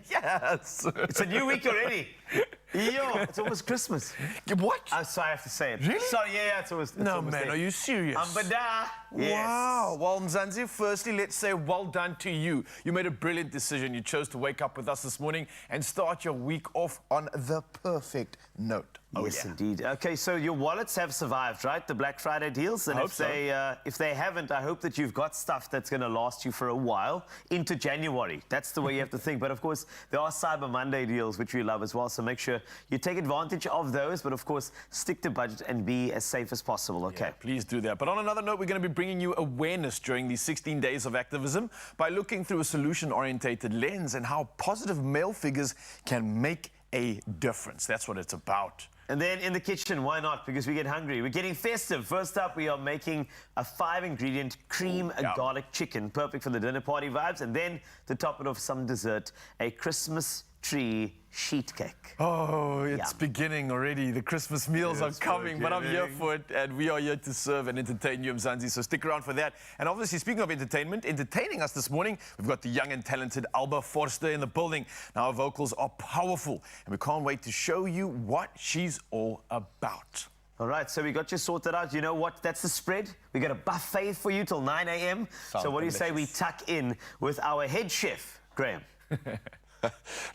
Yes. It's a new week already. Yo, it's almost Christmas. What? I'm sorry, I have to say it. Really? Sorry, yeah, it's almost. No, man, are you serious? Yes. Wow. Well, Mzansi, firstly, let's say well done to you. You made a brilliant decision. You chose to wake up with us this morning and start your week off on the perfect note. Yes, indeed. Okay, so your wallets have survived, right? The Black Friday deals. And if they haven't, I hope that you've got stuff that's going to last you for a while into January. That's the way you have to think. But of course, there are Cyber Monday deals, which we love as well. So make sure you take advantage of those. But of course, stick to budget and be as safe as possible. Okay. Yeah, please do that. But on another note, we're going to be bringing you awareness during these 16 days of activism by looking through a solution-orientated lens and how positive male figures can make a difference. That's what it's about. And then in the kitchen, why not? Because we get hungry. We're getting festive. First up, we are making a 5-ingredient cream garlic chicken, perfect for the dinner party vibes. And then to top it off, some dessert, a Christmas tree sheet cake. Oh, it's beginning already. The Christmas meals are coming, but I'm here for it, and we are here to serve and entertain you, Mzansi, so stick around for that. And obviously, speaking of entertainment, entertaining us this morning, we've got the young and talented Alba Forster in the building. Now, her vocals are powerful, and we can't wait to show you what she's all about. All right, so we got you sorted out. You know what? That's the spread. We got a buffet for you till 9 a.m. So what do you say we tuck in with our head chef, Graham?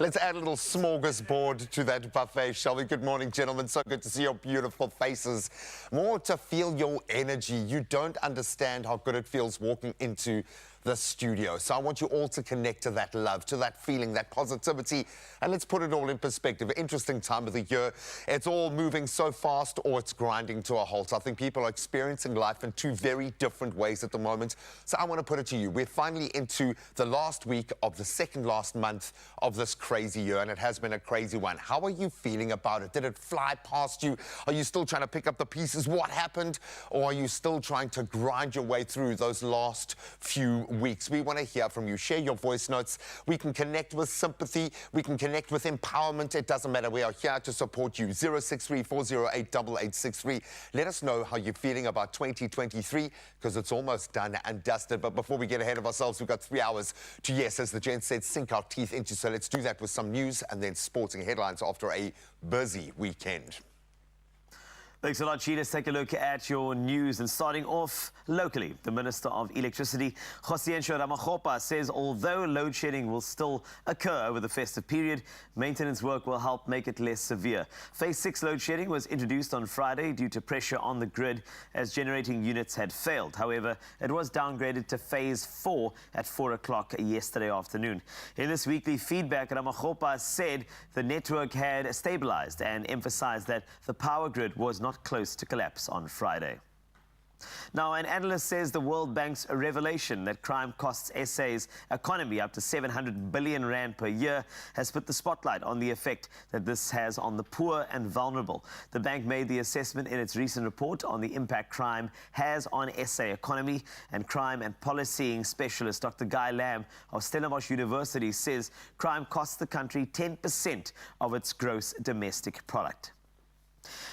Let's add a little smorgasbord to that buffet, shall we? Good morning, gentlemen. So good to see your beautiful faces. More to feel your energy. You don't understand how good it feels walking into the studio. So I want you all to connect to that love, to that feeling, that positivity. And let's put it all in perspective. Interesting time of the year. It's all moving so fast or it's grinding to a halt. I think people are experiencing life in two very different ways at the moment. So I want to put it to you. We're finally into the last week of the second last month of this crazy year, and it has been a crazy one. How are you feeling about it? Did it fly past you? Are you still trying to pick up the pieces? What happened? Or are you still trying to grind your way through those last few weeks? We want to hear from you. Share your voice notes. We can connect with sympathy. We can connect with empowerment. It doesn't matter. We are here to support you. 063-408-8863. Let us know how you're feeling about 2023, because it's almost done and dusted. But before we get ahead of ourselves, we've got 3 hours to, yes, as the gent said, sink our teeth into. So let's do that with some news and then sporting headlines after a busy weekend. Thanks a lot, Chi. Let's take a look at your news. And starting off locally, the Minister of Electricity, Josiensho Ramakgopa, says although load shedding will still occur over the festive period, maintenance work will help make it less severe. Phase 6 load shedding was introduced on Friday due to pressure on the grid as generating units had failed. However, it was downgraded to Phase 4 at 4 o'clock yesterday afternoon. In this weekly feedback, Ramakgopa said the network had stabilized and emphasized that the power grid was not close to collapse on Friday. Now, an analyst says the World Bank's revelation that crime costs SA's economy up to 700 billion rand per year has put the spotlight on the effect that this has on the poor and vulnerable. The bank made the assessment in its recent report on the impact crime has on SA economy, and crime and policing specialist Dr. Guy Lamb of Stellenbosch University says crime costs the country 10% of its gross domestic product.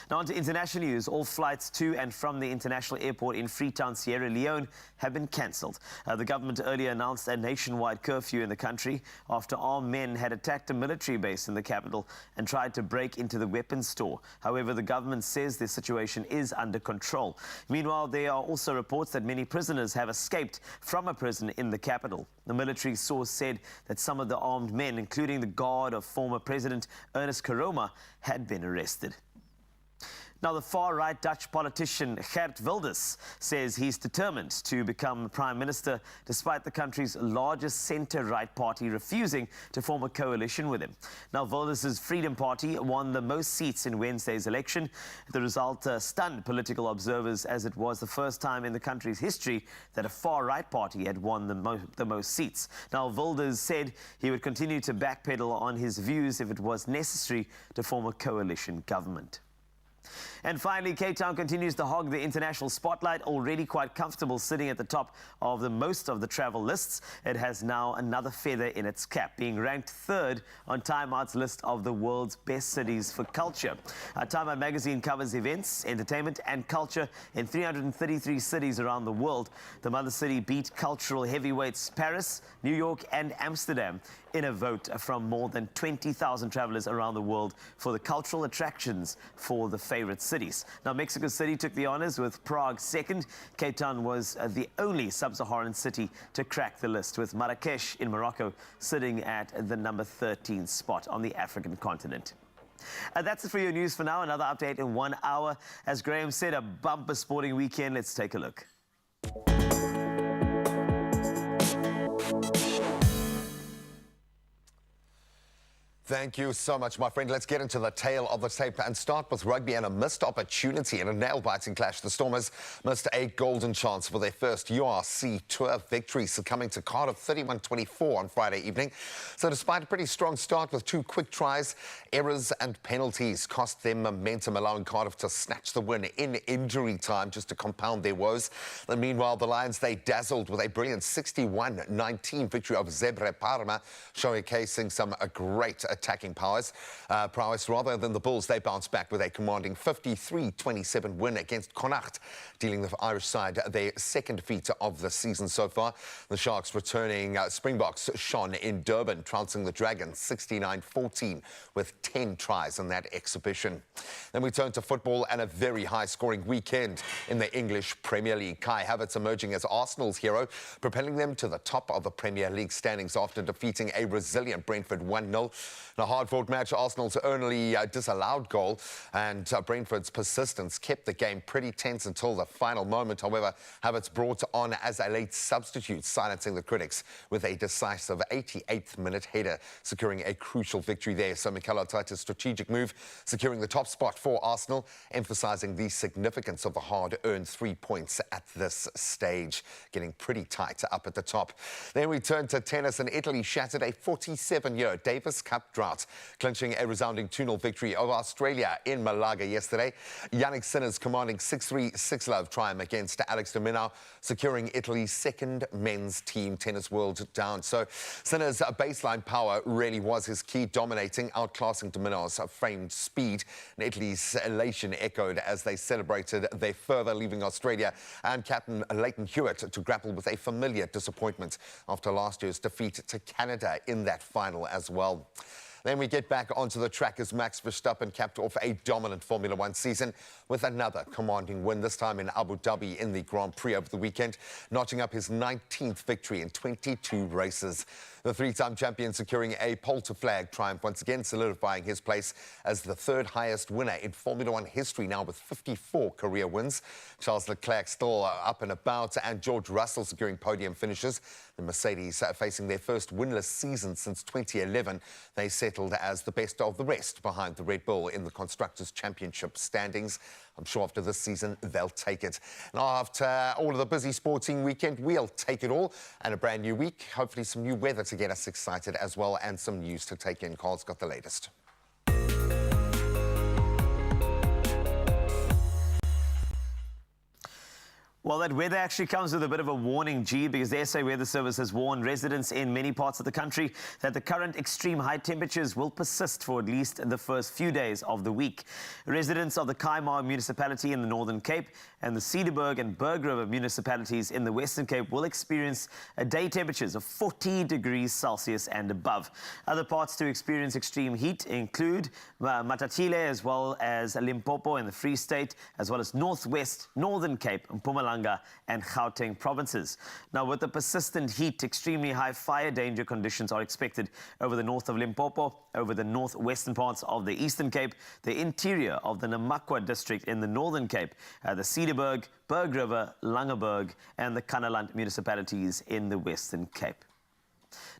Now on to international news. All flights to and from the international airport in Freetown, Sierra Leone have been cancelled. The government earlier announced a nationwide curfew in the country after armed men had attacked a military base in the capital and tried to break into the weapons store. However, the government says the situation is under control. Meanwhile, there are also reports that many prisoners have escaped from a prison in the capital. The military source said that some of the armed men, including the guard of former President Ernest Koroma, had been arrested. Now, the far-right Dutch politician Geert Wilders says he's determined to become Prime Minister despite the country's largest centre-right party refusing to form a coalition with him. Now, Wilders' Freedom Party won the most seats in Wednesday's election. The result stunned political observers, as it was the first time in the country's history that a far-right party had won the most seats. Now, Wilders said he would continue to backpedal on his views if it was necessary to form a coalition government. And finally, Cape Town continues to hog the international spotlight, already quite comfortable sitting at the top of most of the travel lists. It has now another feather in its cap, being ranked third on Time Out's list of the world's best cities for culture. Time Out magazine covers events, entertainment and culture in 333 cities around the world. The mother city beat cultural heavyweights Paris, New York and Amsterdam in a vote from more than 20,000 travelers around the world for the cultural attractions for the favorite cities. Now, Mexico City took the honors with Prague second. Cape Town was the only sub-Saharan city to crack the list, with Marrakesh in Morocco sitting at the number 13 spot on the African continent. That's it for your news for now. Another update in 1 hour. As Graham said, a bumper sporting weekend. Let's take a look. Thank you so much, my friend. Let's get into the tale of the tape and start with rugby and a missed opportunity in a nail-biting clash. The Stormers missed a golden chance for their first URC Tour victory, succumbing to Cardiff 31-24 on Friday evening. So despite a pretty strong start with 2 quick tries, errors and penalties cost them momentum, allowing Cardiff to snatch the win in injury time just to compound their woes. And meanwhile, the Lions, they dazzled with a brilliant 61-19 victory over Zebre Parma, showcasing some great attacking prowess rather than the Bulls. They bounced back with a commanding 53-27 win against Connacht, dealing the Irish side their second defeat of the season so far. The Sharks returning Springboks shone in Durban, trouncing the Dragons 69-14 with 10 tries in that exhibition. Then we turn to football and a very high-scoring weekend in the English Premier League. Kai Havertz emerging as Arsenal's hero, propelling them to the top of the Premier League standings after defeating a resilient Brentford 1-0. In a hard-fought match, Arsenal's only disallowed goal and Brentford's persistence kept the game pretty tense until the final moment. However, Havertz brought on as a late substitute, silencing the critics with a decisive 88th-minute header, securing a crucial victory there. So Mikel Arteta's strategic move, securing the top spot for Arsenal, emphasising the significance of the hard-earned 3 points at this stage, getting pretty tight up at the top. Then we turn to tennis, and Italy shattered a 47-year Davis Cup drought, clinching a resounding 2-0 victory over Australia in Malaga yesterday. Yannick Sinner's commanding 6-3, 6-love triumph against Alex de Minaur, securing Italy's second men's team tennis world down. So Sinner's baseline power really was his key, dominating, outclassing de Minaur's framed speed. And Italy's elation echoed as they celebrated their further leaving Australia, and captain Leighton Hewitt to grapple with a familiar disappointment after last year's defeat to Canada in that final as well. Then we get back onto the track as Max Verstappen capped off a dominant Formula One season with another commanding win, this time in Abu Dhabi in the Grand Prix over the weekend, notching up his 19th victory in 22 races. The 3-time champion securing a pole-to-flag triumph, once again solidifying his place as the 3rd highest winner in Formula One history, now with 54 career wins. Charles Leclerc still up and about, and George Russell securing podium finishes. The Mercedes facing their first winless season since 2011. They settled as the best of the rest behind the Red Bull in the Constructors' Championship standings. I'm sure after this season, they'll take it. And after all of the busy sporting weekend, we'll take it all. And a brand new week, hopefully some new weather to get us excited as well, and some news to take in. Carl's got the latest. Well, that weather actually comes with a bit of a warning, G, because the SA Weather Service has warned residents in many parts of the country that the current extreme high temperatures will persist for at least the first few days of the week. Residents of the Kaimar municipality in the Northern Cape and the Cedarburg and Berg River municipalities in the Western Cape will experience day temperatures of 40 degrees Celsius and above. Other parts to experience extreme heat include Matatile, as well as Limpopo in the Free State, as well as Northwest, Northern Cape, and Mpumalanga and Gauteng provinces. Now, with the persistent heat, extremely high fire danger conditions are expected over the north of Limpopo, over the northwestern parts of the Eastern Cape, the interior of the Namakwa district in the Northern Cape, the Cedarburg, Berg River, Langeberg, and the Kannaland municipalities in the Western Cape.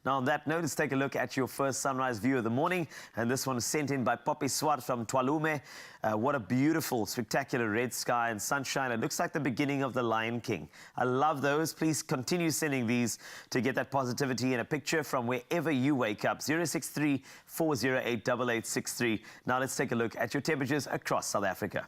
Now, on that note, let's take a look at your first sunrise view of the morning. And this one was sent in by Poppy Swart from Twalume. What a beautiful, spectacular red sky and sunshine. It looks like the beginning of The Lion King. I love those. Please continue sending these to get that positivity in a picture from wherever you wake up. 063-408-8863. Now, let's take a look at your temperatures across South Africa.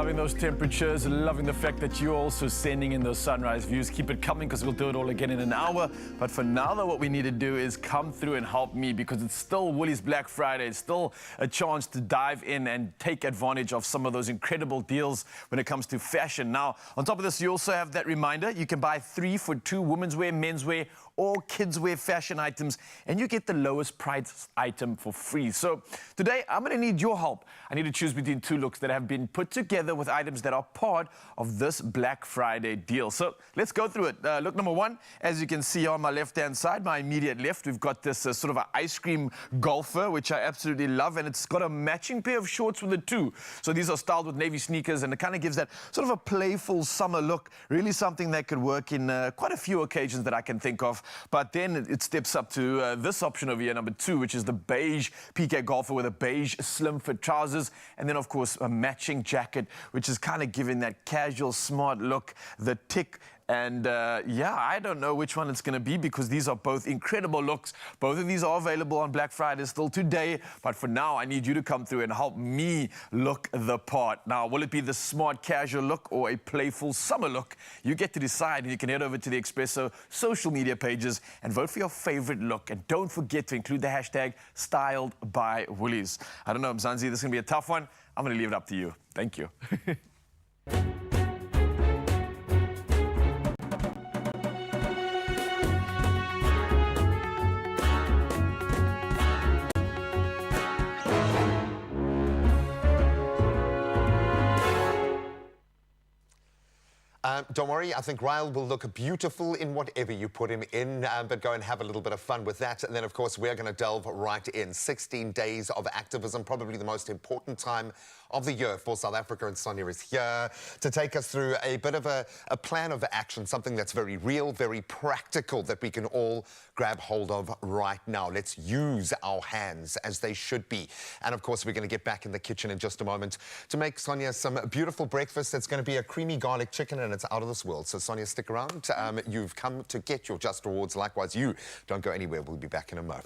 Loving those temperatures, loving the fact that you're also sending in those sunrise views. Keep it coming because we'll do it all again in an hour. But for now, though, what we need to do is come through and help me because it's still Woolies Black Friday. It's still a chance to dive in and take advantage of some of those incredible deals when it comes to fashion. Now, on top of this, you also have that reminder. You can buy 3 for 2 women's wear, men's wear, or kids wear fashion items, and you get the lowest price item for free. So today, I'm going to need your help. I need to choose between 2 looks that have been put together with items that are part of this Black Friday deal. So let's go through it. Look number 1, as you can see on my left-hand side, my immediate left, we've got this sort of an ice cream golfer, which I absolutely love, and it's got a matching pair of shorts with it too. So these are styled with navy sneakers, and it kind of gives that sort of a playful summer look, really something that could work in quite a few occasions that I can think of. But then it steps up to this option over here, number 2, which is the beige PK golfer with a beige slim fit trousers. And then, of course, a matching jacket, which is kind of giving that casual, smart look, the tick. And yeah, I don't know which one it's going to be because these are both incredible looks. Both of these are available on Black Friday still today. But for now, I need you to come through and help me look the part. Now, will it be the smart casual look or a playful summer look? You get to decide, and you can head over to the Expresso social media pages and vote for your favorite look. And don't forget to include the hashtag #StyledByWoolies. I don't know, Mzansi, this is going to be a tough one. I'm going to leave it up to you. Thank you. Don't worry, I think Ryle will look beautiful in whatever you put him in, but go and have a little bit of fun with that. And then, of course, we're going to delve right in. 16 days of activism, probably the most important time of the year for South Africa, and Sonia is here to take us through a bit of a plan of action, something that's very real, very practical, that we can all grab hold of right now. Let's use our hands as they should be. And, of course, we're going to get back in the kitchen in just a moment to make Sonia some beautiful breakfast. It's going to be a creamy garlic chicken, and it's out of this world. So, Sonia, stick around. You've come to get your just rewards. Likewise, you don't go anywhere. We'll be back in a mo.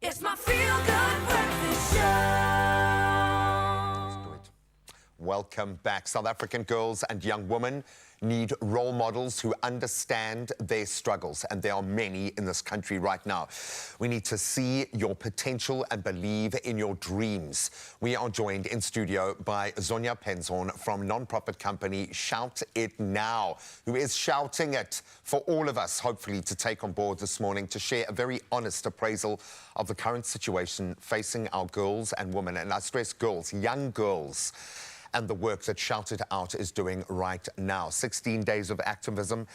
It's my feel-good breakfast show. Let's do it. welcome back. South African girls and young women need role models who understand their struggles, and there are many in this country right now. We need to see your potential and believe in your dreams. We are joined in studio by Zonia Penzorn from non-profit company Shout It Now, who is shouting it for all of us, hopefully, to take on board this morning to share a very honest appraisal of the current situation facing our girls and women, and I stress girls, young girls, and the work that Shout It Out is doing right now. 16 days of activism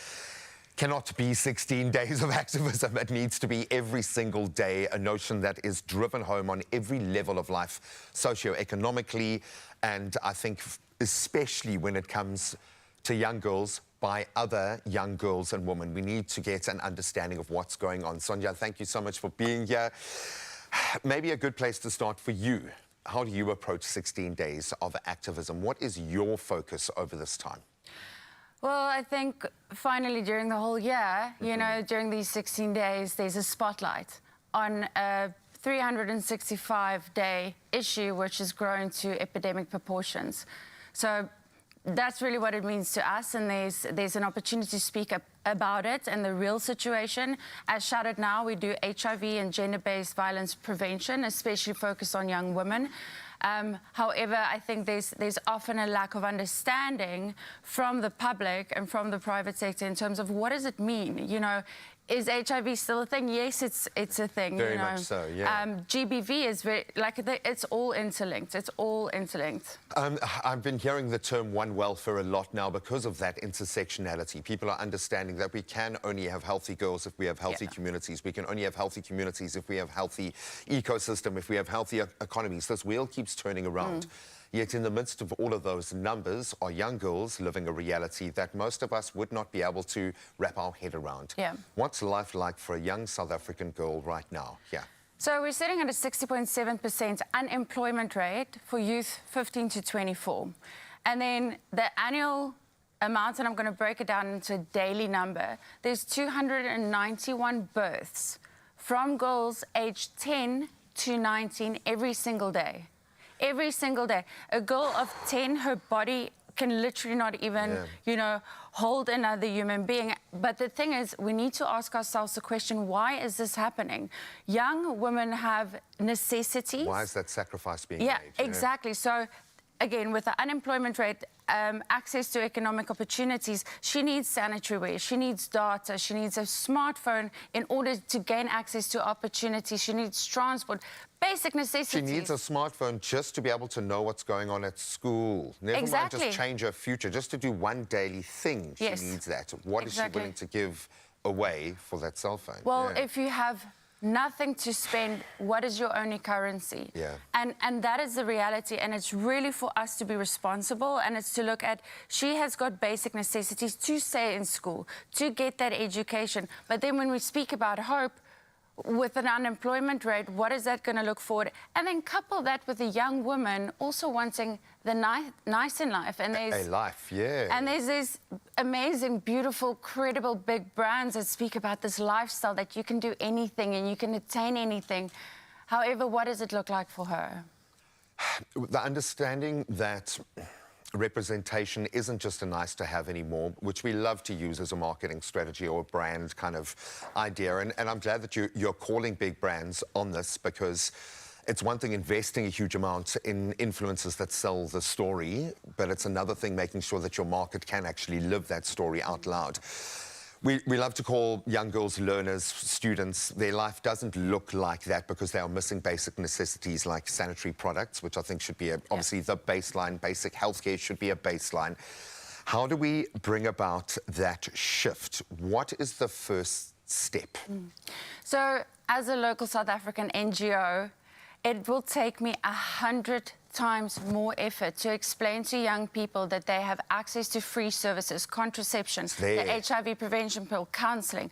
cannot be 16 days of activism. It needs to be every single day, a notion that is driven home on every level of life, socioeconomically, and I think especially when it comes to young girls, by other young girls and women. We need to get an understanding of what's going on. Sonia, thank you so much for being here. Maybe a good place to start for you. How do you approach 16 days of activism? What is your focus over this time? Well, I think finally during the whole year, you know, during these 16 days, there's a spotlight on a 365-day issue which has grown to epidemic proportions. So that's really what it means to us, and there's an opportunity to speak about it and the real situation. As Shout It Now, we do HIV and gender-based violence prevention, especially focused on young women. However, I think there's often a lack of understanding from the public and from the private sector in terms of what does it mean, you know. Is HIV still a thing? Yes, it's a thing. Very you know. much so, yeah. GBV is very, it's all interlinked. It's all interlinked. I've been hearing the term one welfare a lot now because of that intersectionality. People are understanding that we can only have healthy girls if we have healthy communities. We can only have healthy communities if we have healthy ecosystem, if we have healthy economies. This wheel keeps turning around. Yet in the midst of all of those numbers are young girls living a reality that most of us would not be able to wrap our head around. Yeah. What's life like for a young South African girl right now? Yeah. So we're sitting at a 60.7% unemployment rate for youth 15 to 24. And then the annual amount, and I'm going to break it down into a daily number, there's 291 births from girls aged 10 to 19 every single day. Every single day. A girl of 10, her body can literally not even, you know, hold another human being. But the thing is, we need to ask ourselves the question, why is this happening? Young women have necessities. Why is that sacrifice being made? Yeah, exactly. So, again, with the unemployment rate, access to economic opportunities, she needs sanitary ware, she needs data, she needs a smartphone in order to gain access to opportunities, she needs transport, basic necessities. She needs a smartphone just to be able to know what's going on at school. Never mind just change her future, just to do one daily thing. She needs that. What is she willing to give away for that cell phone? Well, if you have nothing to spend, what is your only currency? Yeah. And that is the reality, and it's really for us to be responsible, and it's to look at, she has got basic necessities to stay in school, to get that education. But then when we speak about hope, with an unemployment rate, what is that going to look forward? And then couple that with a young woman also wanting the nice in life. And there's a life, And there's these amazing, beautiful, credible, big brands that speak about this lifestyle that you can do anything and you can attain anything. However, what does it look like for her? The understanding that representation isn't just a nice to have anymore, which we love to use as a marketing strategy or a brand kind of idea. And I'm glad that you're calling big brands on this, because it's one thing investing a huge amount in influencers that sell the story, but it's another thing making sure that your market can actually live that story out loud. We love to call young girls learners, students. Their life doesn't look like that because they are missing basic necessities like sanitary products, which I think should be obviously the baseline. Basic healthcare should be a baseline. How do we bring about that shift? What is the first step? So, as a local South African NGO, it will take me 100 times more effort to explain to young people that they have access to free services, contraception, the HIV prevention pill, counseling.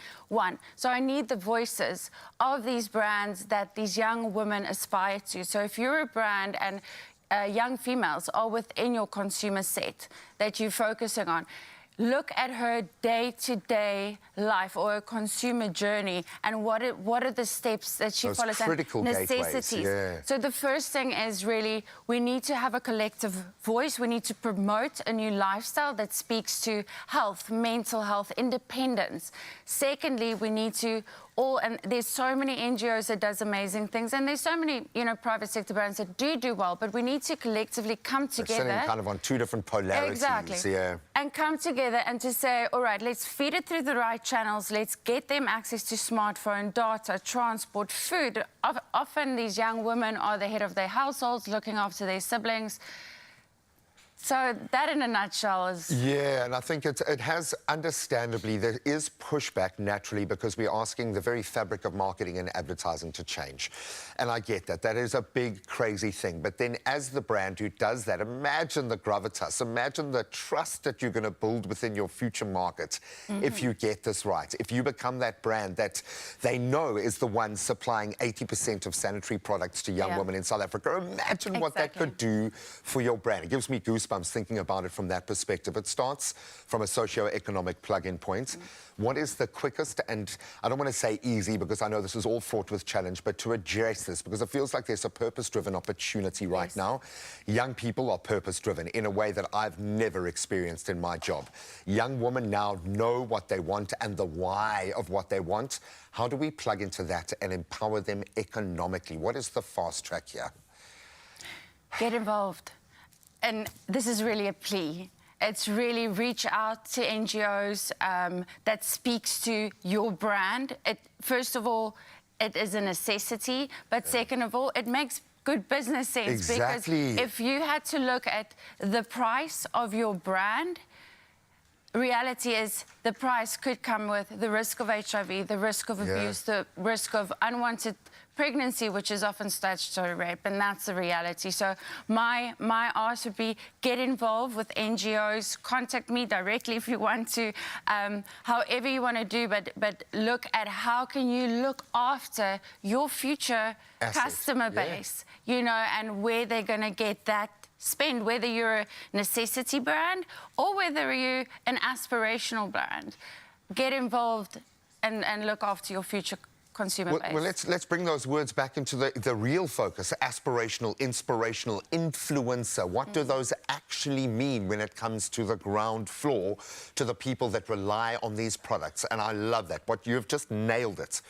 So I need the voices of these brands that these young women aspire to. So if you're a brand and young females are within your consumer set that you're focusing on, look at her day-to-day life or her consumer journey and what are the steps that she Those follows critical and gateways, necessities. yeah. So the first thing is really we need to have a collective voice. We need to promote a new lifestyle that speaks to health, mental health, independence. Secondly, we need to and there's so many NGOs that does amazing things, and there's so many, private sector brands that do well, but we need to collectively come together. They're sitting kind of on two different polarities. Exactly. Yeah. And come together and to say, all right, let's feed it through the right channels. Let's get them access to smartphone, data, transport, food. Often these young women are the head of their households, looking after their siblings. So that in a nutshell is... Yeah, and I think it has, understandably, there is pushback naturally because we're asking the very fabric of marketing and advertising to change. And I get that. That is a big, crazy thing. But then as the brand who does that, imagine the gravitas, imagine the trust that you're going to build within your future market if you get this right. If you become that brand that they know is the one supplying 80% of sanitary products to young women in South Africa, imagine what that could do for your brand. It gives me goosebumps thinking about it from that perspective. It starts from a socio-economic plug-in point. What is the quickest, and I don't want to say easy because I know this is all fraught with challenge, but to address this, because it feels like there's a purpose-driven opportunity right now. Young people are purpose-driven in a way that I've never experienced in my job. Young women now know what they want and the why of what they want. How do we plug into that and empower them economically? What is the fast track here? Get involved. And this is really a plea. It's really reach out to NGOs that speaks to your brand. First of all, it is a necessity, but second of all, it makes good business sense. Exactly. Because if you had to look at the price of your brand, reality is the price could come with the risk of HIV, the risk of abuse, the risk of unwanted pregnancy, which is often statutory rape, and that's the reality. So my ask would be get involved with NGOs, contact me directly if you want to, however you want to do, but look at how can you look after your future customer base, and where they're going to get that spend, whether you're a necessity brand or whether you're an aspirational brand. Get involved and look after your future consumer base. Well, let's bring those words back into the real focus: aspirational, inspirational, influencer. What do those actually mean when it comes to the ground floor, to the people that rely on these products? And I love that. What you've just nailed it.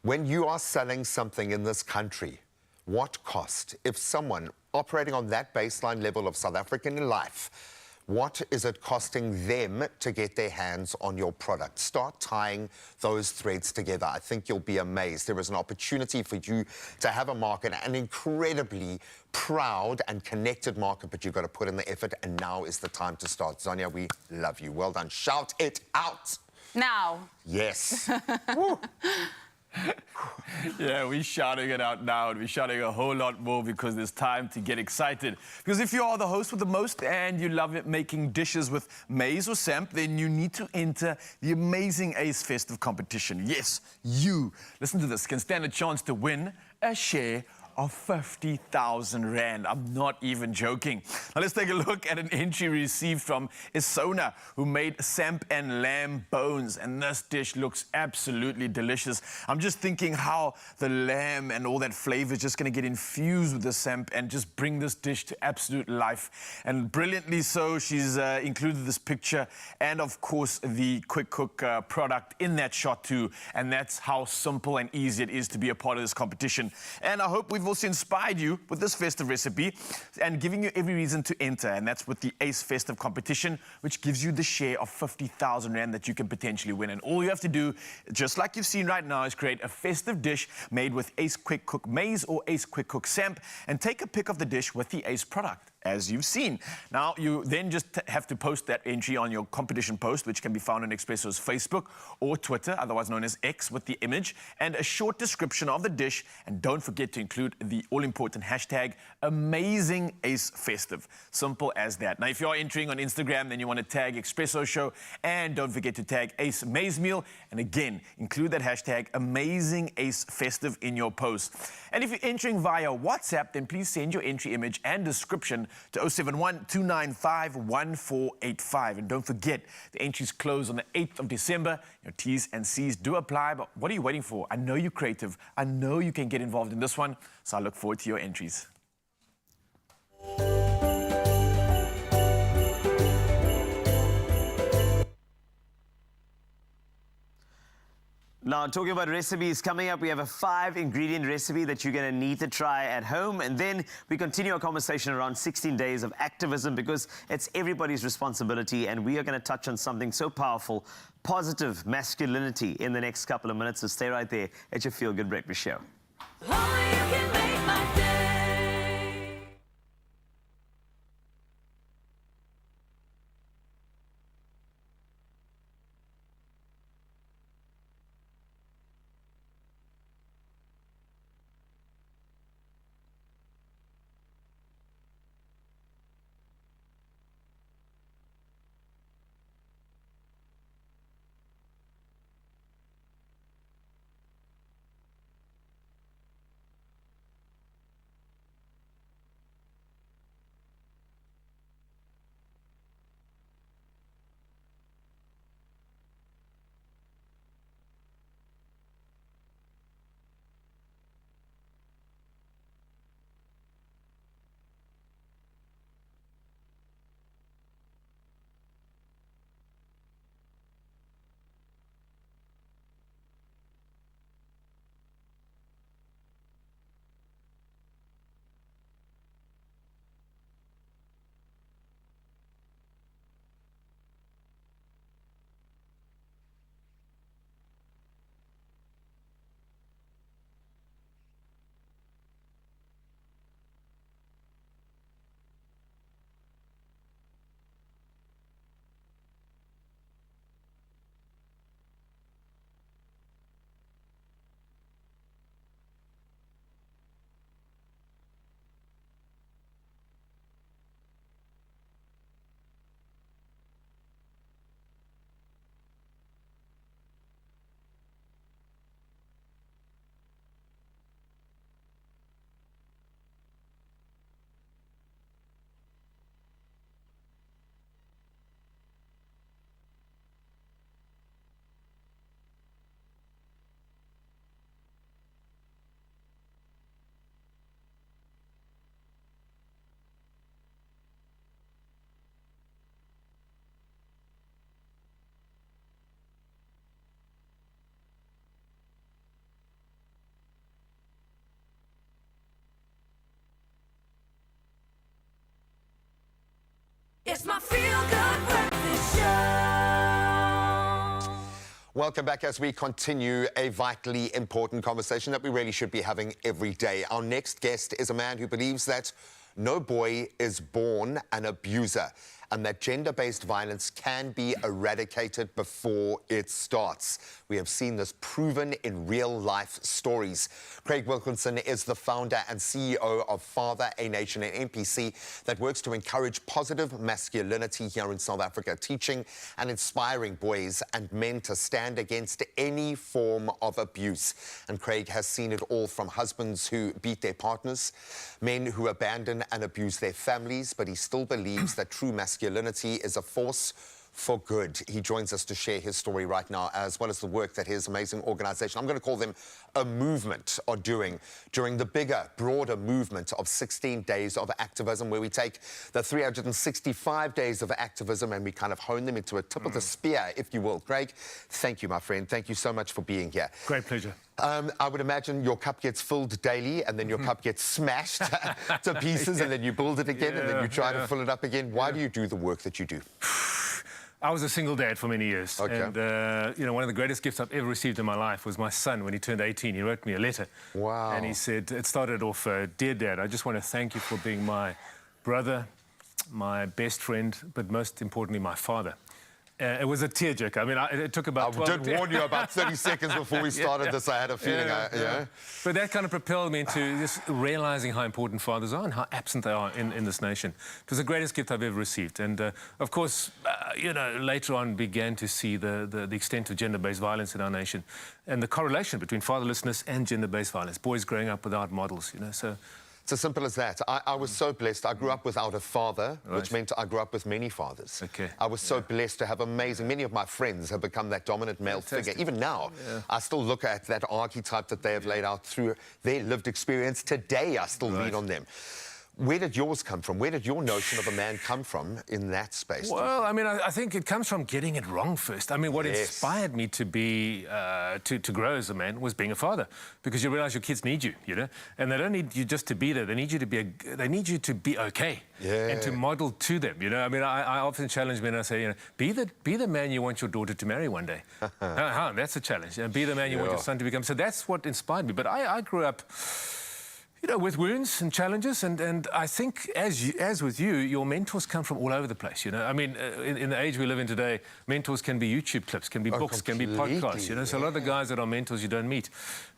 When you are selling something in this country, what cost? If someone operating on that baseline level of South African life, what is it costing them to get their hands on your product? Start tying those threads together. I think you'll be amazed. There is an opportunity for you to have a market, an incredibly proud and connected market, but you've got to put in the effort, and now is the time to start. Zonia, we love you. Well done. Shout it out. Now. Yes. Yeah, we're shouting it out now, and we're shouting a whole lot more because there's time to get excited. Because if you are the host with the most and you love it making dishes with maize or samp, then you need to enter the amazing Ace Festive competition. Yes, you, listen to this, can stand a chance to win a share of 50,000 Rand. I'm not even joking. Now let's take a look at an entry received from Isona, who made samp and lamb bones. And this dish looks absolutely delicious. I'm just thinking how the lamb and all that flavor is just going to get infused with the samp and just bring this dish to absolute life. And brilliantly so, she's included this picture and, of course, the quick cook product in that shot too. And that's how simple and easy it is to be a part of this competition. And I hope we've also inspired you with this festive recipe and giving you every reason to enter, and that's with the Ace Festive competition, which gives you the share of 50,000 Rand that you can potentially win. And all you have to do, just like you've seen right now, is create a festive dish made with Ace Quick Cook Maize or Ace Quick Cook Samp and take a pic of the dish with the Ace product, as you've seen. Now, you then just have to post that entry on your competition post, which can be found on Expresso's Facebook or Twitter, otherwise known as X, with the image and a short description of the dish. And don't forget to include the all-important hashtag #AmazingAceFestive. Simple as that. Now, if you are entering on Instagram, then you want to tag Expresso Show, and don't forget to tag Ace Maize Meal. And again, include that hashtag #AmazingAceFestive in your post. And if you're entering via WhatsApp, then please send your entry image and description to 071-295-1485. And don't forget, the entries close on the 8th of December. Your T's and C's do apply, but what are you waiting for? I know you're creative. I know you can get involved in this one, so I look forward to your entries. Now, talking about recipes, coming up, we have a 5-ingredient recipe that you're going to need to try at home. And then we continue our conversation around 16 days of activism, because it's everybody's responsibility. And we are going to touch on something so powerful, positive masculinity, in the next couple of minutes. So stay right there at your Feel Good Breakfast Show. Only you can make my day. It's my Feel Good Breakfast Show. Welcome back as we continue a vitally important conversation that we really should be having every day. Our next guest is a man who believes that no boy is born an abuser and that gender-based violence can be eradicated before it starts. We have seen this proven in real-life stories. Craig Wilkinson is the founder and CEO of Father, A Nation, an NPC that works to encourage positive masculinity here in South Africa, teaching and inspiring boys and men to stand against any form of abuse. And Craig has seen it all from husbands who beat their partners, men who abandon and abuse their families, but he still believes that true masculinity is a force for good. He joins us to share his story right now, as well as the work that his amazing organization, I'm going to call them a movement, are doing during the bigger, broader movement of 16 days of activism, where we take the 365 days of activism and we kind of hone them into a tip of the spear, if you will. Craig, thank you, my friend. Thank you so much for being here. Great pleasure. I would imagine your cup gets filled daily and then your cup gets smashed to pieces and then you build it again and then you try to fill it up again. Why do you do the work that you do? I was a single dad for many years. Okay. And, you know, one of the greatest gifts I've ever received in my life was my son. When he turned 18, he wrote me a letter. Wow. And he said, it started off, Dear Dad, I just want to thank you for being my brother, my best friend, but most importantly, my father. It was a tearjerker. I mean, it took about 12 I did warn you about 30 seconds before we started this. I had a feeling, But that kind of propelled me into just realizing how important fathers are and how absent they are in this nation. It was the greatest gift I've ever received. And, of course, you know, later on began to see the extent of gender-based violence in our nation and the correlation between fatherlessness and gender-based violence, boys growing up without models, you know. So It's as simple as that. I was so blessed. I grew up without a father, which meant I grew up with many fathers. Okay. I was so blessed to have amazing... Many of my friends have become that dominant male figure. Even now, I still look at that archetype that they have laid out through their lived experience. Today, I still lean on them. Where did yours come from? Where did your notion of a man come from in that space? Well, I mean, I think it comes from getting it wrong first. I mean, what inspired me to be, to grow as a man was being a father, because you realise your kids need you, you know, and they don't need you just to be there. They need you to be, they need you to be okay, and to model to them. You know, I mean, I often challenge men. I say, you know, be the man you want your daughter to marry one day. That's a challenge. And be the man you want your son to become. So that's what inspired me. But I grew up, you know, with wounds and challenges, and I think, as with you, your mentors come from all over the place, you know. I mean, in the age we live in today, mentors can be YouTube clips, can be books, can be podcasts, you know. So a lot of the guys that are mentors you don't meet.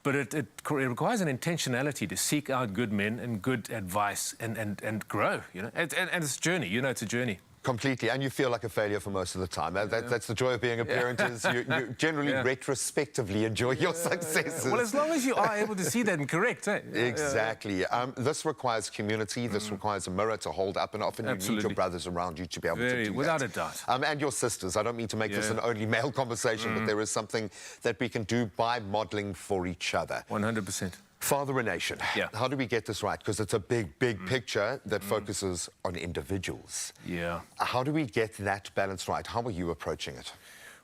But it requires an intentionality to seek out good men and good advice and grow, you know. And it's a journey, you know, it's a journey. Completely, and you feel like a failure for most of the time. That's the joy of being a parent, is you generally retrospectively enjoy your successes. Well, as long as you are able to see that and correct, eh? Exactly. This requires community, this requires a mirror to hold up, and often you need your brothers around you to be able to do that. Without a doubt. And your sisters. I don't mean to make this an only male conversation, but there is something that we can do by modelling for each other. 100%. Father a nation. Yeah. How do we get this right? Because it's a big picture that focuses on individuals. Yeah. How do we get that balance right? How are you approaching it?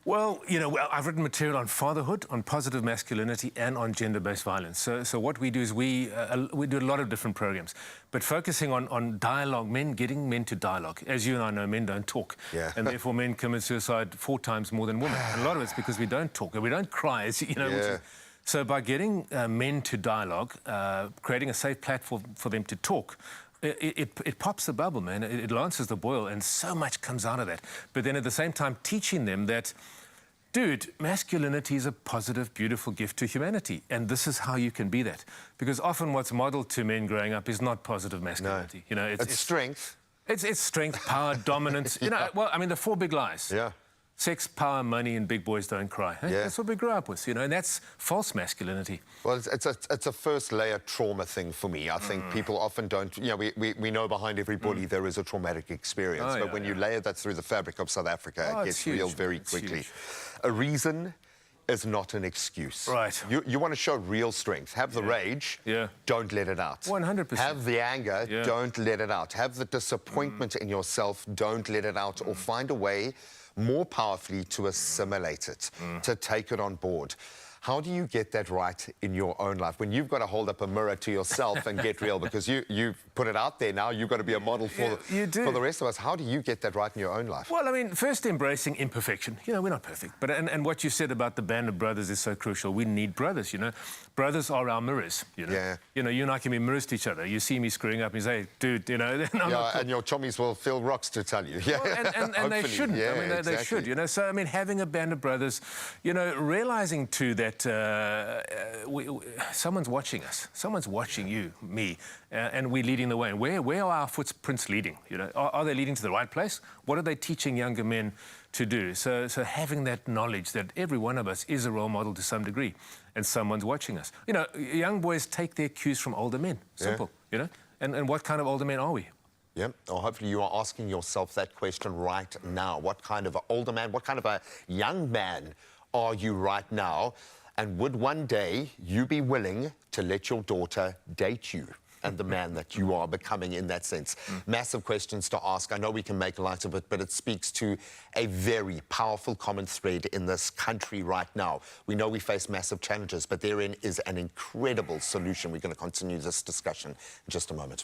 Well, you know, I've written material on fatherhood, on positive masculinity, and on gender-based violence. So what we do is we do a lot of different programs, but focusing on dialogue, getting men to dialogue. As you and I know, men don't talk, and therefore men commit suicide 4 times more than women. And a lot of it's because we don't talk and we don't cry, as you know. So by getting men to dialogue, creating a safe platform for them to talk, it pops the bubble, man. It lances the boil, and so much comes out of that. But then at the same time, teaching them that, dude, masculinity is a positive, beautiful gift to humanity, and this is how you can be that. Because often what's modeled to men growing up is not positive masculinity. No. You know, it's strength. It's strength, power, dominance. You know, well, I mean, the 4 big lies. Yeah. Sex, power, money, and big boys don't cry. Hey? That's what we grew up with, you know, and that's false masculinity. Well, it's a first layer trauma thing for me. I think people often don't, you know, we know behind everybody there is a traumatic experience, but when you layer that through the fabric of South Africa, it gets real very quickly. A reason is not an excuse. Right. You want to show real strength. Have the rage, don't let it out. 100%. Have the anger, don't let it out. Have the disappointment in yourself, don't let it out, or find a way more powerfully to assimilate it, to take it on board. How do you get that right in your own life? When you've got to hold up a mirror to yourself and get real, because you put it out there now, you've got to be a model for the rest of us. How do you get that right in your own life? Well, I mean, first embracing imperfection. You know, we're not perfect. But and what you said about the band of brothers is so crucial. We need brothers, you know. Brothers are our mirrors, you know. You know, you and I can be mirrors to each other. You see me screwing up and you say, dude, you know. And your chommies will fill rocks to tell you. Well, and they shouldn't. I mean, they should, you know. So, I mean, having a band of brothers, you know, realising too that someone's watching us. Someone's watching you, me, and we're leading the way. And where are our footprints leading? You know, are they leading to the right place? What are they teaching younger men to do? So having that knowledge that every one of us is a role model to some degree, and someone's watching us. You know, young boys take their cues from older men. Simple, you know. And what kind of older men are we? Yeah, or hopefully you are asking yourself that question right now. What kind of an older man, what kind of a young man are you right now? And would one day you be willing to let your daughter date you and the man that you are becoming in that sense? Massive questions to ask. I know we can make light of it, but it speaks to a very powerful common thread in this country right now. We know we face massive challenges, but therein is an incredible solution. We're going to continue this discussion in just a moment.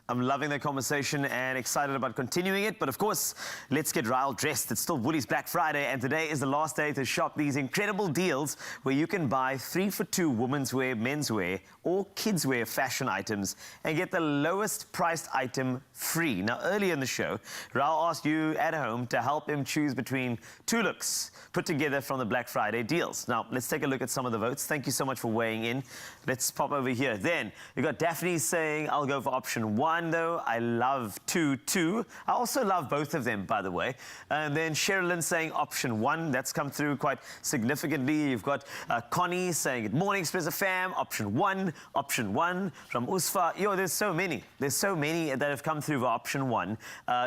I'm loving the conversation and excited about continuing it. But of course, let's get Ryle dressed. It's still Woolies Black Friday, and today is the last day to shop these incredible deals where you can buy 3 for 2 women's wear, men's wear, or kids wear fashion items and get the lowest priced item free. Now, earlier in the show, Ryle asked you at home to help him choose between 2 looks put together from the Black Friday deals. Now, let's take a look at some of the votes. Thank you so much for weighing in. Let's pop over here. Then, we got Daphne saying, I'll go for option 1. 1, though. I love 2, 2. I also love both of them, by the way. And then Sherilyn saying option 1. That's come through quite significantly. You've got Connie saying, good morning, Expresso fam. Option 1. Option 1 from Usfa. Yo, there's so many. There's so many that have come through for option 1.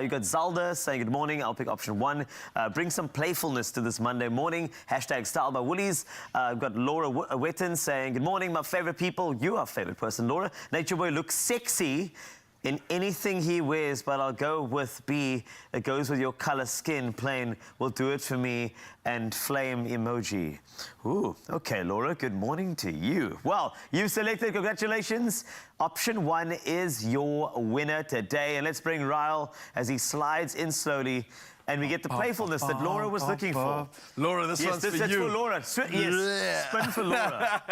You've got Zalda saying, good morning. I'll pick option 1. Bring some playfulness to this Monday morning. Hashtag style by Woolies. I've got Laura Wetton saying, good morning, my favorite people. You are our favorite person, Laura. Nature Boy looks sexy in anything he wears, but I'll go with B. It goes with your color skin. Plain will do it for me. And flame emoji. Ooh, okay, Laura, good morning to you. Well, you selected, congratulations. Option 1 is your winner today. And let's bring Ryle as he slides in slowly. And we get the playfulness that Laura was looking for. Laura, this one's for you. That's for Laura. Yes, spin for Laura.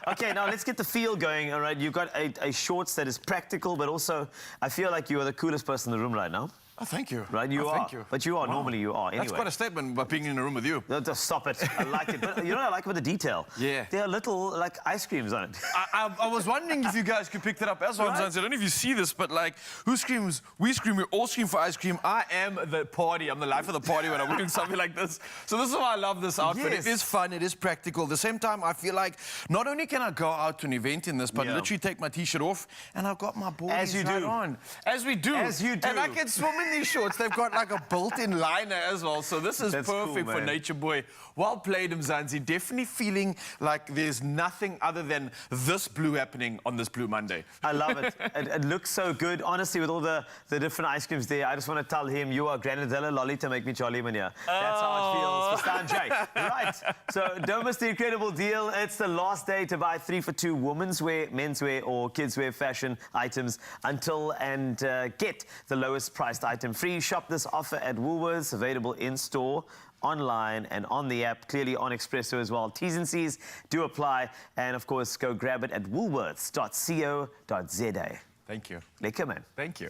Okay, now let's get the feel going, all right? You've got a shorts that is practical, but also I feel like you are the coolest person in the room right now. Oh, thank you. Right, you are. Thank you. But you are. Wow. Normally you are. Anyway. That's quite a statement about being in a room with you. No, just stop it. I like it. But you know what I like about the detail? Yeah. There are little, like, ice creams on it. I was wondering if you guys could pick that up as well. Right. I don't know if you see this, but, like, who screams? We scream. We all scream for ice cream. I am the party. I'm the life of the party when I'm wearing something like this. So this is why I love this outfit. Yes. It is fun. It is practical. At the same time, I feel like not only can I go out to an event in this, but literally take my T-shirt off, and I've got my boardies right on. As we do. As you do. And I can swim in these shorts. They've got like a built-in liner as well, so this is perfect for Nature Boy. Well played, Mzansi. Definitely feeling like there's nothing other than this blue happening on this Blue Monday. I love it. It looks so good. Honestly, with all the different ice creams there, I just want to tell him you are Granadella Lolly to make me Charlie Mania. That's how it feels for Stan J. Right. So don't miss the incredible deal. It's the last day to buy 3 for 2 women's wear, menswear, or kids wear fashion items until and get the lowest priced item free. Shop this offer at Woolworths, available in-store, online, and on the app, clearly on Expresso as well. T's and C's do apply, and of course, go grab it at woolworths.co.za. Thank you. Lekker, man. Thank you.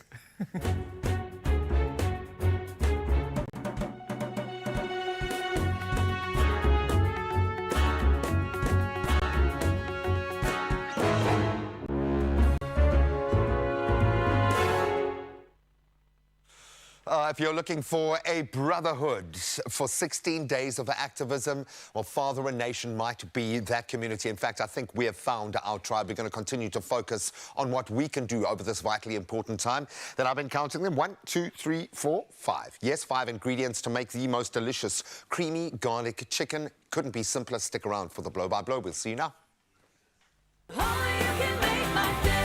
If you're looking for a brotherhood for 16 days of activism, well, Father and Nation might be that community. In fact, I think we have found our tribe. We're going to continue to focus on what we can do over this vitally important time. That I've been counting them. 1, 2, 3, 4, 5. Yes, 5 ingredients to make the most delicious creamy garlic chicken. Couldn't be simpler. Stick around for the blow by blow. We'll see you now. Only you can make my day.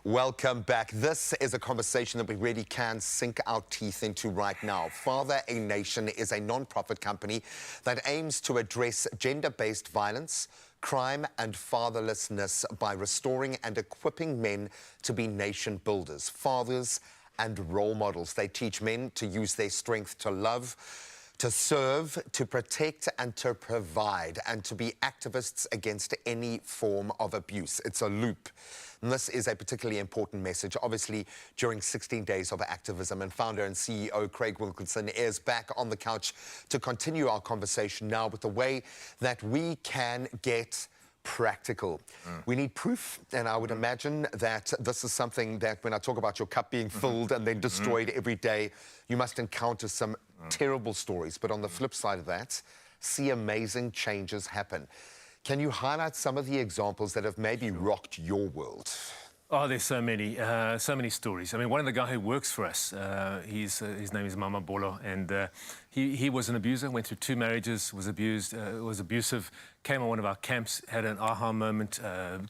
Welcome back. This is a conversation that we really can sink our teeth into right now. Father a Nation is a non-profit company that aims to address gender-based violence, crime and fatherlessness by restoring and equipping men to be nation builders, fathers and role models. They teach men to use their strength to love, to serve, to protect and to provide, and to be activists against any form of abuse. It's a loop. And this is a particularly important message, obviously, during 16 days of activism. And founder and CEO Craig Wilkinson is back on the couch to continue our conversation now with the way that we can get practical. We need proof, and I would imagine that this is something that when I talk about your cup being filled and then destroyed every day, you must encounter some terrible stories. But on the flip side of that, see amazing changes happen. Can you highlight some of the examples that have maybe rocked your world? Oh, there's so many stories. I mean, one of the guys who works for us, his name is Mama Bolo, and he was an abuser, went through 2 marriages, was abused, was abusive, came on one of our camps, had an aha moment,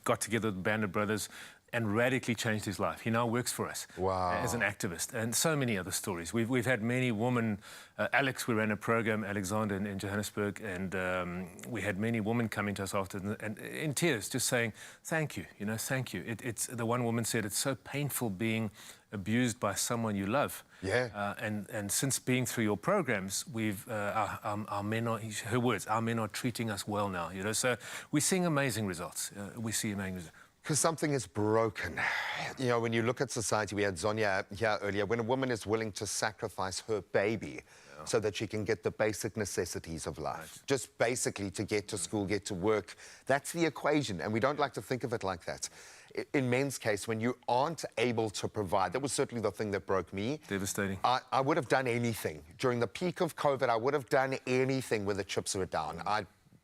got together with a band of brothers, and radically changed his life. He now works for us as an activist, and so many other stories. We've had many women. Alex, we ran a program, Alexander, in Johannesburg, and we had many women coming to us after, and in tears, just saying, thank you, thank you. It's the one woman said, it's so painful being abused by someone you love. Yeah. And since being through your programs, our men are, her words, our men are treating us well now, So we're seeing amazing results. We see amazing results. Because something is broken. When you look at society, we had Zonia here earlier, when a woman is willing to sacrifice her baby so that she can get the basic necessities of life, just basically to get to school, get to work, that's the equation, and we don't like to think of it like that. In men's case, when you aren't able to provide, that was certainly the thing that broke me. Devastating. I would have done anything. During the peak of COVID, I would have done anything where the chips were down.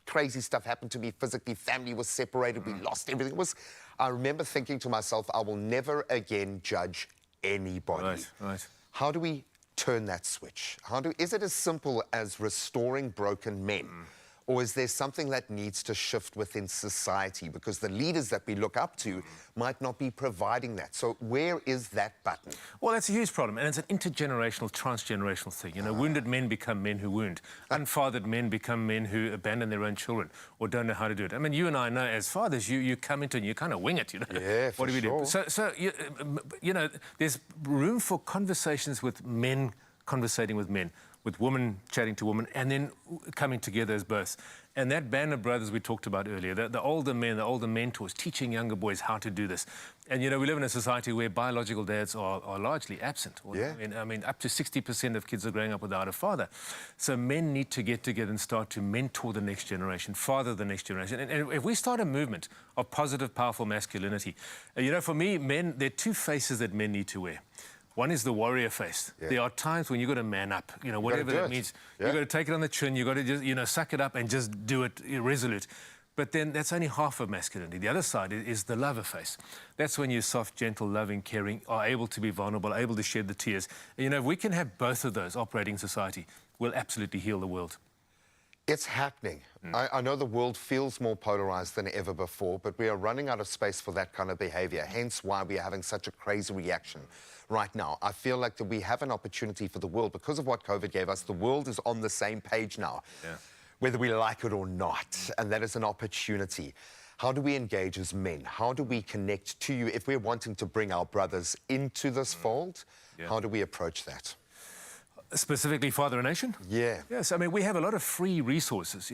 Crazy stuff happened to me physically. Family was separated. We lost everything. I remember thinking to myself, I will never again judge anybody. Right. How do we turn that switch? Is it as simple as restoring broken men? Or is there something that needs to shift within society? Because the leaders that we look up to might not be providing that. So where is that button? Well, that's a huge problem, and it's an intergenerational, transgenerational thing. Wounded men become men who wound. Unfathered men become men who abandon their own children or don't know how to do it. I mean, you and I know as fathers, you come into it and you kind of wing it, Yeah, What do we do? sure. So there's room for conversations with men, conversating with men, with women chatting to women, and then coming together as both. And that band of brothers we talked about earlier, the older men, the older mentors, teaching younger boys how to do this. And, we live in a society where biological dads are largely absent. Yeah. I mean, up to 60% of kids are growing up without a father. So men need to get together and start to mentor the next generation, father the next generation. And if we start a movement of positive, powerful masculinity, for me, men, there are 2 faces that men need to wear. One is the warrior face. Yeah. There are times when you've got to man up, whatever that means. Yeah. You've got to take it on the chin. You've got to just, suck it up and just do it resolute. But then that's only half of masculinity. The other side is the lover face. That's when you're soft, gentle, loving, caring, are able to be vulnerable, able to shed the tears. And, if we can have both of those operating in society, we'll absolutely heal the world. It's happening. I know the world feels more polarized than ever before, but we are running out of space for that kind of behavior, hence why we are having such a crazy reaction right now. I feel like that we have an opportunity for the world. Because of what COVID gave us, the world is on the same page now, whether we like it or not, and that is an opportunity. How do we engage as men? How do we connect to you? If we're wanting to bring our brothers into this fold, how do we approach that? Specifically Father a Nation? Yeah. Yes, I mean, we have a lot of free resources,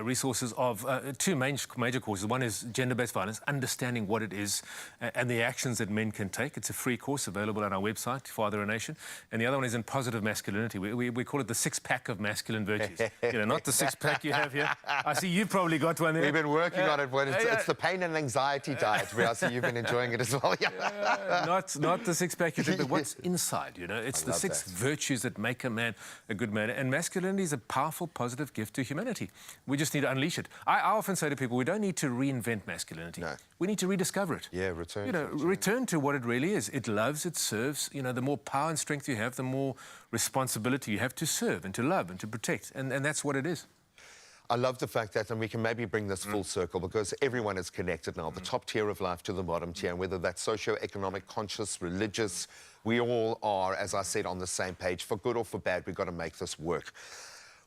resources of 2 major courses. One is gender-based violence, understanding what it is and the actions that men can take. It's a free course available on our website, Father a Nation. And the other one is in positive masculinity. We call it the 6-pack of masculine virtues. Not the 6-pack you have here. I see you've probably got one there. We've been working on it. It's the pain and anxiety diet. I see you've been enjoying it as well. Not the 6-pack you drink, but what's inside, It's the 6 virtues that make a man a good man. And masculinity is a powerful, positive gift to humanity. We just need to unleash it. I often say to people, we don't need to reinvent masculinity. No. We need to rediscover it. Yeah, return. Return to what it really is. It loves, it serves. The more power and strength you have, the more responsibility you have to serve and to love and to protect. And that's what it is. I love the fact that, and we can maybe bring this full circle, because everyone is connected now, the top tier of life to the bottom tier, and whether that's socio-economic, conscious, religious, we all are, as I said, on the same page. For good or for bad, we've got to make this work.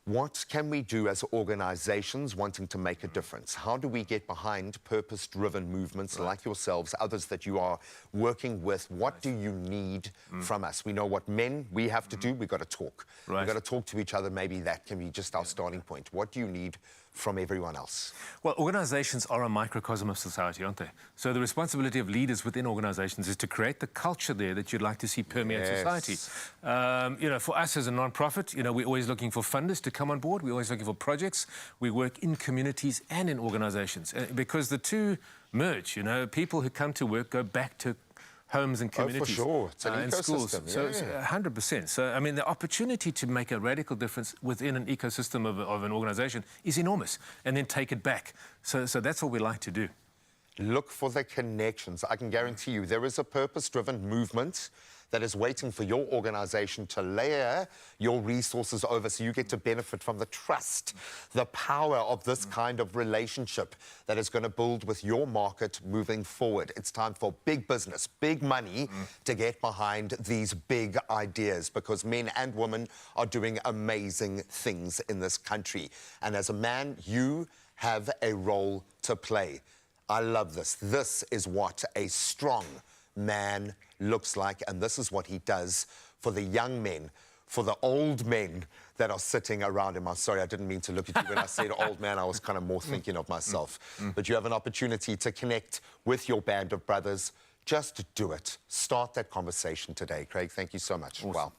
What can we do as organizations wanting to make a difference? How do we get behind purpose-driven movements like yourselves, others that you are working with? What do you need from us? We know what men we have to do. We've got to talk. We've got to talk to each other. Maybe that can be just our starting point. What do you need from everyone else? Well, organizations are a microcosm of society, aren't they? So the responsibility of leaders within organizations is to create the culture there that you'd like to see permeate society. You know, for us as a non-profit, you know, we're always looking for funders to come on board. We're always looking for projects. We work in communities and in organizations because the two merge. You know, people who come to work go back to homes and communities. Oh, for sure. It's an and schools. ecosystem, So it's 100%. So, I mean, the opportunity to make a radical difference within an ecosystem of an organization is enormous, and then take it back. So that's what we like to do. Look for the connections. I can guarantee you there is a purpose-driven movement that is waiting for your organization to layer your resources over so you get to benefit from the trust, the power of this kind of relationship that is going to build with your market moving forward. It's time for big business, big money to get behind these big ideas, because men and women are doing amazing things in this country. And as a man, you have a role to play. I love this. This is what a strong man looks like, and this is what he does for the young men, for the old men that are sitting around him. I'm sorry, I didn't mean to look at you when I said old man. I was kind of more thinking of myself. But you have an opportunity to connect with your band of brothers. Just do it. Start that conversation today. Craig, thank you so much. Awesome. Wow.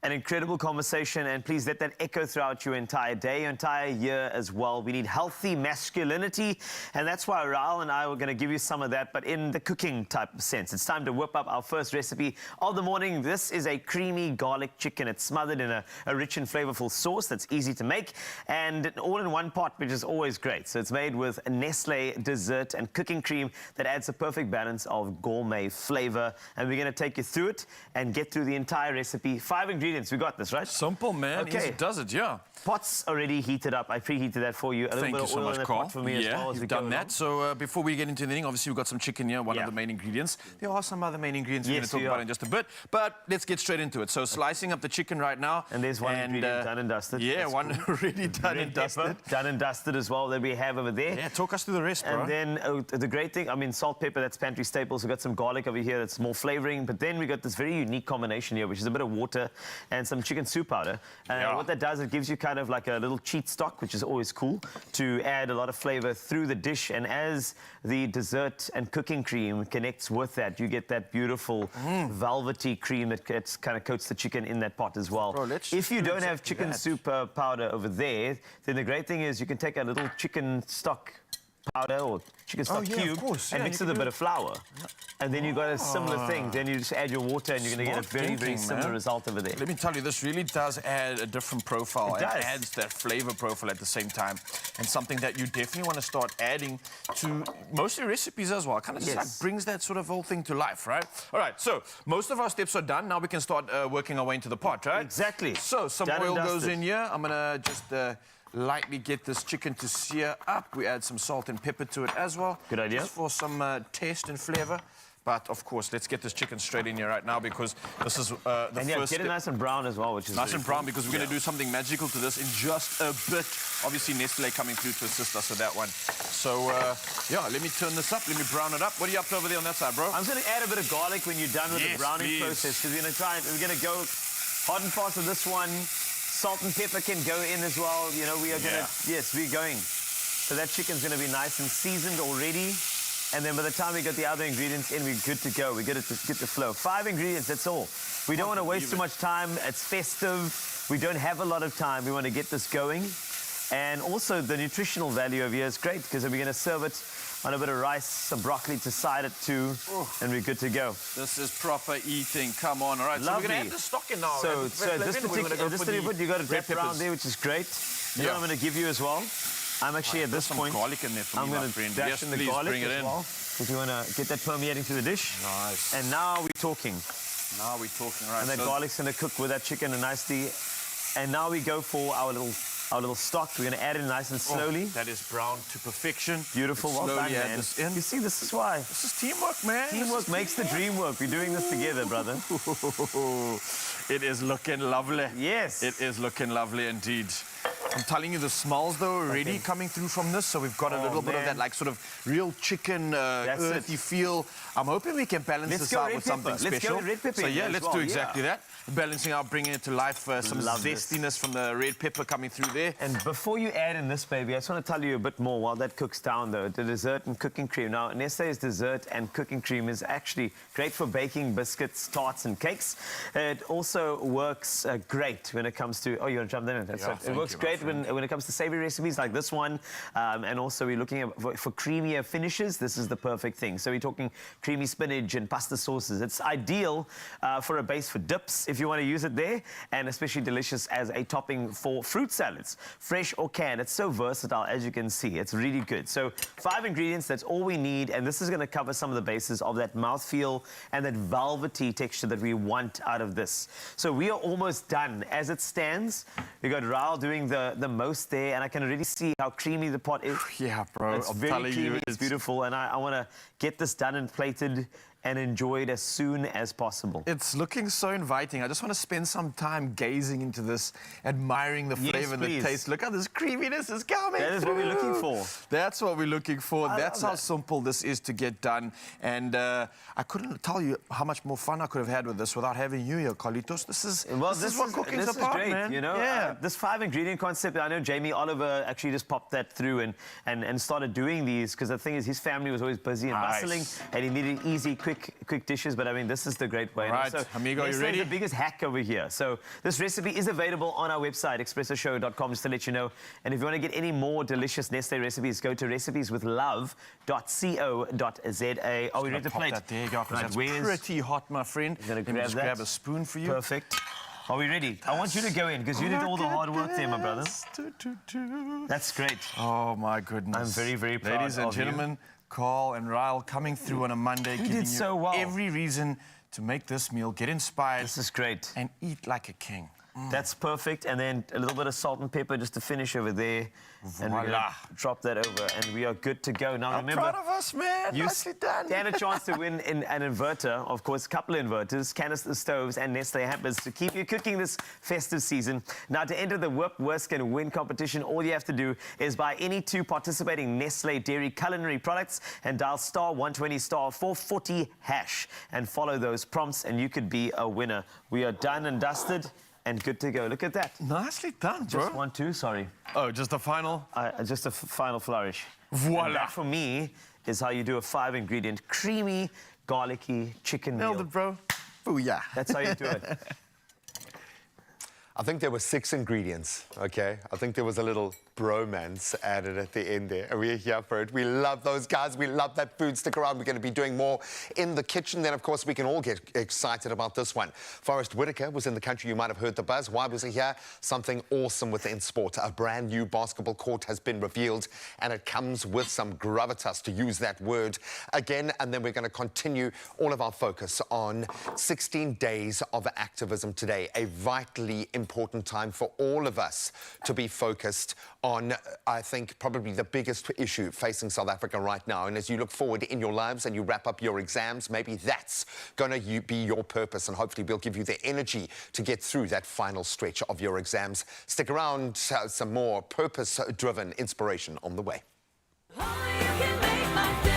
An incredible conversation, and please let that echo throughout your entire day, your entire year as well. We need healthy masculinity, and that's why Raul and I were going to give you some of that, but in the cooking type of sense. It's time to whip up our first recipe of the morning. This is a creamy garlic chicken. It's smothered in a rich and flavorful sauce that's easy to make, and all in one pot, which is always great. So it's made with Nestle dessert and cooking cream that adds a perfect balance of gourmet flavor, and we're going to take you through it and get through the entire recipe. 5 ingredients. We got this, right? Simple, man. Okay. Easy does it, yeah. Pot's already heated up. I preheated that for you. A little Thank bit you of so oil much, in the Carl. pot for me as well as you've we done go that. along. So before we get into anything, obviously we've got some chicken here, one of the main ingredients. There are some other main ingredients we're going to talk about in just a bit, but let's get straight into it. So slicing up the chicken right now. And there's one ingredient done and dusted. Yeah, That's one cool. already done Red and dusted. pepper, done and dusted as well that we have over there. Yeah, talk us through the rest, bro. And then the great thing, I mean, salt, pepper, that's pantry staples. We've got some garlic over here that's more flavoring. But then we got this very unique combination here, which is a bit of water and some chicken soup powder. And what that does, it gives you kind of like a little cheat stock, which is always cool, to add a lot of flavor through the dish. And as the dessert and cooking cream connects with that, you get that beautiful velvety cream that kind of coats the chicken in that pot as well. Bro, if you don't have chicken soup powder over there, then the great thing is you can take a little chicken stock powder or chicken stock cube and mix with a bit of flour. And then you've got a similar thing. Then you just add your water and you're going to get a very, very similar result over there. Let me tell you, this really does add a different profile. It adds that flavor profile at the same time. And something that you definitely want to start adding to most of your recipes as well. Kind of just like brings that sort of whole thing to life, right? All right, so most of our steps are done. Now we can start working our way into the pot, right? Exactly. So some oil goes in here. I'm going to just lightly get this chicken to sear up. We add some salt and pepper to it as well. Good idea. Just for some taste and flavor. But, of course, let's get this chicken straight in here right now because this is the first get it nice and brown as well, which is nice and brown because we're going to do something magical to this in just a bit. Obviously, Nestle coming through to assist us with that one. So, yeah, let me turn this up. Let me brown it up. What are you up to over there on that side, bro? I'm going to add a bit of garlic when you're done with the browning process because we're going to go hot and fast with this one. Salt and pepper can go in as well. You know, we are going to, yes, we're going. So that chicken's going to be nice and seasoned already. And then by the time we get the other ingredients in, we're good to go. We get to get the flow. 5 ingredients, that's all. We don't want to waste too much time. It's festive. We don't have a lot of time. We want to get this going. And also the nutritional value of here is great because we're going to serve it on a bit of rice, some broccoli to side it to, and we're good to go. This is proper eating. Come on. All right, so we're going to add the stock in now. So this particular, you got a wrap around there, which is great. You know what I'm going to give you as well? I'm actually at this point, garlic in there for I'm going to dash in the garlic bring it as well, because we want to get that permeating through the dish. Nice. And now we're talking. Now we're talking, right? And that garlic's going to cook with that chicken nicely. And now we go for our little our little stock. We're going to add it nice and slowly. That is brown to perfection. Beautiful, well Slowly done, add man. this in. You see, this is why. This is teamwork, man. Teamwork makes the dream work. We're doing this together, brother. It is looking lovely. Yes. It is looking lovely indeed. I'm telling you, the smells, though, are already coming through from this. So we've got a little bit of man. that, like, sort of real chicken, earthy feel. I'm hoping we can balance Let's this go out red with pepper. something Let's special. go red pepper So, in yeah, there as let's well, do exactly yeah. that. Balancing out, bringing it to life, some Love this. zestiness from the red pepper coming through there. And before you add in this, baby, I just want to tell you a bit more while that cooks down, though. The dessert and cooking cream. Now, Nestle's dessert and cooking cream is actually great for baking biscuits, tarts, and cakes. It also works great when it comes to... Oh, you want to jump in? That's Yeah, right. It thank works you, my great friend. when it comes to savory recipes like this one. And also, we're looking at for creamier finishes. This is the perfect thing. So we're talking creamy spinach and pasta sauces. It's ideal for a base for dips, if you want to use it there, and especially delicious as a topping for fruit salads, fresh or canned. It's so versatile, as you can see. It's really good. So 5 ingredients, that's all we need, and this is going to cover some of the bases of that mouthfeel and that velvety texture that we want out of this. So we are almost done. As it stands, we got Raul doing the most there, and I can already see how creamy the pot is. Yeah, bro. It's I'm very telling creamy, you, it's beautiful, and I want to get this done and plated and enjoy it as soon as possible. It's looking so inviting. I just want to spend some time gazing into this, admiring the Yes, flavor and the please. taste. Look how this creaminess is coming. That is what we're looking through. for. That's what we're looking for. That's love how that. simple this is to get done. And I couldn't tell you how much more fun I could have had with this without having you here, Carlitos. This is what cooking's this about, is great, man. you know. Yeah. This 5-ingredient concept, I know Jamie Oliver actually just popped that through and started doing these, because the thing is, his family was always busy and Nice. bustling, and he needed easy, quick dishes. But I mean, this is the great way. And Right, also, amigo, you Nestle's ready? the biggest hack over here. So this recipe is available on our website, expressoshow.com, just to let you know. And if you want to get any more delicious Nestle recipes, go to recipeswithlove.co.za. Are we ready to Pop plate? that there, yeah, 'cause Right, that's where's- pretty hot, my friend. Gonna Let me grab just that. grab a spoon for you. Perfect. Are we ready? I want you to go in, because you did all the hard work there, my brother. That's great. Oh, my goodness. I'm very, very proud Ladies and of you. gentlemen, Carl and Ryle coming through on a Monday, giving did so well. every reason to make this meal, get inspired, This is great. and eat like a king. That's perfect. And then a little bit of salt and pepper just to finish over there. And we're Voila. gonna drop that over, and we are good to go. Now, I'm remember, proud of us, man. you Nicely done. stand a chance to win in an inverter, of course, a couple of inverters, canister stoves, and Nestle hampers to keep you cooking this festive season. Now, to enter the Whip, Whisk, and Win competition, all you have to do is buy any 2 participating Nestle dairy culinary products and dial *120 *440# and follow those prompts, and you could be a winner. We are done and dusted and good to go. Look at that. Nicely done, bro. Just 1, 2, sorry. Oh, just a final? Just a final flourish. Voila. And that, for me, is how you do a 5-ingredient, creamy, garlicky chicken Nailed meal. it, bro. Booyah. That's how you do it. I think there were 6 ingredients, okay? I think there was a little bromance added at the end there. And we're here for it. We love those guys. We love that food. Stick around. We're going to be doing more in the kitchen. Then, of course, we can all get excited about this one. Forrest Whitaker was in the country. You might have heard the buzz. Why was he here? Something awesome within sport. A brand new basketball court has been revealed, and it comes with some gravitas, to use that word again. And then we're going to continue all of our focus on 16 days of activism today. A vitally important time for all of us to be focused on, I think, probably the biggest issue facing South Africa right now. And as you look forward in your lives and you wrap up your exams, maybe that's going to be your purpose, and hopefully we'll give you the energy to get through that final stretch of your exams. Stick around, some more purpose-driven inspiration on the way. Only you can make my day.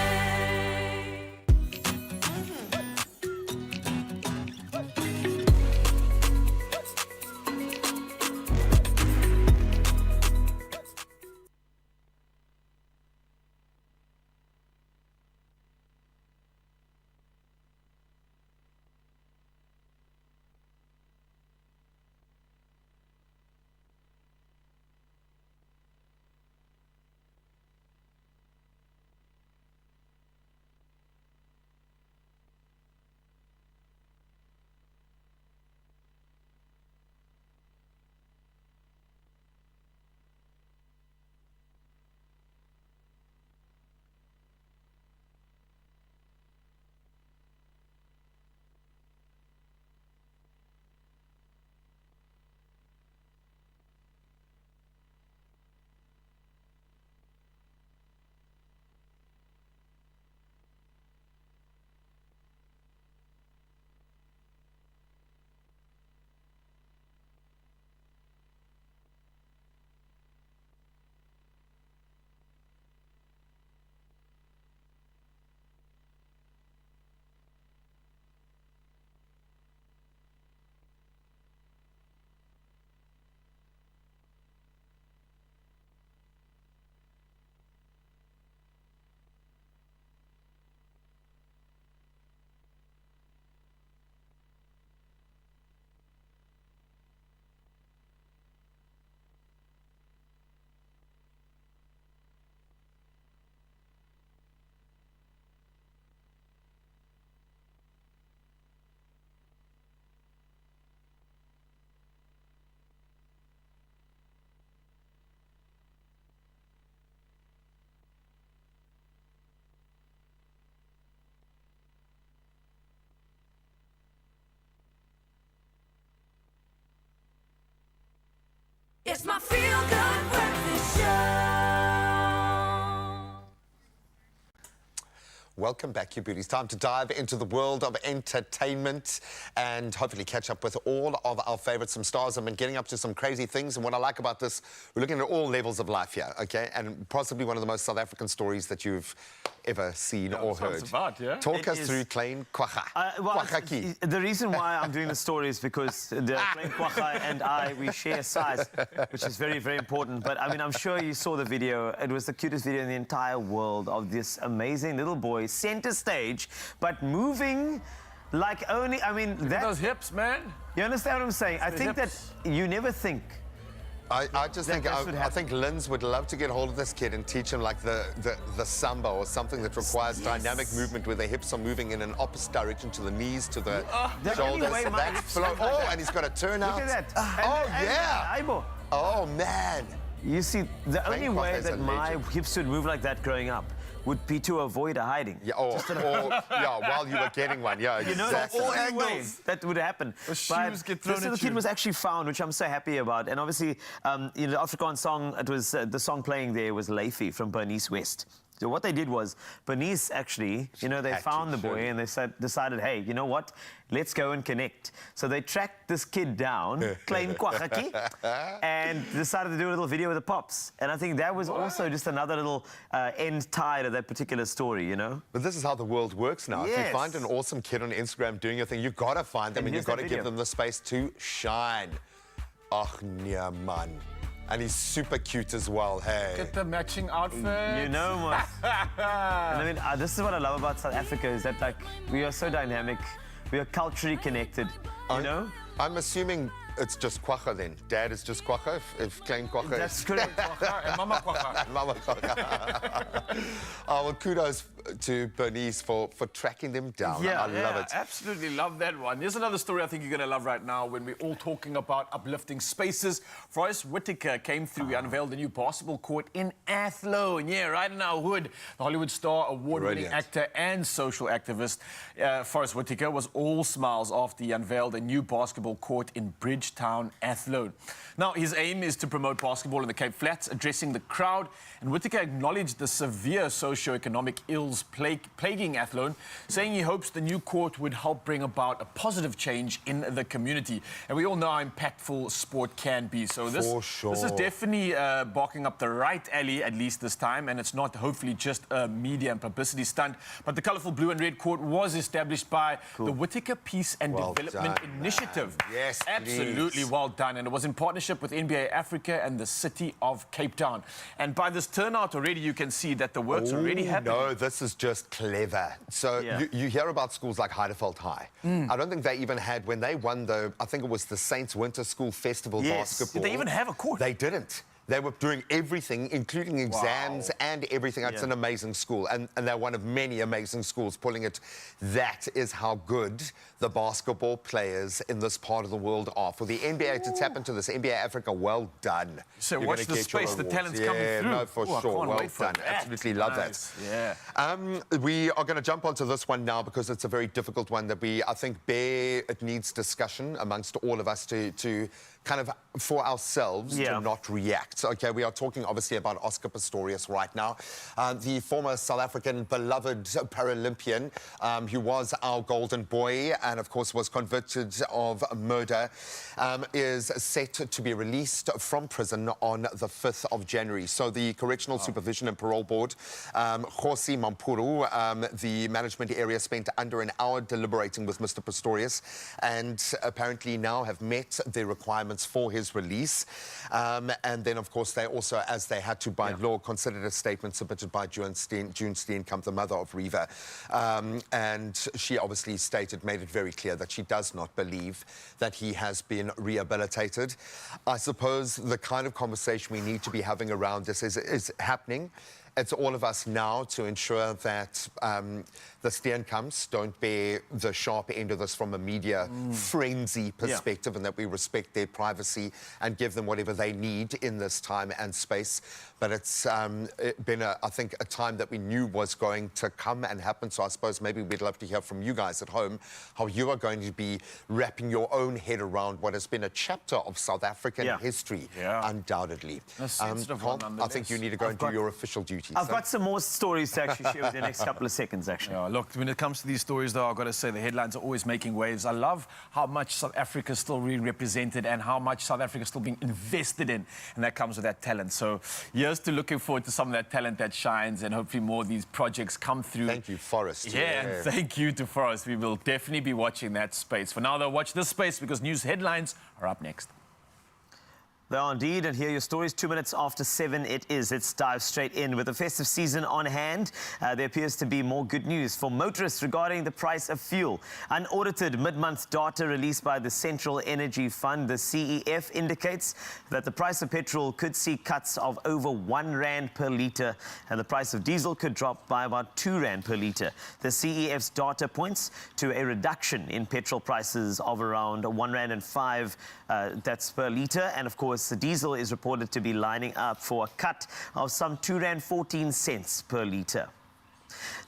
Welcome back, you beauties. Time to dive into the world of entertainment and hopefully catch up with all of our favourites. Some stars have been getting up to some crazy things, and what I like about this, we're looking at all levels of life here, okay? And possibly one of the most South African stories that you've ever seen or heard. Talk us through Klein Kwagga. The reason why I'm doing the story is because the Klein Kwagga and I, we share size, which is very, very important. But, I mean, I'm sure you saw the video. It was the cutest video in the entire world of this amazing little boy, center stage, but moving like only, I mean, that... Those hips, man. You understand what I'm saying? I think that you never think... I just think I think Linz would love to get hold of this kid and teach him like the samba or something that requires dynamic movement where the hips are moving in an opposite direction to the knees, to the shoulders. Oh, and he's got a turnout. Look at that. Oh, oh, man. You see, the only way that my hips would move like that growing up would be to avoid a hiding. Yeah, or while you were getting one. Yeah, you know, exactly. all angles that would happen. The shoes get thrown at you. This kid was actually found, which I'm so happy about. And obviously, you know, the Afrikaans song, it was the song playing there was Leify from Bernice West. So what they did was, Bernice actually, you know, they found the boy and they decided, hey, you know what? Let's go and connect. So they tracked this kid down, Klein Kwagga, and decided to do a little video with the pops. And I think that was also just another little end tie to that particular story, you know? But this is how the world works now. Yes. If you find an awesome kid on Instagram doing your thing, you've got to find them and you've got to give them the space to shine. Ach, nee, man. And he's super cute as well, hey. Get the matching outfit. You know, man. And I mean, this is what I love about South Africa, is that, like, we are so dynamic. We are culturally connected, you know? I'm assuming it's just Kwagga then. Dad is just Kwagga, if Klein Kwagga That's is... correct. And Mama Kwagga. Mama Kwagga. Oh, well, kudos to Bernice for tracking them down. Yeah, I love it. Absolutely love that one. Here's another story I think you're going to love right now when we're all talking about uplifting spaces. Forrest Whitaker came through. He unveiled a new basketball court in Athlone. Yeah, right in our hood. The Hollywood star, award-winning actor and social activist Forrest Whitaker was all smiles after he unveiled a new basketball court in Bridgetown, Athlone. Now, his aim is to promote basketball in the Cape Flats, addressing the crowd. And Whitaker acknowledged the severe socio-economic ills plaguing Athlone, saying he hopes the new court would help bring about a positive change in the community. And we all know how impactful sport can be. So this is definitely barking up the right alley, at least this time. And it's not hopefully just a media and publicity stunt. But the colourful blue and red court was established by the Whitaker Peace and Development Initiative. Yes, absolutely well done. And it was in partnership with NBA Africa and the city of Cape Town. And by this turnout already, you can see that the work's already happening. No, this is just clever. So you hear about schools like Heidelberg High. I don't think they even had, when they won the, I think it was the Saints Winter School Festival basketball. Did they even have a court? They didn't. They were doing everything, including exams and everything. It's an amazing school, and they're one of many amazing schools pulling it. That is how good the basketball players in this part of the world are. For the NBA to tap into this, NBA Africa, well done. So watch the space, the talent's coming through. No, for sure, well done. Absolutely love that. We are going to jump onto this one now because it's a very difficult one that I think it needs discussion amongst all of us to kind of, for ourselves, to not react. Okay, we are talking obviously about Oscar Pistorius right now, the former South African beloved Paralympian who was our golden boy and of course was convicted of murder, is set to be released from prison on the 5th of January. So the Correctional Supervision and Parole Board, Khosi Mampuru, the management area, spent under an hour deliberating with Mr. Pistorius and apparently now have met the requirements for his release. And then, of course, they also, as they had to by law, considered a statement submitted by June Steenkamp, the mother of Reva. And she obviously made it very clear that she does not believe that he has been rehabilitated. I suppose the kind of conversation we need to be having around this is happening. It's all of us now to ensure that the Steenkamps don't bear the sharp end of this from a media frenzy perspective, and that we respect their privacy and give them whatever they need in this time and space. But it's been, I think, a time that we knew was going to come and happen. So I suppose maybe we'd love to hear from you guys at home how you are going to be wrapping your own head around what has been a chapter of South African history, undoubtedly. I think you need to go and do your official duties. energy. I've got some more stories to actually share with you in the next couple of seconds, actually. Yeah, look, when it comes to these stories, though, I've got to say the headlines are always making waves. I love how much South Africa is still really represented and how much South Africa is still being invested in, and that comes with that talent. So here's to looking forward to some of that talent that shines, and hopefully more of these projects come through. Thank you, Forrest. Yeah, and thank you to Forrest. We will definitely be watching that space. For now, though, watch this space because news headlines are up next. They are indeed, and here are your stories. 2 minutes after 7 it is. Let's dive straight in. With the festive season on hand, there appears to be more good news for motorists regarding the price of fuel. Unaudited mid-month data released by the Central Energy Fund, the CEF, indicates that the price of petrol could see cuts of over R1 per litre, and the price of diesel could drop by about R2 per litre. The CEF's data points to a reduction in petrol prices of around R1.05 that's per litre, and of course the diesel is reported to be lining up for a cut of some R2.14 per litre.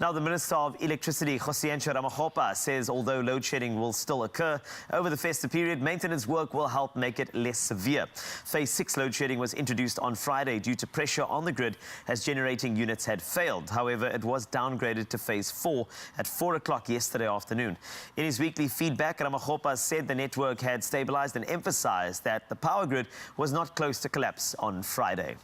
Now, the Minister of Electricity, Ramokgopa, says although load shedding will still occur over the festive period, maintenance work will help make it less severe. Phase 6 load shedding was introduced on Friday due to pressure on the grid as generating units had failed. However, it was downgraded to Phase 4 at 4 o'clock yesterday afternoon. In his weekly feedback, Ramokgopa said the network had stabilized and emphasized that the power grid was not close to collapse on Friday.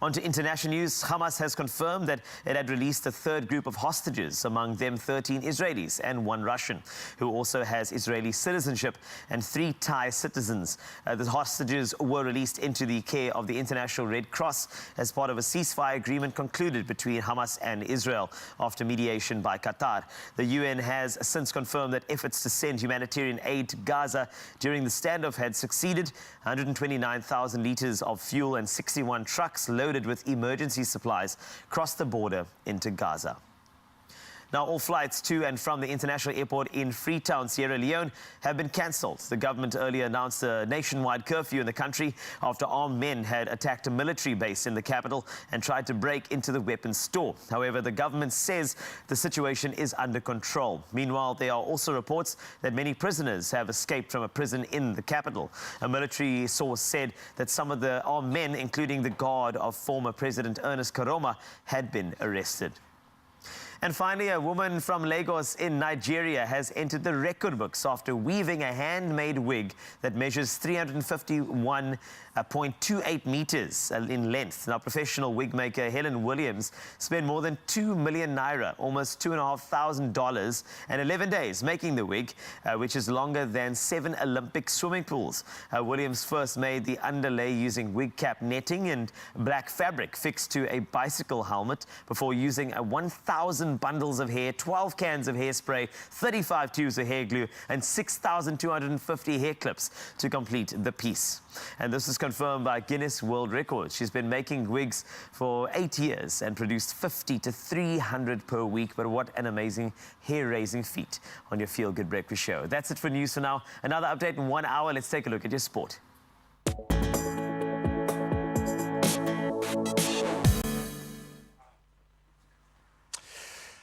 On to international news. Hamas has confirmed that it had released a third group of hostages, among them 13 Israelis and 1 Russian, who also has Israeli citizenship, and 3 Thai citizens. The hostages were released into the care of the International Red Cross as part of a ceasefire agreement concluded between Hamas and Israel after mediation by Qatar. The UN has since confirmed that efforts to send humanitarian aid to Gaza during the standoff had succeeded. 129,000 litres of fuel and 61 trucks loaded with emergency supplies crossed the border into Gaza. Now, all flights to and from the international airport in Freetown, Sierra Leone, have been cancelled. The government earlier announced a nationwide curfew in the country after armed men had attacked a military base in the capital and tried to break into the weapons store. However, the government says the situation is under control. Meanwhile, there are also reports that many prisoners have escaped from a prison in the capital. A military source said that some of the armed men, including the guard of former President Ernest Koroma, had been arrested. And finally, a woman from Lagos in Nigeria has entered the record books after weaving a handmade wig that measures 351.28 meters in length. Now, professional wig maker Helen Williams spent more than 2 million naira, almost $2,500, and 11 days making the wig, which is longer than 7 Olympic swimming pools. Williams first made the underlay using wig cap netting and black fabric fixed to a bicycle helmet before using a 1,000 bundles of hair, 12 cans of hairspray, 35 tubes of hair glue, and 6,250 hair clips to complete the piece. And this is confirmed by Guinness World Records. She's been making wigs for 8 years and produced 50 to 300 per week. But what an amazing hair-raising feat on your Feel Good Breakfast show. That's it for news for now. Another update in 1 hour. Let's take a look at your sport.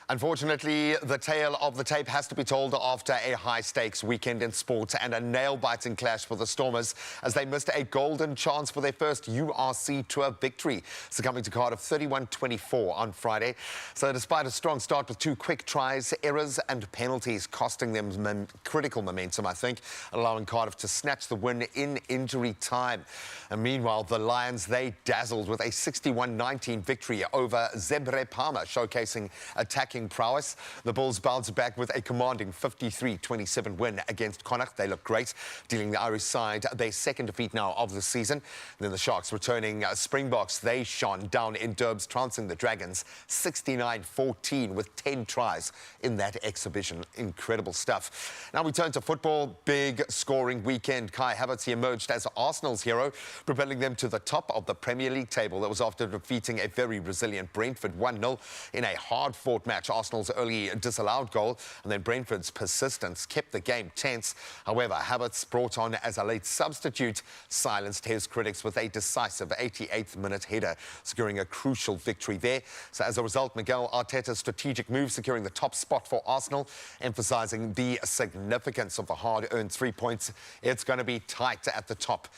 Unfortunately, the tale of the tape has to be told after a high-stakes weekend in sport and a nail-biting clash for the Stormers as they missed a golden chance for their first URC Tour victory, succumbing to Cardiff 31-24 on Friday. So despite a strong start with 2 quick tries, errors and penalties costing them critical momentum, I think, allowing Cardiff to snatch the win in injury time. And meanwhile, the Lions, they dazzled with a 61-19 victory over Zebre Palma, showcasing attacking prowess. The Bulls bounced back with a commanding 53-27 win against Connacht. They look great, dealing the Irish side their second defeat now of the season. And then the Sharks returning Springboks, they shone down in Durbs, trouncing the Dragons 69-14 with 10 tries in that exhibition. Incredible stuff. Now we turn to football. Big scoring weekend. Kai Havertz, he emerged as Arsenal's hero, propelling them to the top of the Premier League table. That was after defeating a very resilient Brentford 1-0 in a hard-fought match match. Arsenal's early disallowed goal and then Brentford's persistence kept the game tense. However, Havertz, brought on as a late substitute, silenced his critics with a decisive 88th minute header, securing a crucial victory there. So as a result, Miguel Arteta's strategic move securing the top spot for Arsenal, emphasising the significance of the hard-earned 3 points. It's going to be tight at the top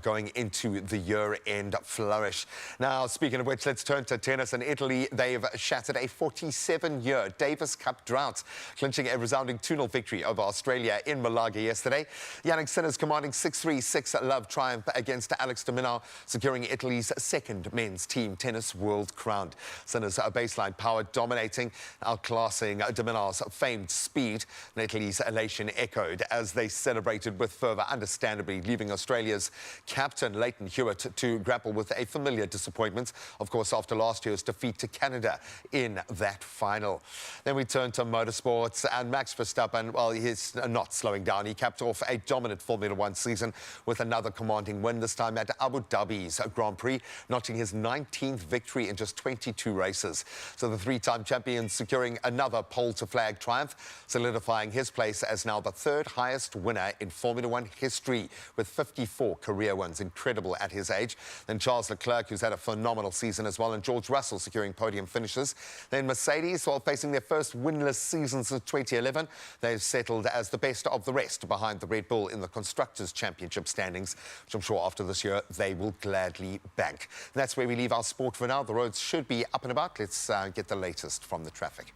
going into the year-end flourish. Now, speaking of which, let's turn to tennis. In Italy, they've shattered a 47-year Davis Cup drought, clinching a resounding 2-0 victory over Australia in Malaga yesterday. Yannick Sinner's commanding 6-3, 6-love triumph against Alex de Minaur, securing Italy's second men's team tennis world crown. Sinner's baseline power dominating, outclassing de Minaur's famed speed. And Italy's elation echoed as they celebrated with fervour, understandably leaving Australia's captain Leighton Hewitt to grapple with a familiar disappointment, of course, after last year's defeat to Canada in that final. Then we turn to motorsports, and Max Verstappen, well, he's not slowing down. He capped off a dominant Formula One season with another commanding win, this time at Abu Dhabi's Grand Prix, notching his 19th victory in just 22 races. So the three-time champion securing another pole-to-flag triumph, solidifying his place as now the third highest winner in Formula One history, with 54 career wins. Incredible at his age. Then Charles Leclerc, who's had a phenomenal season as well, and George Russell securing podium finishes. Then Mercedes, while facing their first winless season since 2011, they've settled as the best of the rest behind the Red Bull in the Constructors' Championship standings, which I'm sure after this year they will gladly bank. And that's where we leave our sport for now. The roads should be up and about. Let's get the latest from the traffic.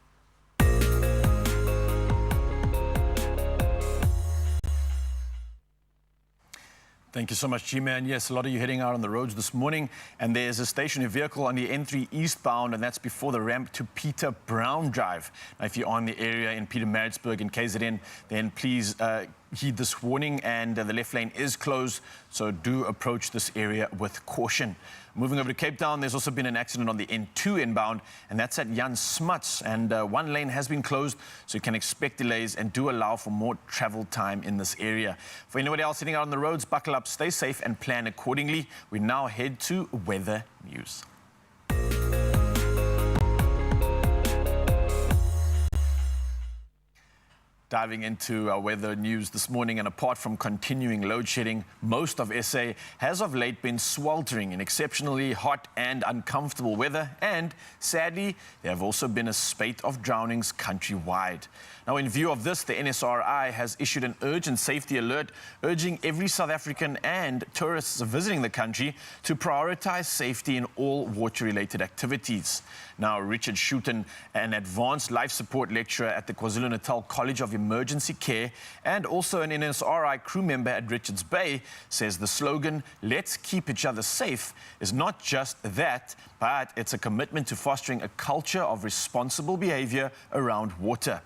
Thank you so much, G-Man. Yes, a lot of you heading out on the roads this morning, and there's a stationary vehicle on the N3 eastbound, and that's before the ramp to Peter Brown Drive. Now, if you're on the area in Pietermaritzburg in KZN, then please heed this warning, and the left lane is closed, so do approach this area with caution. Moving over to Cape Town, there's also been an accident on the N2 inbound, and that's at Jan Smuts, and one lane has been closed, so you can expect delays and do allow for more travel time in this area. For anybody else sitting out on the roads, buckle up, stay safe, and plan accordingly. We now head to weather news. Diving into our weather news this morning, and apart from continuing load shedding, most of SA has of late been sweltering in exceptionally hot and uncomfortable weather, and sadly, there have also been a spate of drownings countrywide. Now, in view of this, the NSRI has issued an urgent safety alert urging every South African and tourists visiting the country to prioritize safety in all water-related activities. Now, Richard Shooten, an advanced life support lecturer at the KwaZulu-Natal College of Emergency Care and also an NSRI crew member at Richards Bay, says the slogan, "Let's keep each other safe," is not just that, but it's a commitment to fostering a culture of responsible behavior around water.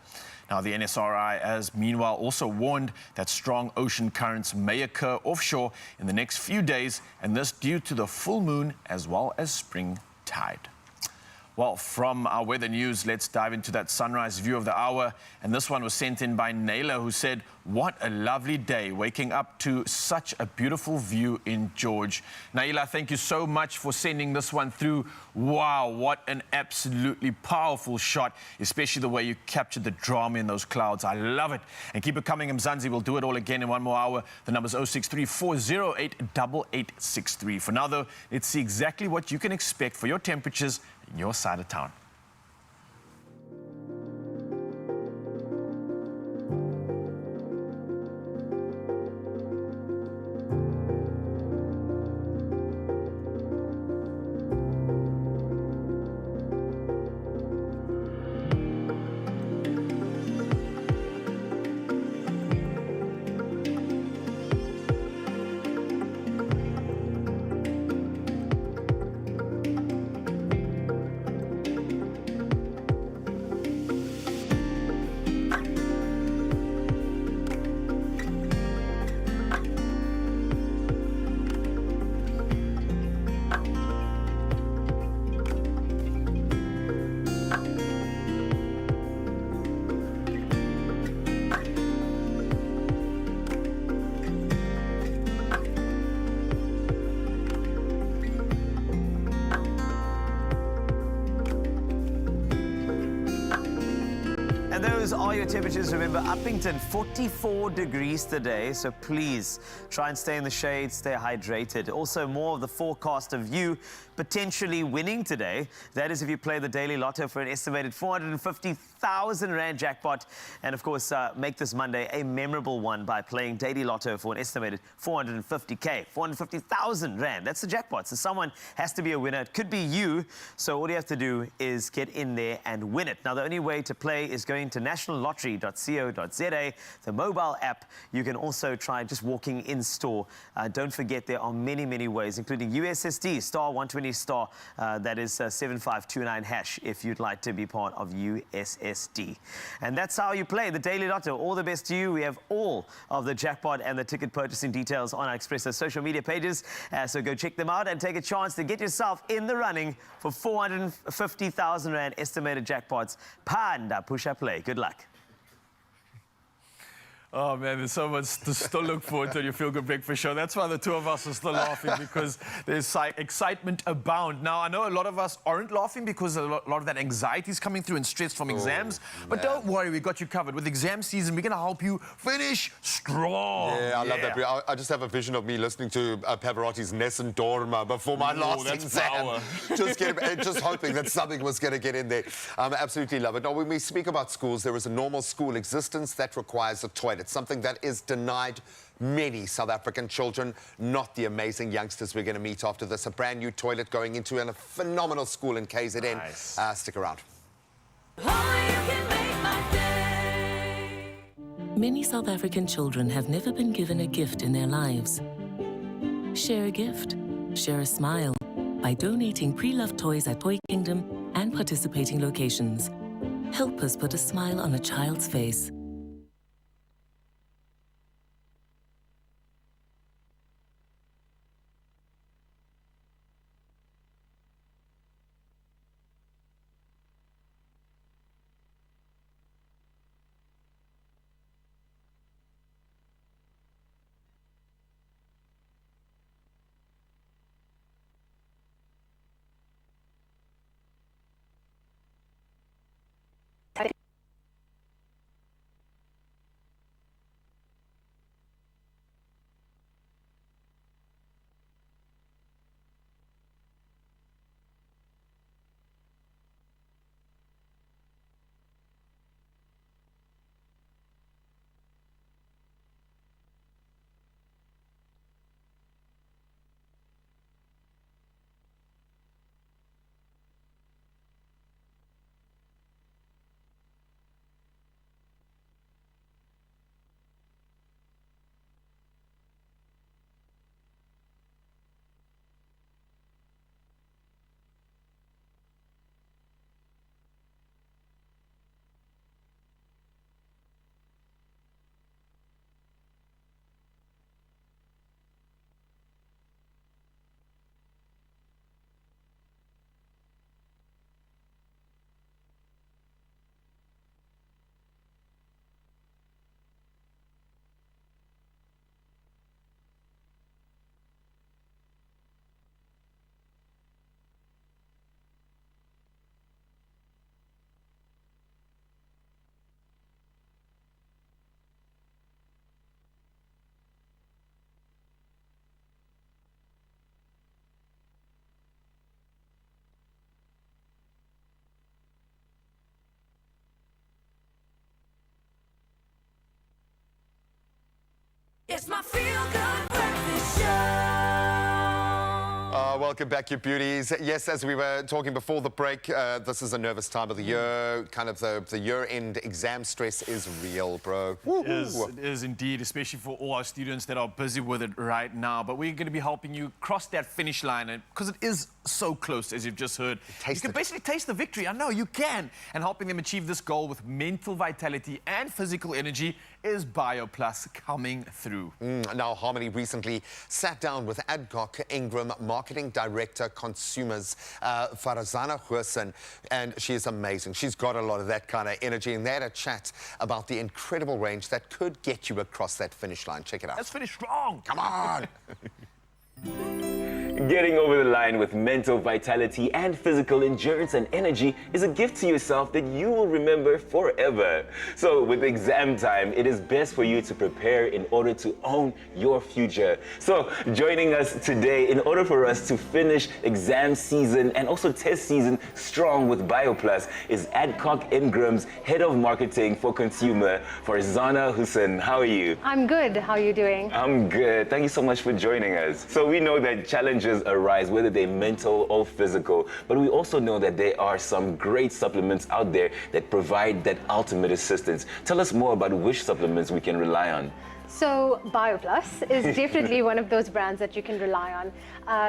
Now, the NSRI has meanwhile also warned that strong ocean currents may occur offshore in the next few days, and this due to the full moon as well as spring tide. Well, from our weather news, let's dive into that sunrise view of the hour. And this one was sent in by Naila, who said, "What a lovely day, waking up to such a beautiful view in George." Naila, thank you so much for sending this one through. Wow, what an absolutely powerful shot, especially the way you captured the drama in those clouds. I love it. And keep it coming, Mzansi. We'll do it all again in one more hour. The number's 063-408-8863. For now, though, let's see exactly what you can expect for your temperatures in your side of town. And those are your temperatures. Remember, Uppington, 44 degrees today, so please try and stay in the shade, stay hydrated. Also, more of the forecast of you potentially winning today. That is if you play the Daily Lotto for an estimated 450,000 Rand jackpot. And of course, make this Monday a memorable one by playing Daily Lotto for an estimated 450K, 450,000 Rand. That's the jackpot. So someone has to be a winner. It could be you. So all you have to do is get in there and win it. Now, the only way to play is going to nationallottery.co.za, the mobile app. You can also try just walking in store. Don't forget, there are many, many ways, including USSD, star 120 star, that is 7529 hash if you'd like to be part of USSD. And that's how you play the Daily Lotto. All the best to you. We have all of the jackpot and the ticket purchasing details on our Expresso social media pages. So go check them out and take a chance to get yourself in the running for 450,000 Rand estimated jackpots. Panda push-up play. Good luck. Oh, man, there's so much to still look forward to your Feel Good Breakfast show. That's why the two of us are still laughing, because there's excitement abound. Now, I know a lot of us aren't laughing because a lot of that anxiety is coming through and stress from exams. But don't worry, we got you covered. With exam season, we're going to help you finish strong. Yeah, I love that. I just have a vision of me listening to Pavarotti's Nessun Dorma before my last exam. Just hoping that something was going to get in there. Absolutely love it. Now, when we speak about schools, there is a normal school existence that requires a toilet. It's something that is denied many South African children, not the amazing youngsters we're going to meet after this. A brand new toilet going into a phenomenal school in KZN. Nice. Stick around. Many South African children have never been given a gift in their lives. Share a gift. Share a smile by donating pre-loved toys at Toy Kingdom and participating locations. Help us put a smile on a child's face. It's my Feel Good Breakfast Show. Welcome back, you beauties. Yes, as we were talking before the break, this is a nervous time of the year. Kind of the year-end exam stress is real, bro. It is indeed, especially for all our students that are busy with it right now. But we're going to be helping you cross that finish line, because it is so close, as you've just heard. You can basically taste the victory. I know you can. And helping them achieve this goal with mental vitality and physical energy is BioPlus coming through. Now, Harmony recently sat down with Adcock Ingram Marketing Director Consumers, Farazana Hussein, and she is amazing. She's got a lot of that kind of energy, and they had a chat about the incredible range that could get you across that finish line. Check it out. Let's finish strong. Come on. Getting over the line with mental vitality and physical endurance and energy is a gift to yourself that you will remember forever. So with exam time, it is best for you to prepare in order to own your future. So joining us today in order for us to finish exam season and also test season strong with BioPlus is Adcock Ingram's Head of Marketing for Consumer, Farzana Hussain. How are you? I'm good. How are you doing? I'm good. Thank you so much for joining us. So we know that challenges arise, whether they're mental or physical, but we also know that there are some great supplements out there that provide that ultimate assistance. Tell us more about which supplements we can rely on. So BioPlus is definitely one of those brands that you can rely on.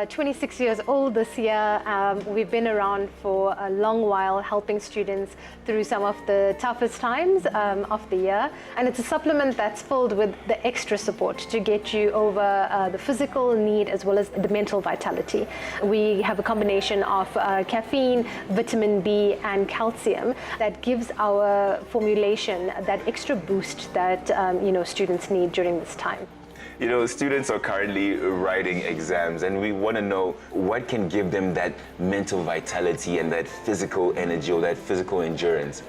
26 years old this year. We've been around for a long while helping students through some of the toughest times of the year. And it's a supplement that's filled with the extra support to get you over the physical need as well as the mental vitality. We have a combination of caffeine, vitamin B and calcium that gives our formulation that extra boost that students need during this time. You know, students are currently writing exams and we want to know what can give them that mental vitality and that physical energy or that physical endurance.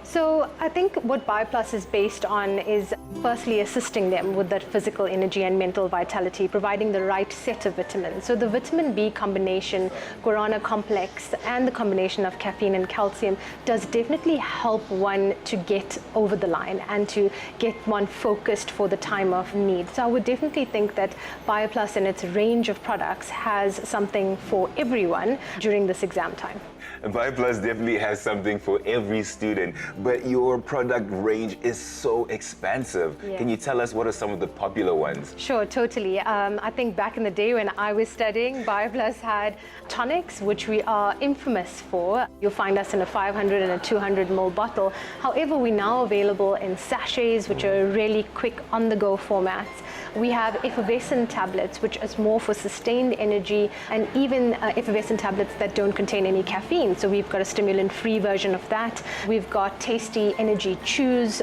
So I think what BioPlus is based on is firstly assisting them with that physical energy and mental vitality, providing the right set of vitamins. So the vitamin B combination, guarana complex, and the combination of caffeine and calcium does definitely help one to get over the line and to get one focused for the time of need. So I would definitely think that BioPlus and its range of products has something for everyone during this exam time. BioPlus definitely has something for every student, but your product range is so expansive. Yeah. Can you tell us what are some of the popular ones? Sure, totally. I think back in the day when I was studying, BioPlus had tonics, which we are infamous for. You'll find us in a 500 and a 200 ml bottle. However, we're now available in sachets, which are really quick on-the-go formats. We have effervescent tablets, which is more for sustained energy, and even effervescent tablets that don't contain any caffeine. So we've got a stimulant-free version of that. We've got tasty energy chews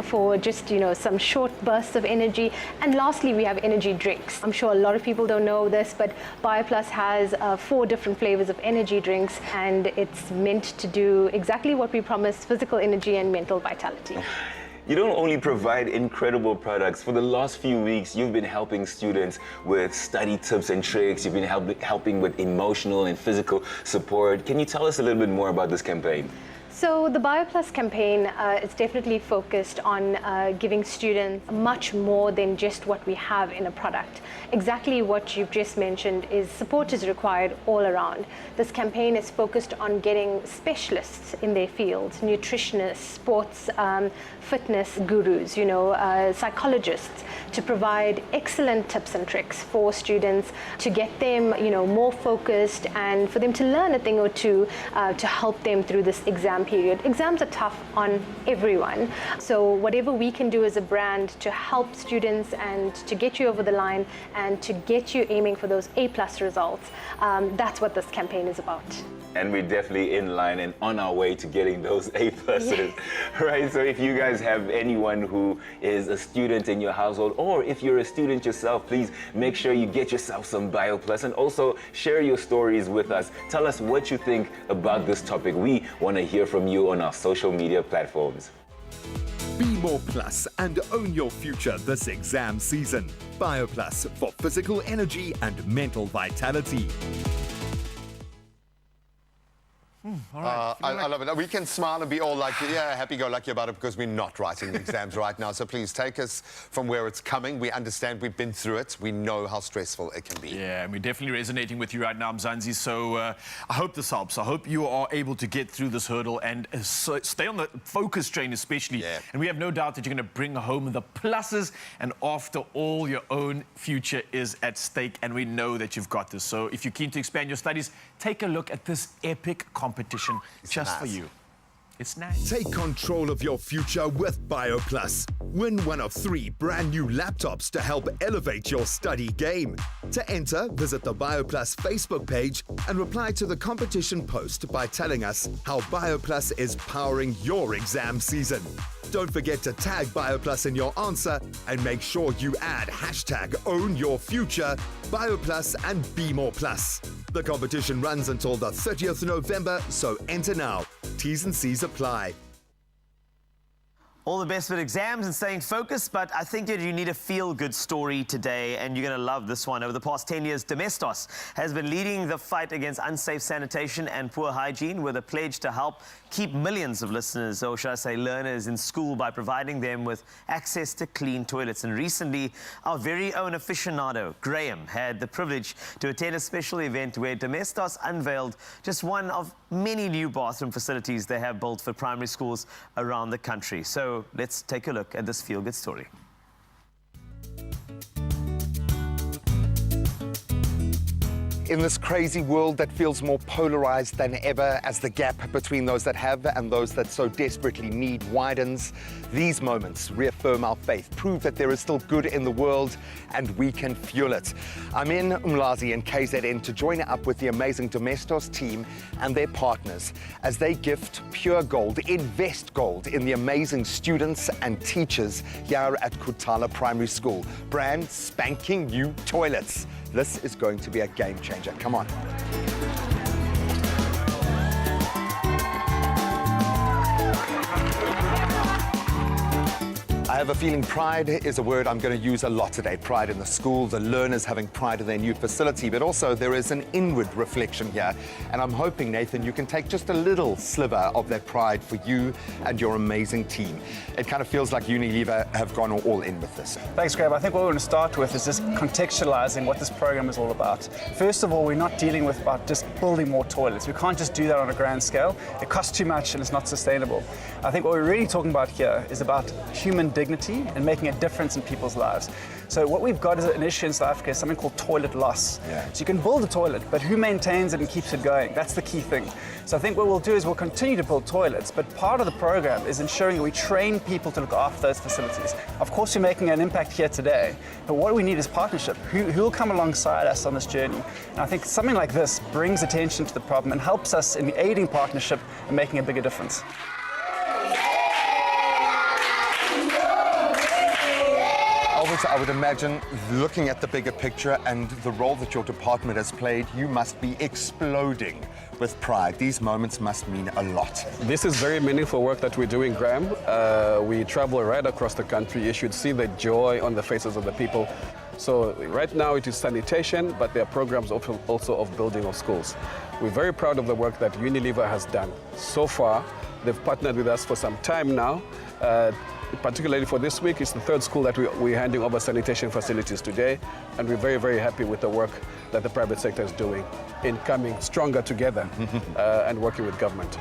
for just, some short bursts of energy. And lastly, we have energy drinks. I'm sure a lot of people don't know this, but BioPlus has 4 different flavors of energy drinks, and it's meant to do exactly what we promised: physical energy and mental vitality. You don't only provide incredible products. For the last few weeks, you've been helping students with study tips and tricks. You've been helping with emotional and physical support. Can you tell us a little bit more about this campaign? So the BioPlus campaign is definitely focused on giving students much more than just what we have in a product. Exactly what you've just mentioned is support is required all around. This campaign is focused on getting specialists in their fields, nutritionists, sports, fitness gurus, psychologists, to provide excellent tips and tricks for students to get them, more focused and for them to learn a thing or two to help them through this exam period. Exams are tough on everyone. So whatever we can do as a brand to help students and to get you over the line and to get you aiming for those A+ results, that's what this campaign is about. And we're definitely in line and on our way to getting those A+. Yes. Right? So if you guys have anyone who is a student in your household, or if you're a student yourself, please make sure you get yourself some BioPlus and also share your stories with us. Tell us what you think about this topic. We want to hear from you on our social media platforms. Be more plus and own your future this exam season. BioPlus for physical energy and mental vitality. All right. I love it. We can smile and be all like, yeah, happy-go-lucky about it because we're not writing the exams right now. So please take us from where it's coming. We understand we've been through it. We know how stressful it can be. Yeah, and we're definitely resonating with you right now, Mzansi. So I hope this helps. I hope you are able to get through this hurdle and stay on the focus train especially. Yeah. And we have no doubt that you're going to bring home the pluses. And after all, your own future is at stake. And we know that you've got this. So if you're keen to expand your studies, take a look at this epic competition just for you. It's nice. Take control of your future with BioPlus. Win one of 3 brand new laptops to help elevate your study game. To enter, visit the BioPlus Facebook page and reply to the competition post by telling us how BioPlus is powering your exam season. Don't forget to tag BioPlus in your answer and make sure you add #OwnYourFuture, BioPlus and BeMorePlus. The competition runs until the 30th November, so enter now. T's and C's apply. All the best with exams and staying focused, but I think that you need a feel-good story today, and you're going to love this one. Over the past 10 years, Domestos has been leading the fight against unsafe sanitation and poor hygiene with a pledge to help keep millions of listeners, or should I say learners, in school by providing them with access to clean toilets. And recently, our very own aficionado, Graham, had the privilege to attend a special event where Domestos unveiled just one of many new bathroom facilities they have built for primary schools around the country. So let's take a look at this feel-good story. In this crazy world that feels more polarized than ever as the gap between those that have and those that so desperately need widens, these moments reaffirm our faith, prove that there is still good in the world and we can fuel it. I'm in Umlazi in KZN to join up with the amazing Domestos team and their partners as they gift pure gold, invest gold in the amazing students and teachers here at Kutala Primary School. Brand spanking new toilets. This is going to be a game changer. Come on. I have a feeling pride is a word I'm going to use a lot today. Pride in the school, the learners having pride in their new facility, but also there is an inward reflection here. And I'm hoping, Nathan, you can take just a little sliver of that pride for you and your amazing team. It kind of feels like Unilever have gone all in with this. Thanks, Graham. I think what we're going to start with is just contextualizing what this program is all about. First of all, we're not dealing with about just building more toilets. We can't just do that on a grand scale. It costs too much and it's not sustainable. I think what we're really talking about here is about human dignity and making a difference in people's lives. So what we've got as an issue in South Africa is something called toilet loss. So you can build a toilet, but who maintains it and keeps it going? That's the key thing. So I think what we'll do is we'll continue to build toilets, but part of the program is ensuring that we train people to look after those facilities. Of course, we're making an impact here today, but what we need is partnership. Who will come alongside us on this journey? And I think something like this brings attention to the problem and helps us in aiding partnership and making a bigger difference. I would imagine, looking at the bigger picture and the role that your department has played, you must be exploding with pride. These moments must mean a lot. This is very meaningful work that we're doing, Graham. We travel right across the country. You should see the joy on the faces of the people. So right now it is sanitation, but there are programs also of building of schools. We're very proud of the work that Unilever has done so far. They've partnered with us for some time now. Particularly for this week, it's the third school that we're handing over sanitation facilities today, and we're very, very happy with the work that the private sector is doing in coming stronger together and working with government.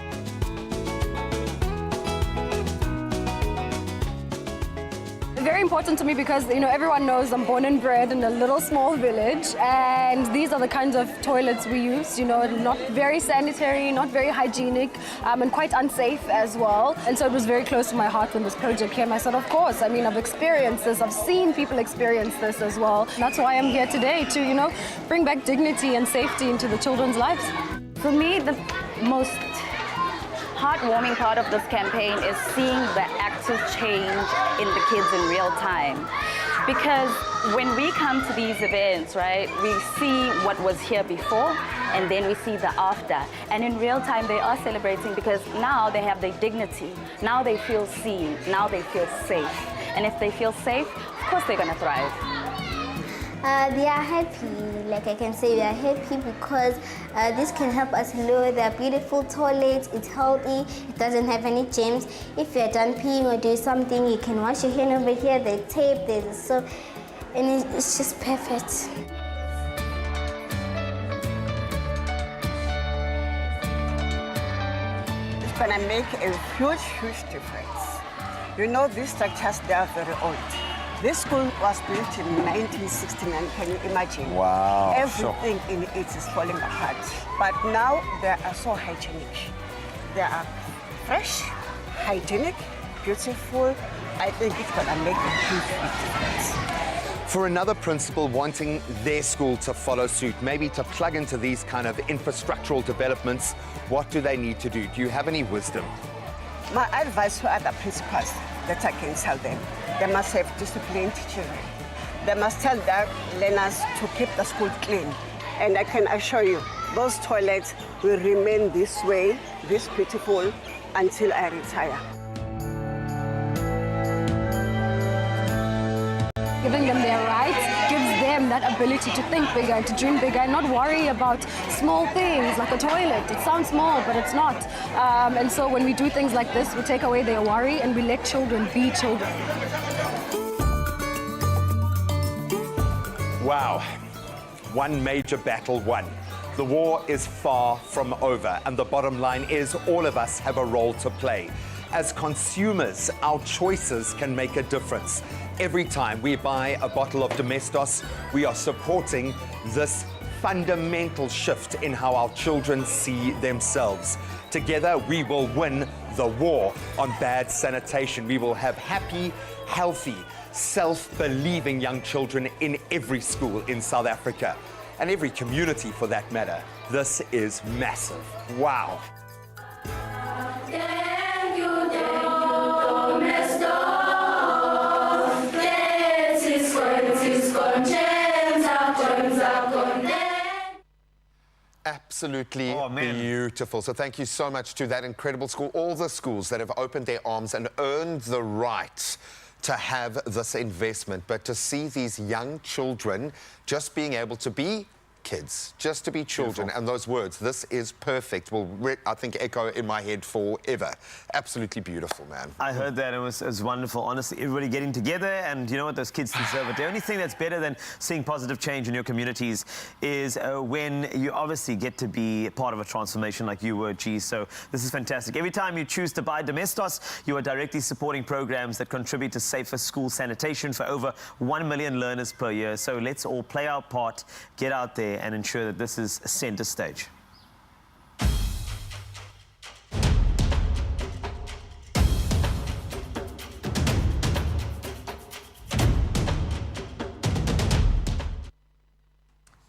Very important to me because, you know, everyone knows I'm born and bred in a little small village, and these are the kinds of toilets we use, you know, not very sanitary, not very hygienic, and quite unsafe as well. And so it was very close to my heart when this project came. I said, of course, I mean, I've experienced this, I've seen people experience this as well. And that's why I'm here today to, you know, bring back dignity and safety into the children's lives. For me, the most heartwarming part of this campaign is seeing the active change in the kids in real time. Because when we come to these events, right, we see what was here before and then we see the after. And in real time, they are celebrating because now they have their dignity. Now they feel seen. Now they feel safe. And if they feel safe, of course they're going to thrive. They are happy, like I can say, we are happy because this can help us know they are beautiful toilets, it's healthy, it doesn't have any germs. If you're done peeing or doing something, you can wash your hand over here, there's tape, there's a soap, and it's just perfect. It's going to make a huge, huge difference. You know, these structures, they are very old. This school was built in 1969, can you imagine? Wow. Everything in it is falling apart. But now they are so hygienic. They are fresh, hygienic, beautiful. I think it's going to make a huge difference. For another principal wanting their school to follow suit, maybe to plug into these kind of infrastructural developments, what do they need to do? Do you have any wisdom? My advice to other principals that I can tell them, they must have disciplined children. They must tell their learners to keep the school clean. And I can assure you, those toilets will remain this way, this beautiful, until I retire. Giving them their rights gives them that ability to think bigger, to dream bigger, and not worry about small things like a toilet. It sounds small, but it's not. And so when we do things like this, we take away their worry and we let children be children. Wow. One major battle won. The war is far from over, and the bottom line is all of us have a role to play. As consumers, our choices can make a difference. Every time we buy a bottle of Domestos, we are supporting this fundamental shift in how our children see themselves. Together, we will win the war on bad sanitation. We will have happy, healthy, self-believing young children in every school in South Africa, and every community for that matter. This is massive. Wow. Absolutely beautiful. So thank you so much to that incredible school, all the schools that have opened their arms and earned the right to have this investment. But to see these young children just being able to be kids, just to be children, and those words, this is perfect, will, I think, echo in my head forever. Absolutely beautiful, man. I heard that. It was wonderful. Honestly, everybody getting together, and you know what, those kids deserve it. The only thing that's better than seeing positive change in your communities is when you obviously get to be part of a transformation like you were, G. So this is fantastic. Every time you choose to buy Domestos, you are directly supporting programs that contribute to safer school sanitation for over 1 million learners per year. So let's all play our part, get out there, and ensure that this is center stage.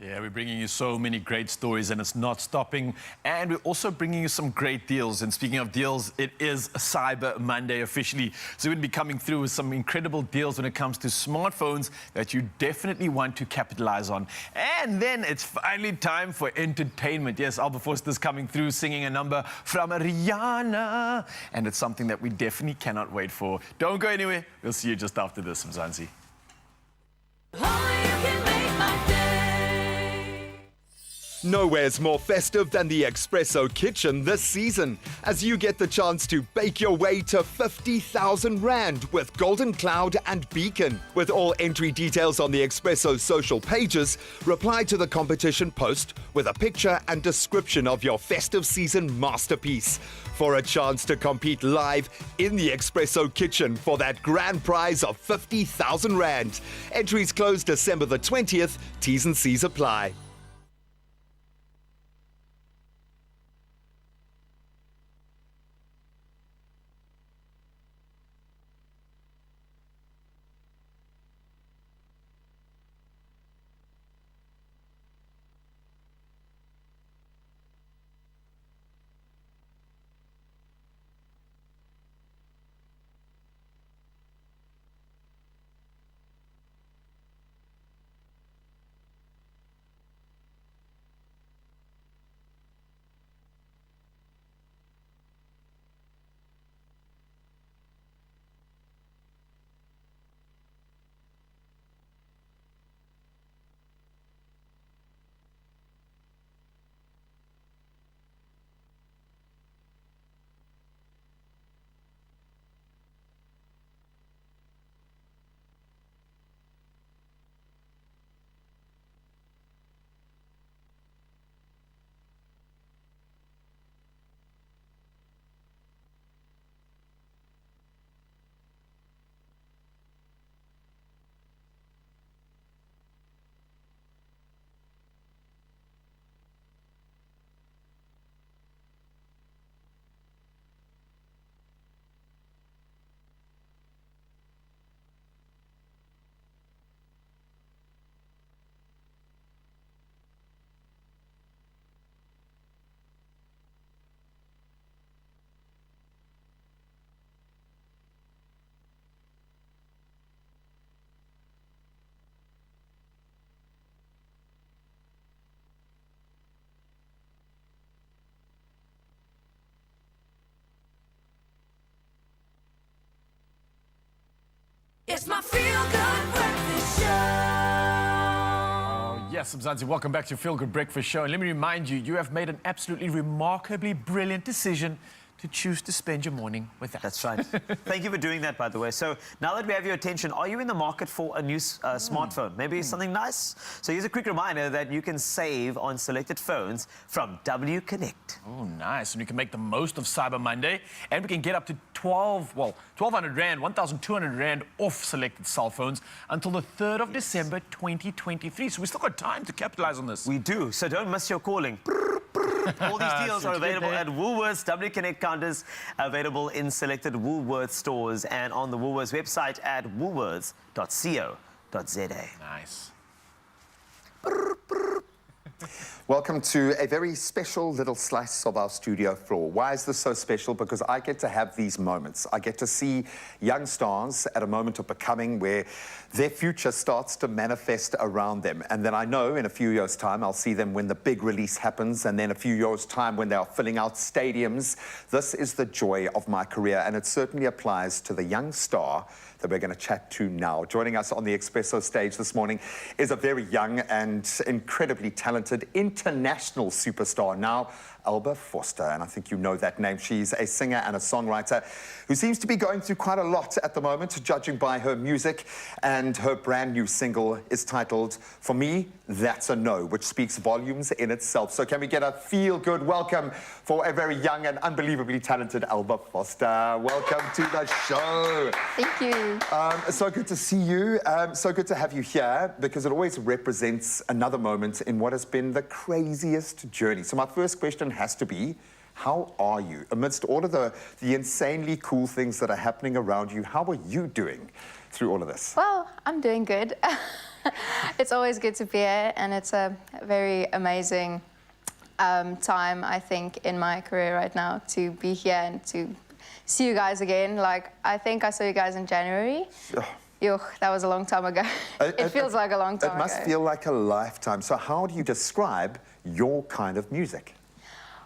Yeah, we're bringing you so many great stories and it's not stopping. And we're also bringing you some great deals. And speaking of deals, it is Cyber Monday officially. So we're going to be coming through with some incredible deals when it comes to smartphones that you definitely want to capitalize on. And then it's finally time for entertainment. Yes, Alba Foster's coming through singing a number from Rihanna. And it's something that we definitely cannot wait for. Don't go anywhere. We'll see you just after this, Mzansi. Nowhere's more festive than the Expresso kitchen this season, as you get the chance to bake your way to 50,000 Rand with Golden Cloud and Beacon. With all entry details on the Expresso social pages, reply to the competition post with a picture and description of your festive season masterpiece for a chance to compete live in the Expresso kitchen for that grand prize of 50,000 Rand. Entries close December the 20th. T's and C's apply. It's my feel-good breakfast show. Yes, Mzansi, welcome back to Feel Good Breakfast Show. And let me remind you, you have made an absolutely remarkably brilliant decision to choose to spend your morning with us. That's right. Thank you for doing that, by the way. So now that we have your attention, are you in the market for a new smartphone? Maybe something nice? So here's a quick reminder that you can save on selected phones from W Connect. Oh, nice. And you can make the most of Cyber Monday. And we can get up to 1,200 Rand, 1,200 Rand off selected cell phones until the 3rd of December 2023. So we still got time to capitalize on this. We do. So don't miss your calling. All these deals are available at Woolworths W Connect counters, available in selected Woolworths stores and on the Woolworths website at woolworths.co.za. Nice. Welcome to a very special little slice of our studio floor. Why is this so special? Because I get to have these moments. I get to see young stars at a moment of becoming where their future starts to manifest around them. And then I know in a few years' time, I'll see them when the big release happens, and then a few years' time when they are filling out stadiums. This is the joy of my career, and it certainly applies to the young star that we're going to chat to now. Joining us on the Expresso stage this morning is a very young and incredibly talented international superstar now, Alba Foster, and I think you know that name. She's a singer and a songwriter who seems to be going through quite a lot at the moment, judging by her music, and her brand new single is titled, For Me, That's a No, which speaks volumes in itself. So can we get a feel-good welcome for a very young and unbelievably talented Alba Foster. Welcome to the show. Thank you. So good to see you. So good to have you here, because it always represents another moment in what has been the craziest journey. So my first question has to be, how are you? Amidst all of the insanely cool things that are happening around you, how are you doing through all of this? Well, I'm doing good. It's always good to be here, and it's a very amazing time, I think, in my career right now, to be here and to see you guys again. Like, I think I saw you guys in January. Yuck, that was a long time ago. It feels like a long time ago. It must feel like a lifetime. So how do you describe your kind of music?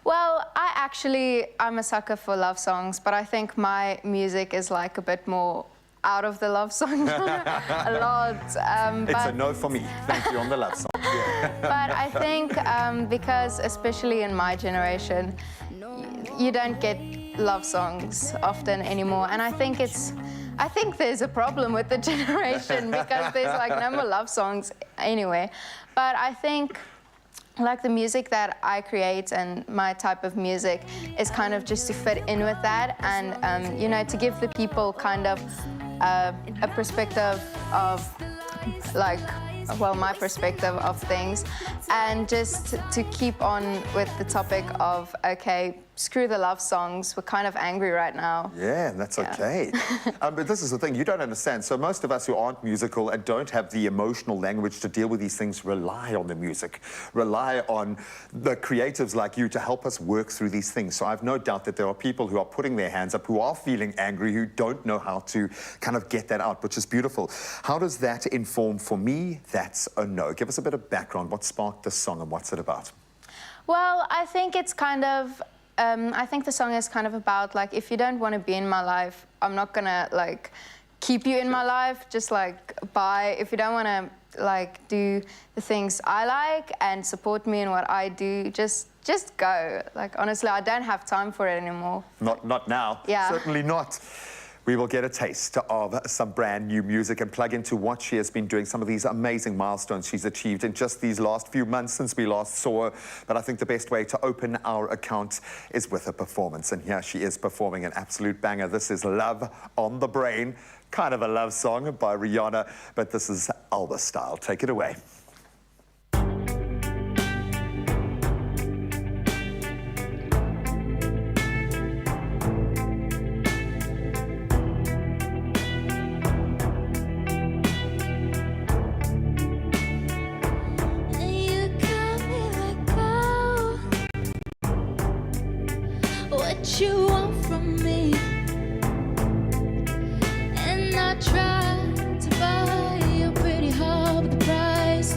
Well, I'm a sucker for love songs, but I think my music is like a bit more out of the love song a lot. It's a no for me. Thank you on the love song. But I think because, especially in my generation, you don't get love songs often anymore. And I think there's a problem with the generation, because there's like no more love songs anyway. But I think like the music that I create and my type of music is kind of just to fit in with that, and you know, to give the people kind of a perspective of like, well, my perspective of things, and just to keep on with the topic of, okay, screw the love songs, we're kind of angry right now. Yeah, and that's okay. But this is the thing, you don't understand. So most of us who aren't musical and don't have the emotional language to deal with these things rely on the music, rely on the creatives like you to help us work through these things. So I've no doubt that there are people who are putting their hands up, who are feeling angry, who don't know how to kind of get that out, which is beautiful. How does that inform, For Me, That's a No? Give us a bit of background. What sparked this song and what's it about? Well, I think it's kind of, I think the song is kind of about, like, if you don't want to be in my life, I'm not gonna, like, keep you in my life. Just, like, bye. If you don't want to, like, do the things I like and support me in what I do, just go. Like, honestly, I don't have time for it anymore. Not now. Yeah. Certainly not. We will get a taste of some brand new music and plug into what she has been doing, some of these amazing milestones she's achieved in just these last few months since we last saw her. But I think the best way to open our account is with a performance. And here she is performing an absolute banger. This is Love on the Brain, kind of a love song by Rihanna, but this is Alba style. Take it away. What you want from me, and I tried to buy your pretty heart with the price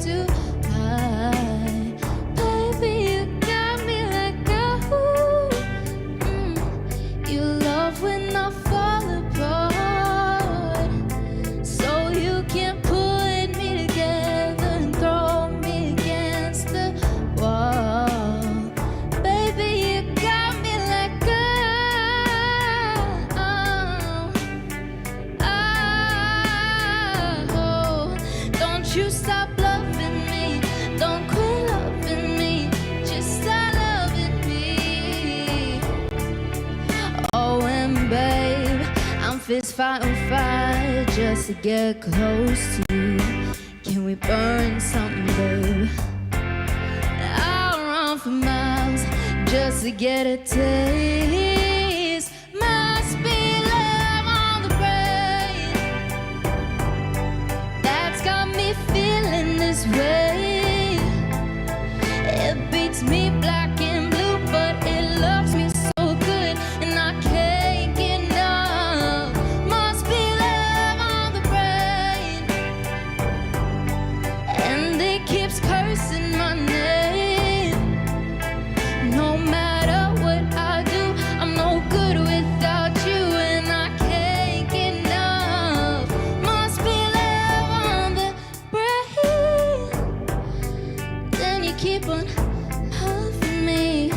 you stop loving me. Don't quit loving me. Just start loving me. Oh, and babe, I'm fist fighting fire just to get close to you. Can we burn something, babe? I'll run for miles just to get a taste. Must be love on the brain that's got me feeling this way. It beats me black and blue, but it loves me so good, and I can't get enough. Must be love on the brain, and it keeps cursing my name. No matter what I do, I'm no good without you, and I can't get enough. Must be love on the brain. Then you keep on huffing me.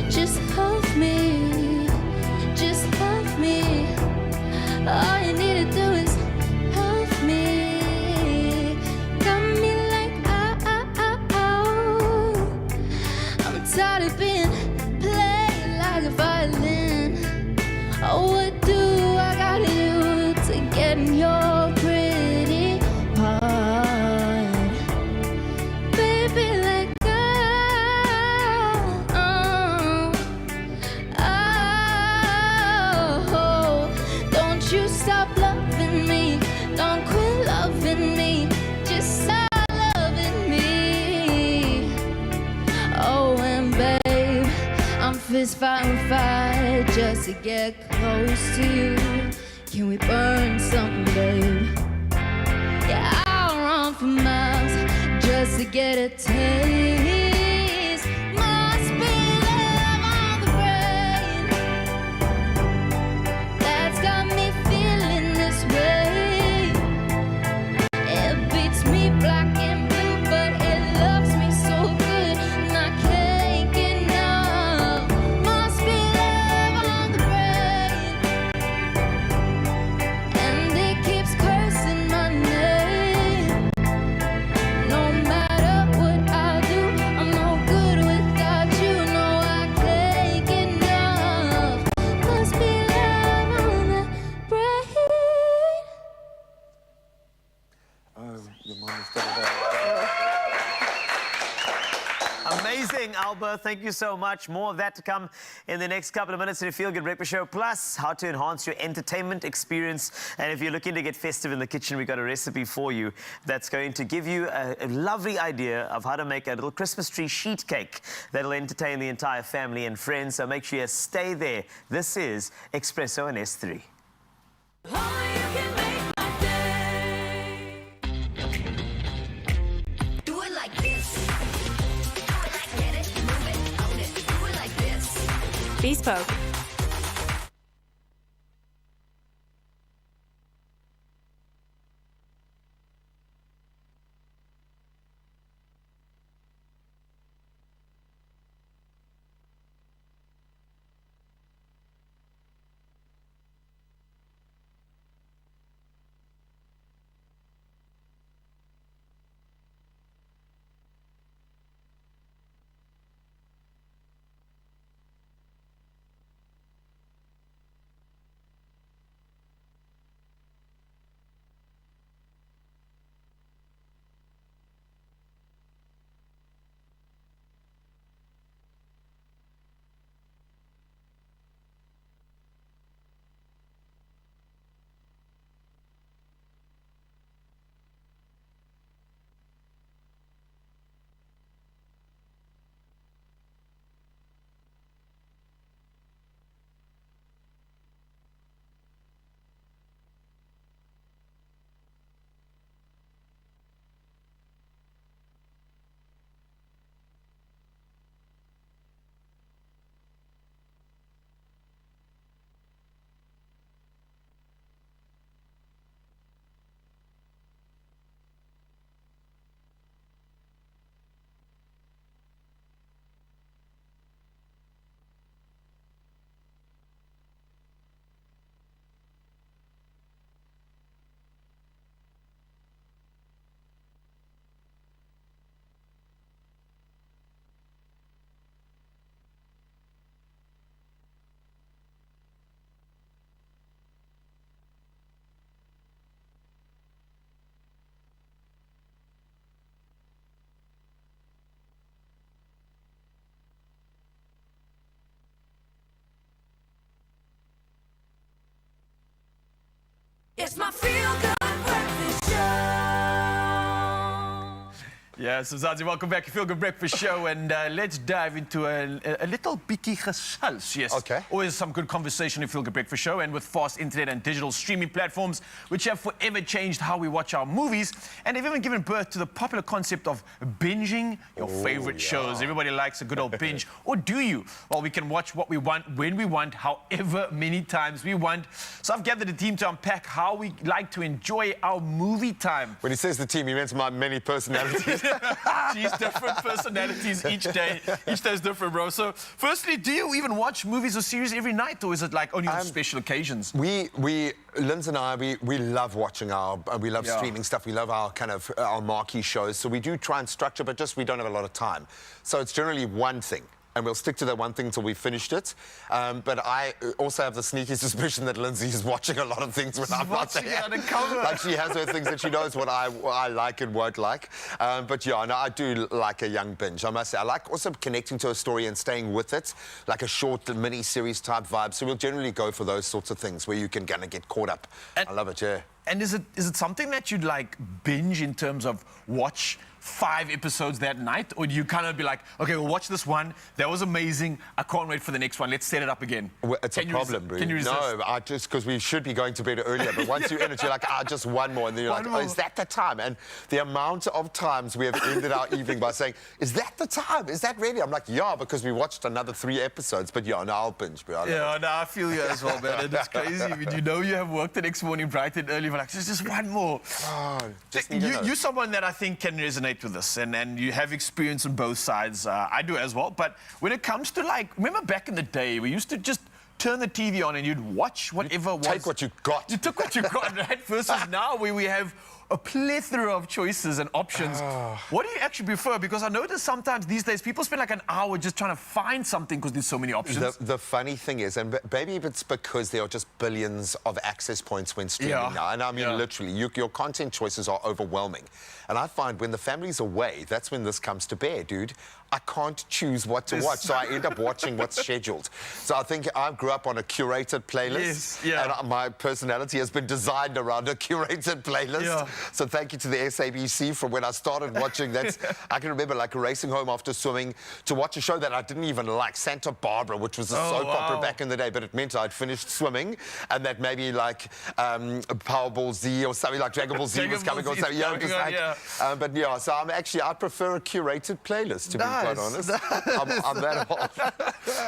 Just huff me. Just huff me. All you need to do is huff me. Got me like, ow. I'm tired of being played like a violin. Oh, what do I gotta do to get in your pretty part? Baby, let go. Oh, don't you stop loving me. Don't quit loving me. Just stop loving me. Oh, and babe, I'm fist fighting fire just to get close to you. Can we burn something, babe? Yeah, I'll run for miles just to get a taste. Must be love on the brain that's got me feeling this way. It beats me black and blue, but it loves me so good, and I can't get enough. Must be love on the brain, and it keeps cursing my name. No matter what I do, I'm no good without you. No, I can't get enough. Must be love on the brain. Your mom is still there. Amazing, Alba. Thank you so much. More of that to come in the next couple of minutes in the Feel Good Breakfast Show. Plus, how to enhance your entertainment experience. And if you're looking to get festive in the kitchen, we've got a recipe for you that's going to give you a lovely idea of how to make a little Christmas tree sheet cake that'll entertain the entire family and friends. So make sure you stay there. This is Expresso and S3. Do it like this. Do it like get it, move it, own it. Do it like this. Bespoke. It's my feel-good breakfast show. Yeah, so Zanzi, welcome back to Feel Good Breakfast Show, and let's dive into a little bietjie gesels. Yes, okay. Always some good conversation in Feel Good Breakfast Show, and with fast internet and digital streaming platforms, which have forever changed how we watch our movies, and they've even given birth to the popular concept of binging your favorite shows. Everybody likes a good old binge, or do you? Well, we can watch what we want, when we want, however many times we want. So I've gathered a team to unpack how we like to enjoy our movie time. When he says the team, he means my many personalities. She's different personalities each day. Each day is different, bro. So, firstly, do you even watch movies or series every night, or is it like only on special occasions? Linz and I, we love watching we love streaming stuff. We love our our marquee shows. So we do try and structure, but just we don't have a lot of time. So it's generally one thing. And we'll stick to that one thing until we've finished it. But I also have the sneaky suspicion that Lindsay is watching a lot of things when I'm not there. Like, she has her things that she knows what I like and won't like. But yeah, no, I do like a young binge, I must say. I like also connecting to a story and staying with it, like a short mini-series type vibe. So we'll generally go for those sorts of things where you can kind of get caught up. I love it, yeah. And is it something that you'd like binge in terms of watch 5 episodes that night, or do you kind of be like, okay, we'll watch this one, that was amazing, I can't wait for the next one, let's set it up again? Well, it's a problem, bro. Can you resist? No, because we should be going to bed earlier, but once you're in it, you're like, just one more, and then you're like, oh, is that the time? And the amount of times we have ended our evening by saying, is that the time? Is that ready? I'm like, yeah, because we watched another 3 episodes, but yeah, no, I'll binge, bro. I feel you as well, man. It's crazy. I mean, you know you have work the next morning bright and early, but like, there's just one more. You're someone that I think can resonate with this, and you have experience on both sides. I do as well. But when it comes to, like, remember back in the day, we used to just turn the TV on and you'd watch whatever was. Take what you got. You took what you got, right? Versus now where we have a plethora of choices and options. What do you actually prefer? Because I notice sometimes these days people spend like an hour just trying to find something because there's so many options. The funny thing is, and maybe it's because there are just billions of access points when streaming now, and I mean literally, your content choices are overwhelming. And I find when the family's away, that's when this comes to bear, dude. I can't choose what to watch, so I end up watching what's scheduled. So I think I grew up on a curated playlist, and my personality has been designed around a curated playlist. So thank you to the SABC for when I started watching that. I can remember like racing home after swimming to watch a show that I didn't even like, Santa Barbara, which was a soap opera back in the day, but it meant I'd finished swimming, and that maybe like Powerball Z or something like Dragon Ball Z was coming or something. But yeah, so I prefer a curated playlist, to be quite honest. I'm that old.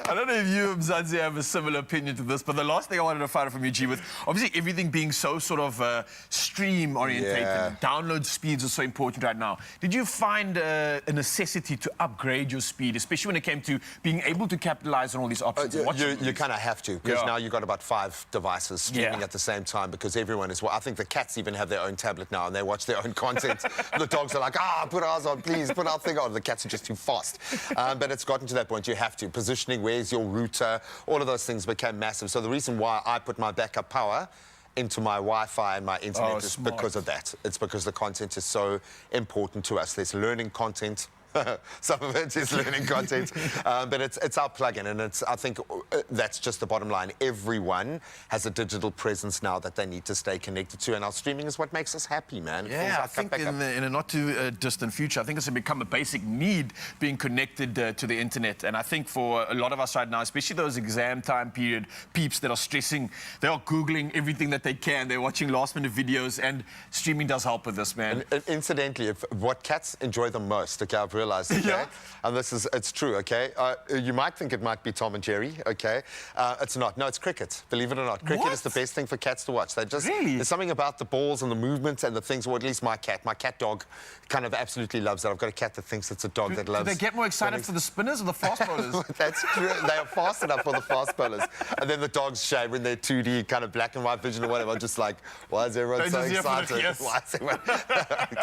I don't know if you, Mzansi, have a similar opinion to this, but the last thing I wanted to find out from you, G, with obviously everything being so sort of stream-orientated, download speeds are so important right now. Did you find a necessity to upgrade your speed, especially when it came to being able to capitalize on all these options? You kind of have to, because now you've got about 5 devices streaming at the same time, because everyone is... Well, I think the cats even have their own tablet now, and they watch their own content. The dogs are like, put ours on, please, put our thing on. The cats are just too fast. But it's gotten to that point, you have to. Positioning, where's your router, all of those things became massive. So the reason why I put my backup power into my Wi-Fi and my internet is because of that. It's because the content is so important to us. There's learning content. Some of it is learning content, but it's our plugin, and I think that's just the bottom line. Everyone has a digital presence now that they need to stay connected to, and our streaming is what makes us happy, man. I think in a not too distant future, I think it's going to become a basic need, being connected to the internet. And I think for a lot of us right now, especially those exam time period peeps that are stressing, they are Googling everything that they can. They're watching last-minute videos, and streaming does help with this, man. And incidentally, what cats enjoy the most, okay, I've realized, okay? And it's true, okay? You might think it might be Tom and Jerry, okay? It's not. No, it's cricket, believe it or not. Cricket is the best thing for cats to watch. They just... Really? There's something about the balls and the movement and the things, or at least my cat dog kind of absolutely loves it. I've got a cat that thinks it's a dog that loves... Do they get more excited for the spinners or the fast bowlers? That's true. They are fast enough for the fast bowlers. And then the dogs shave in their 2D kind of black and white vision or whatever. I'm just like, why is everyone so excited? Why is everyone...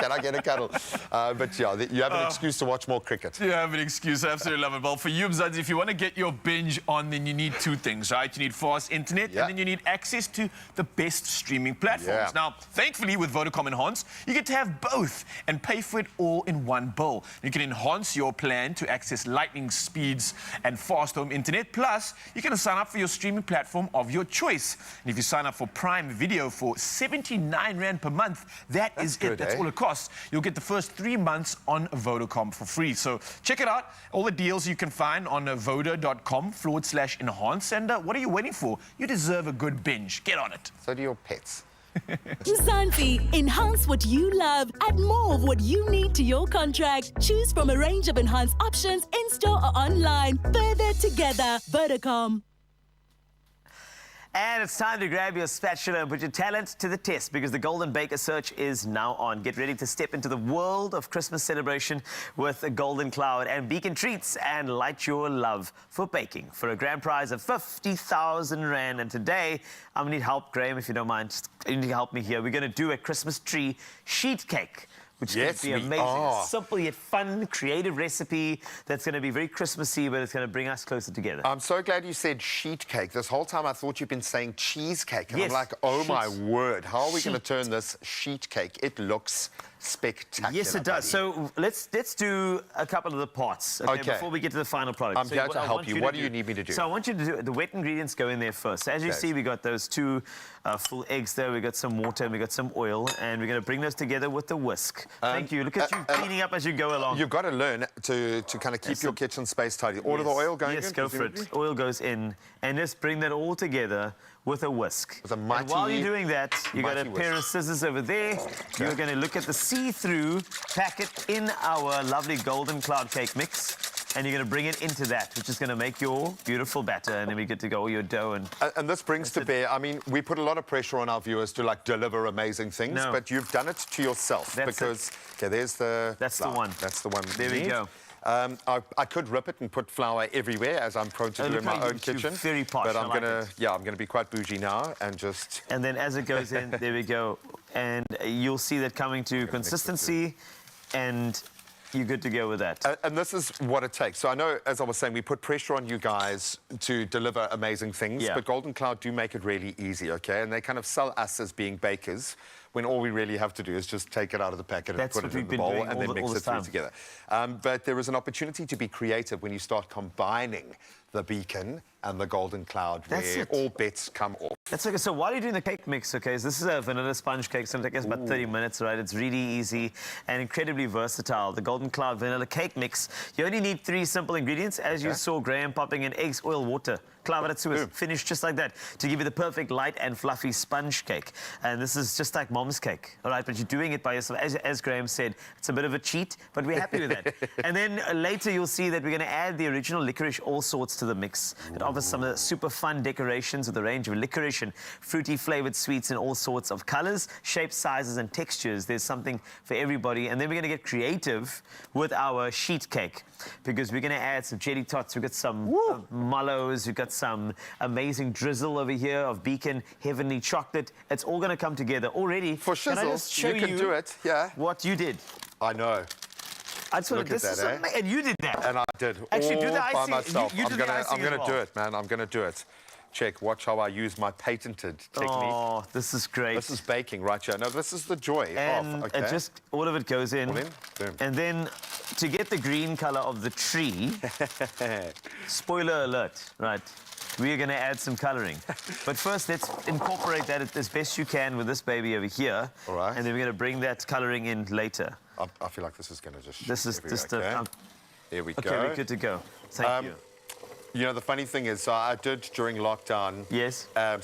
Can I get a cuddle? But yeah, you have an excuse to watch more cricket. You have an excuse. I absolutely love it. Well, for you, Mzansi, if you want to get your binge on, then you need two things, right? You need fast internet, and then you need access to the best streaming platforms. Now, thankfully, with Vodacom Enhance, you get to have both and pay for it all in one bill. You can enhance your plan to access lightning speeds and fast home internet. Plus, you can sign up for your streaming platform of your choice. And if you sign up for Prime Video for 79 Rand per month, that's good, That's all it costs. You'll get the first 3 months on Vodacom for free. So check it out. All the deals you can find on voda.com/enhance. And what are you waiting for? You deserve a good binge. Get on it. So do your pets. Mzansi, enhance what you love. Add more of what you need to your contract. Choose from a range of enhanced options in-store or online. Further together, Vodacom. And it's time to grab your spatula and put your talent to the test because the Golden Baker search is now on. Get ready to step into the world of Christmas celebration with a Golden Cloud and Beacon Treats and light your love for baking for a grand prize of 50,000 Rand. And today, I'm going to need help, Graham, if you don't mind. You need to help me here. We're going to do a Christmas tree sheet cake, which is going to be amazing. A simple yet fun, creative recipe that's going to be very Christmassy, but it's going to bring us closer together. I'm so glad you said sheet cake. This whole time I thought you've been saying cheesecake. And I'm like, oh my word, how are we going to turn this sheet cake? It looks spectacular. Yes, it does. So let's do a couple of the parts before we get to the final product. I'm here to help you. What do you need me to do? So I want you to do the wet ingredients go in there first. So as you see, we got those 2 full eggs there. We got some water and we got some oil, and we're going to bring those together with the whisk. Thank you. Look at you cleaning up as you go along. You've got to learn to kind of keep your kitchen space tidy. Order the oil going in? Yes, go for it. Oil goes in, and just bring that all together with a whisk. With a mighty, and while you're doing that, you got a pair of scissors over there. You're going to look at the see-through packet in our lovely Golden Cloud cake mix. And you're going to bring it into that, which is going to make your beautiful batter, and then we get to go all your dough. And this brings to bear, I mean, we put a lot of pressure on our viewers to, like, deliver amazing things, but you've done it to yourself. That's there's the... That's the one. That's the one. There we go. I could rip it and put flour everywhere, as I'm prone to do in my own kitchen. Very posh. But I'm gonna be quite bougie now and just... And then as it goes in, there we go. And you'll see that coming to consistency, and you're good to go with that. And this is what it takes. So I know, as I was saying, we put pressure on you guys to deliver amazing things, but Golden Cloud do make it really easy, okay? And they kind of sell us as being bakers, when all we really have to do is just take it out of the packet and put it in the bowl and then mix it through together. But there is an opportunity to be creative when you start combining the Beacon and the Golden Cloud, where all bets come off. That's okay. So while you're doing the cake mix, okay, so this is a vanilla sponge cake. It's going to take us about 30 minutes, right? It's really easy and incredibly versatile. The Golden Cloud vanilla cake mix. You only need 3 simple ingredients, as you saw Graham popping in: eggs, oil, water. Finished just like that to give you the perfect light and fluffy sponge cake. And this is just like mom's cake, all right? But you're doing it by yourself. As Graham said, it's a bit of a cheat, but we're happy with that. And then later you'll see that we're going to add the original licorice all sorts to the mix. It offers some of the super fun decorations with a range of licorice and fruity flavored sweets in all sorts of colors, shapes, sizes, and textures. There's something for everybody. And then we're going to get creative with our sheet cake, because we're going to add some jelly tots. We've got some mallows. We've got some amazing drizzle over here of Beacon Heavenly Chocolate. It's all going to come together already. For shizzle, can I just show you can do it, what you did. I know. I just want to, and you did that. And I did. Actually, all do the icing. by myself. You did the icing I'm gonna as do well. it, man. I'm gonna do it. Check. Watch how I use my patented technique. Oh, this is great. This is baking right here. No, this is the joy and of. And just all of it goes in. Boom. And then to get the green color of the tree, spoiler alert, right? We are going to add some coloring. But first, let's incorporate that as best you can with this baby over here. All right. And then we're going to bring that coloring in later. I feel like this is going to just... This is just here we go. Okay, we're good to go. Thank you. You know, the funny thing is, I did during lockdown,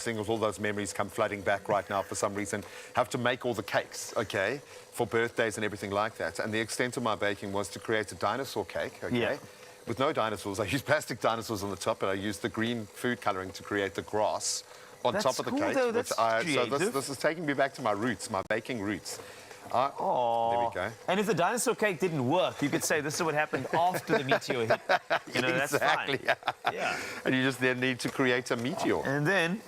seeing all those memories come flooding back right now for some reason, have to make all the cakes, okay, for birthdays and everything like that. And the extent of my baking was to create a dinosaur cake, okay? With no dinosaurs. I used plastic dinosaurs on the top, but I used the green food colouring to create the grass on top of the cake. Though. That's creative. So this is taking me back to my roots, my baking roots. There we go. And if the dinosaur cake didn't work, you could say this is what happened after the meteor hit. You know, exactly. That's fine. Yeah. And you just then need to create a meteor. And then...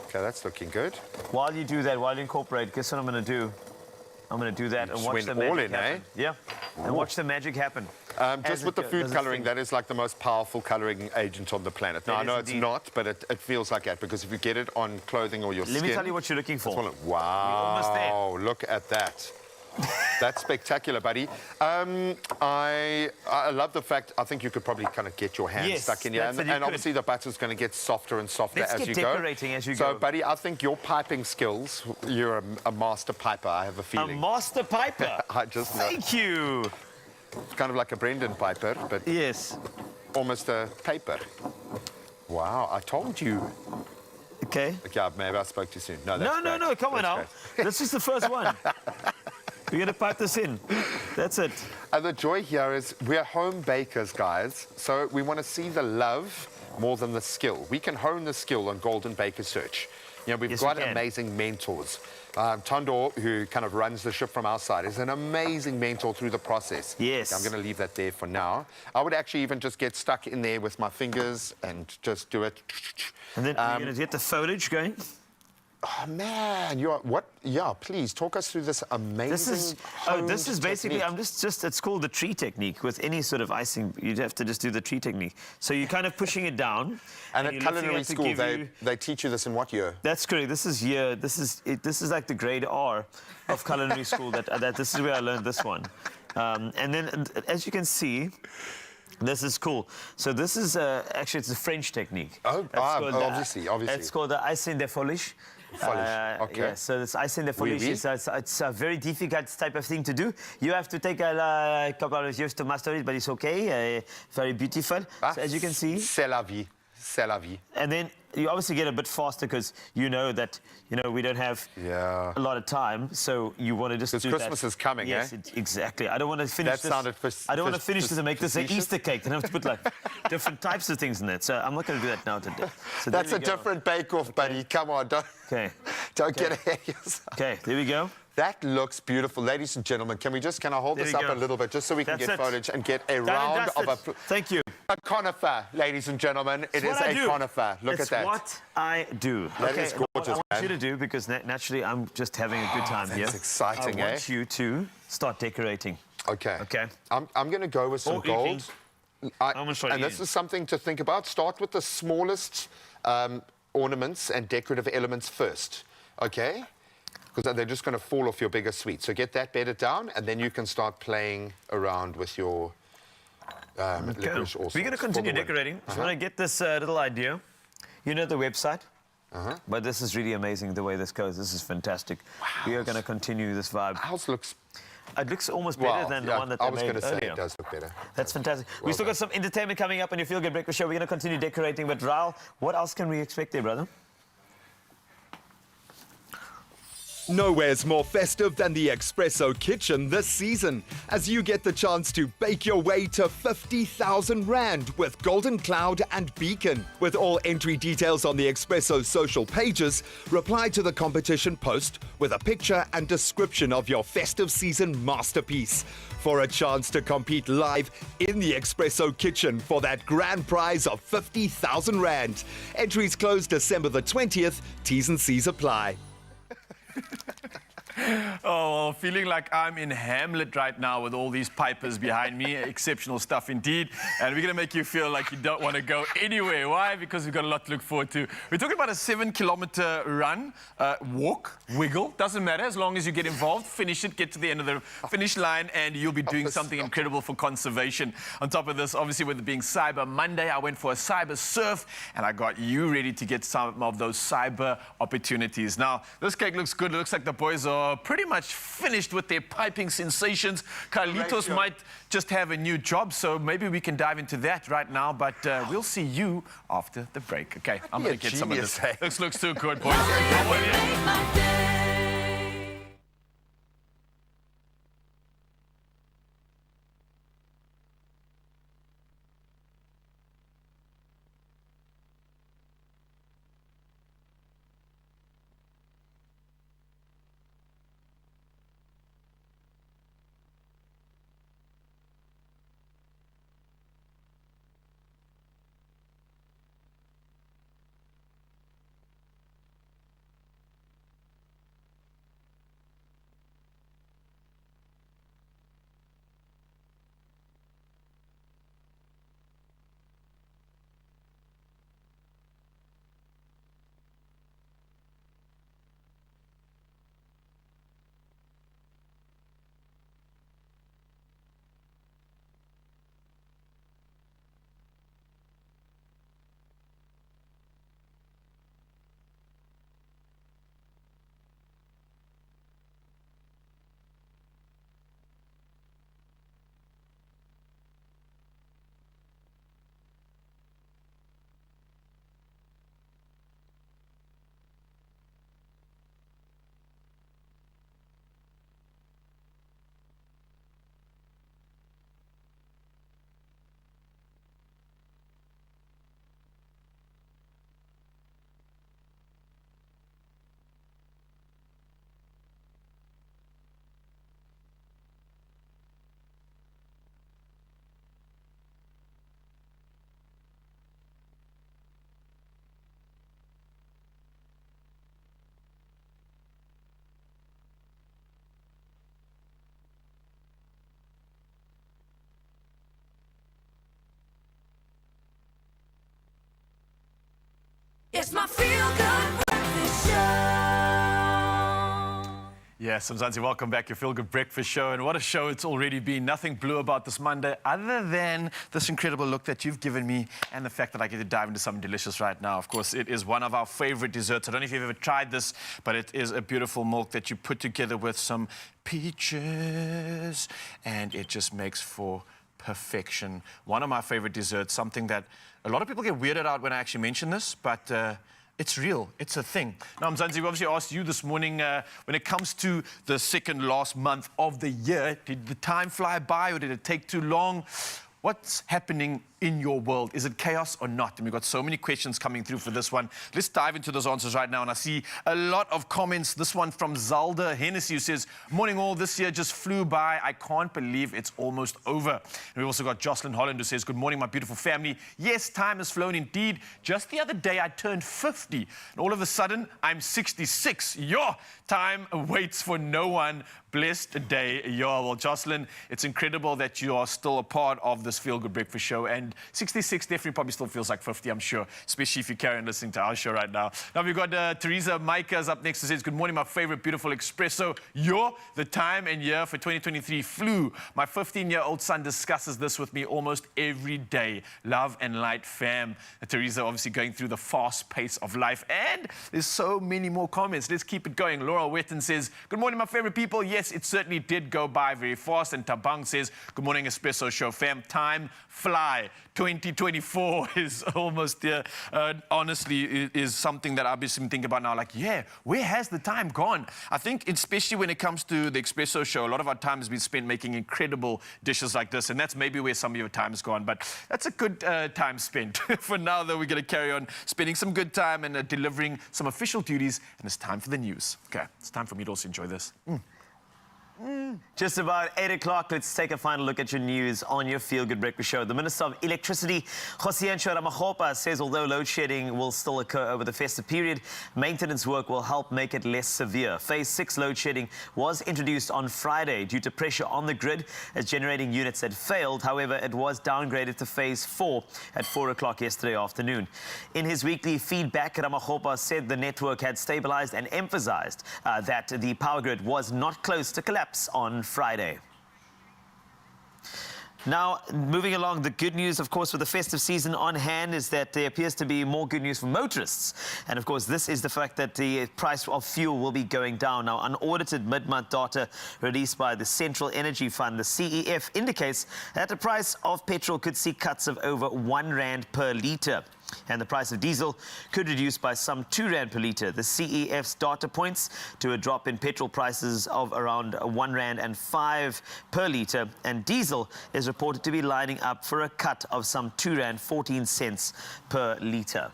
Okay, that's looking good. While you do that, while you incorporate, guess what I'm going to do? I'm going to do that and just watch went the all magic in, eh? happen. Yeah, and watch the magic happen. Just As with the it food does its colouring, thing. that is like the most powerful colouring agent on the planet. Now, It I is know it's indeed. not, but it feels like that, because if you get it on clothing or your skin... Let me tell you what you're looking for. Wow, We're almost there. look at that. That's spectacular, buddy. I love the fact, I think you could probably kind of get your hands Yes, stuck in here. that's it, And, you and could. obviously the butter's going to get softer and softer Let's as get you decorating go. as you So, go. buddy, I think your piping skills, you're a master piper, I have a A feeling. master piper. I just know. Thank you. It's kind of like a Brendan piper, but yes, almost a paper. Wow, I told you. Okay. Okay, maybe I spoke too soon. No, that's No, great. come on now. That's great. This is the first one. We're going to pipe this in. That's it. And the joy here is we're home bakers, guys. So we want to see the love more than the skill. We can hone the skill on Golden Baker Search. You know, we've Yes, got we can. amazing mentors. Tandor, who kind of runs the ship from our side, is an amazing mentor through the process. Yes. I'm going to leave that there for now. I would actually even just get stuck in there with my fingers and just do it. And then you're going to get the foliage going. Oh, man, you're what? Yeah, please talk us through this amazing. This is basically. technique. It's called the tree technique. With any sort of icing, you'd have to just do the tree technique. So you're kind of pushing it down. And at you're lifting culinary it to school, give you- they teach you this in what year? That's correct. This is year. This is like the grade R of culinary school. That this is where I learned this one. And then, as you can see. This is cool. So this is actually it's a French technique. Oh, That's obviously. It's called the icing de foliage. Okay. Yeah, so this icing de foliage Oui, oui. it's a very difficult type of thing to do. You have to take a couple of years to master it, but it's okay. Very beautiful. So as you can see. C'est la vie. C'est la vie. And then you obviously get a bit faster because you know that we don't have a lot of time, so you want to just do that. Christmas is coming, yes, eh? Exactly. I don't want to finish That sounded I don't want to finish this and make this an facetious. Easter cake. Then I have to put like different types of things in it. So I'm not going to do that now today. So there That's we a go. different bake-off, buddy. Come on, don't get ahead of yourself. Okay, there we go. That looks beautiful. Ladies and gentlemen, can I hold There this we up go. a little bit just so we can That's get it. footage and get a Done and round of dusted. Thank you. a conifer, ladies and gentlemen. It is What I a do. conifer. Look It's at that. what I do. That okay, is and gorgeous, what I want man. you to do, because naturally I'm just having a good time that's here. exciting, I want eh? you to start decorating. Okay. Okay. I'm going to go with some Or gold. eating. I'm gonna start And this eating. is something to think about. Start with the smallest ornaments and decorative elements first, okay? Because they're just going to fall off your bigger suite. So get that bedded down, and then you can start playing around with your licorice also. We're going to continue decorating. So when I get this little idea, you know the website? But this is really amazing the way this goes. This is fantastic. We are going to continue this vibe. House looks... It looks almost better than the one that they I was made going to say earlier. it does look better. That's fantastic. Well We've still done. got some entertainment coming up on your Feel Good Breakfast Show. We're going to continue decorating. But Raul, what else can we expect there, brother? Nowhere's more festive than the Expresso kitchen this season, as you get the chance to bake your way to 50,000 Rand with Golden Cloud and Beacon. With all entry details on the Expresso social pages, reply to the competition post with a picture and description of your festive season masterpiece for a chance to compete live in the Expresso kitchen for that grand prize of 50,000 Rand. Entries close December the 20th. T's and C's apply. Oh, feeling like I'm in Hamlet right now with all these pipers behind me. Exceptional stuff indeed. And we're going to make you feel like you don't want to go anywhere. Why? Because we've got a lot to look forward to. We're talking about a 7-kilometer run, walk, wiggle. Doesn't matter as long as you get involved, finish it, get to the end of the finish line, and you'll be doing something incredible for conservation. On top of this, obviously with it being Cyber Monday, I went for a cyber surf, and I got you ready to get some of those cyber opportunities. Now, this cake looks good. It looks like the boys are pretty much finished with their piping sensations. Carlitos might just have a new job, so maybe we can dive into that right now, but we'll see you after the break. Okay, I'm going to get some of this. This looks too good, boys. Come on in. It's my feel-good breakfast show. Yes, Mzansi, welcome back. Your Feel Good Breakfast Show. And what a show it's already been. Nothing blue about this Monday other than this incredible look that you've given me and the fact that I get to dive into something delicious right now. Of course, it is one of our favorite desserts. I don't know if you've ever tried this, but it is a beautiful milk that you put together with some peaches, and it just makes for perfection. One of my favorite desserts, something that a lot of people get weirded out when I actually mention this, but it's real. It's a thing. Now, Mzansi, we obviously asked you this morning, when it comes to the second last month of the year, did the time fly by or did it take too long? What's happening in your world? Is it chaos or not? And we've got so many questions coming through for this one. Let's dive into those answers right now. And I see a lot of comments. This one from Zalda Hennessy, who says, morning all, this year just flew by. I can't believe it's almost over. And we've also got Jocelyn Holland, who says, good morning, my beautiful family. Yes, time has flown indeed. Just the other day, I turned 50. And all of a sudden, I'm 66. Yo, time waits for no one. Blessed day, yo. Well, Jocelyn, it's incredible that you are still a part of this Feel Good Breakfast Show. And 66 definitely probably still feels like 50, I'm sure, especially if you carry on listening to our show right now. Now we've got Teresa Micah's up next, who says, good morning, my favorite beautiful Expresso. Yo, the time and year for 2023 flew. My 15-year-old son discusses this with me almost every day. Love and light, fam. Teresa obviously going through the fast pace of life, and there's so many more comments. Let's keep it going. Laura Wetton says, good morning, my favorite people. Yes, it certainly did go by very fast. And Tabang says, good morning, Expresso show, fam. Time fly. 2024 is almost there. Honestly, it is something that I've been thinking about now. Like, yeah, where has the time gone? I think, especially when it comes to the Expresso show, a lot of our time has been spent making incredible dishes like this, and that's maybe where some of your time has gone. But that's a good time spent. For now, though, we're going to carry on spending some good time and delivering some official duties, and it's time for the news. Okay, it's time for me to also enjoy this. Just about 8 o'clock, let's take a final look at your news on your Feel Good Breakfast Show. The Minister of Electricity, Khosientsho Ramokgopa, says although load shedding will still occur over the festive period, maintenance work will help make it less severe. Phase 6 load shedding was introduced on Friday due to pressure on the grid as generating units had failed. However, it was downgraded to Phase 4 at 4 o'clock yesterday afternoon. In his weekly feedback, Ramokgopa said the network had stabilized and emphasized that the power grid was not close to collapse on Friday. Now, moving along, the good news, of course, with the festive season on hand is that there appears to be more good news for motorists. And, of course, this is the fact that the price of fuel will be going down. Now, unaudited mid-month data released by the Central Energy Fund, the CEF, indicates that the price of petrol could see cuts of over R1 per litre. And the price of diesel could reduce by some R2 per litre. The CEF's data points to a drop in petrol prices of around R1.05 per litre, and diesel is reported to be lining up for a cut of some R2.14 per litre.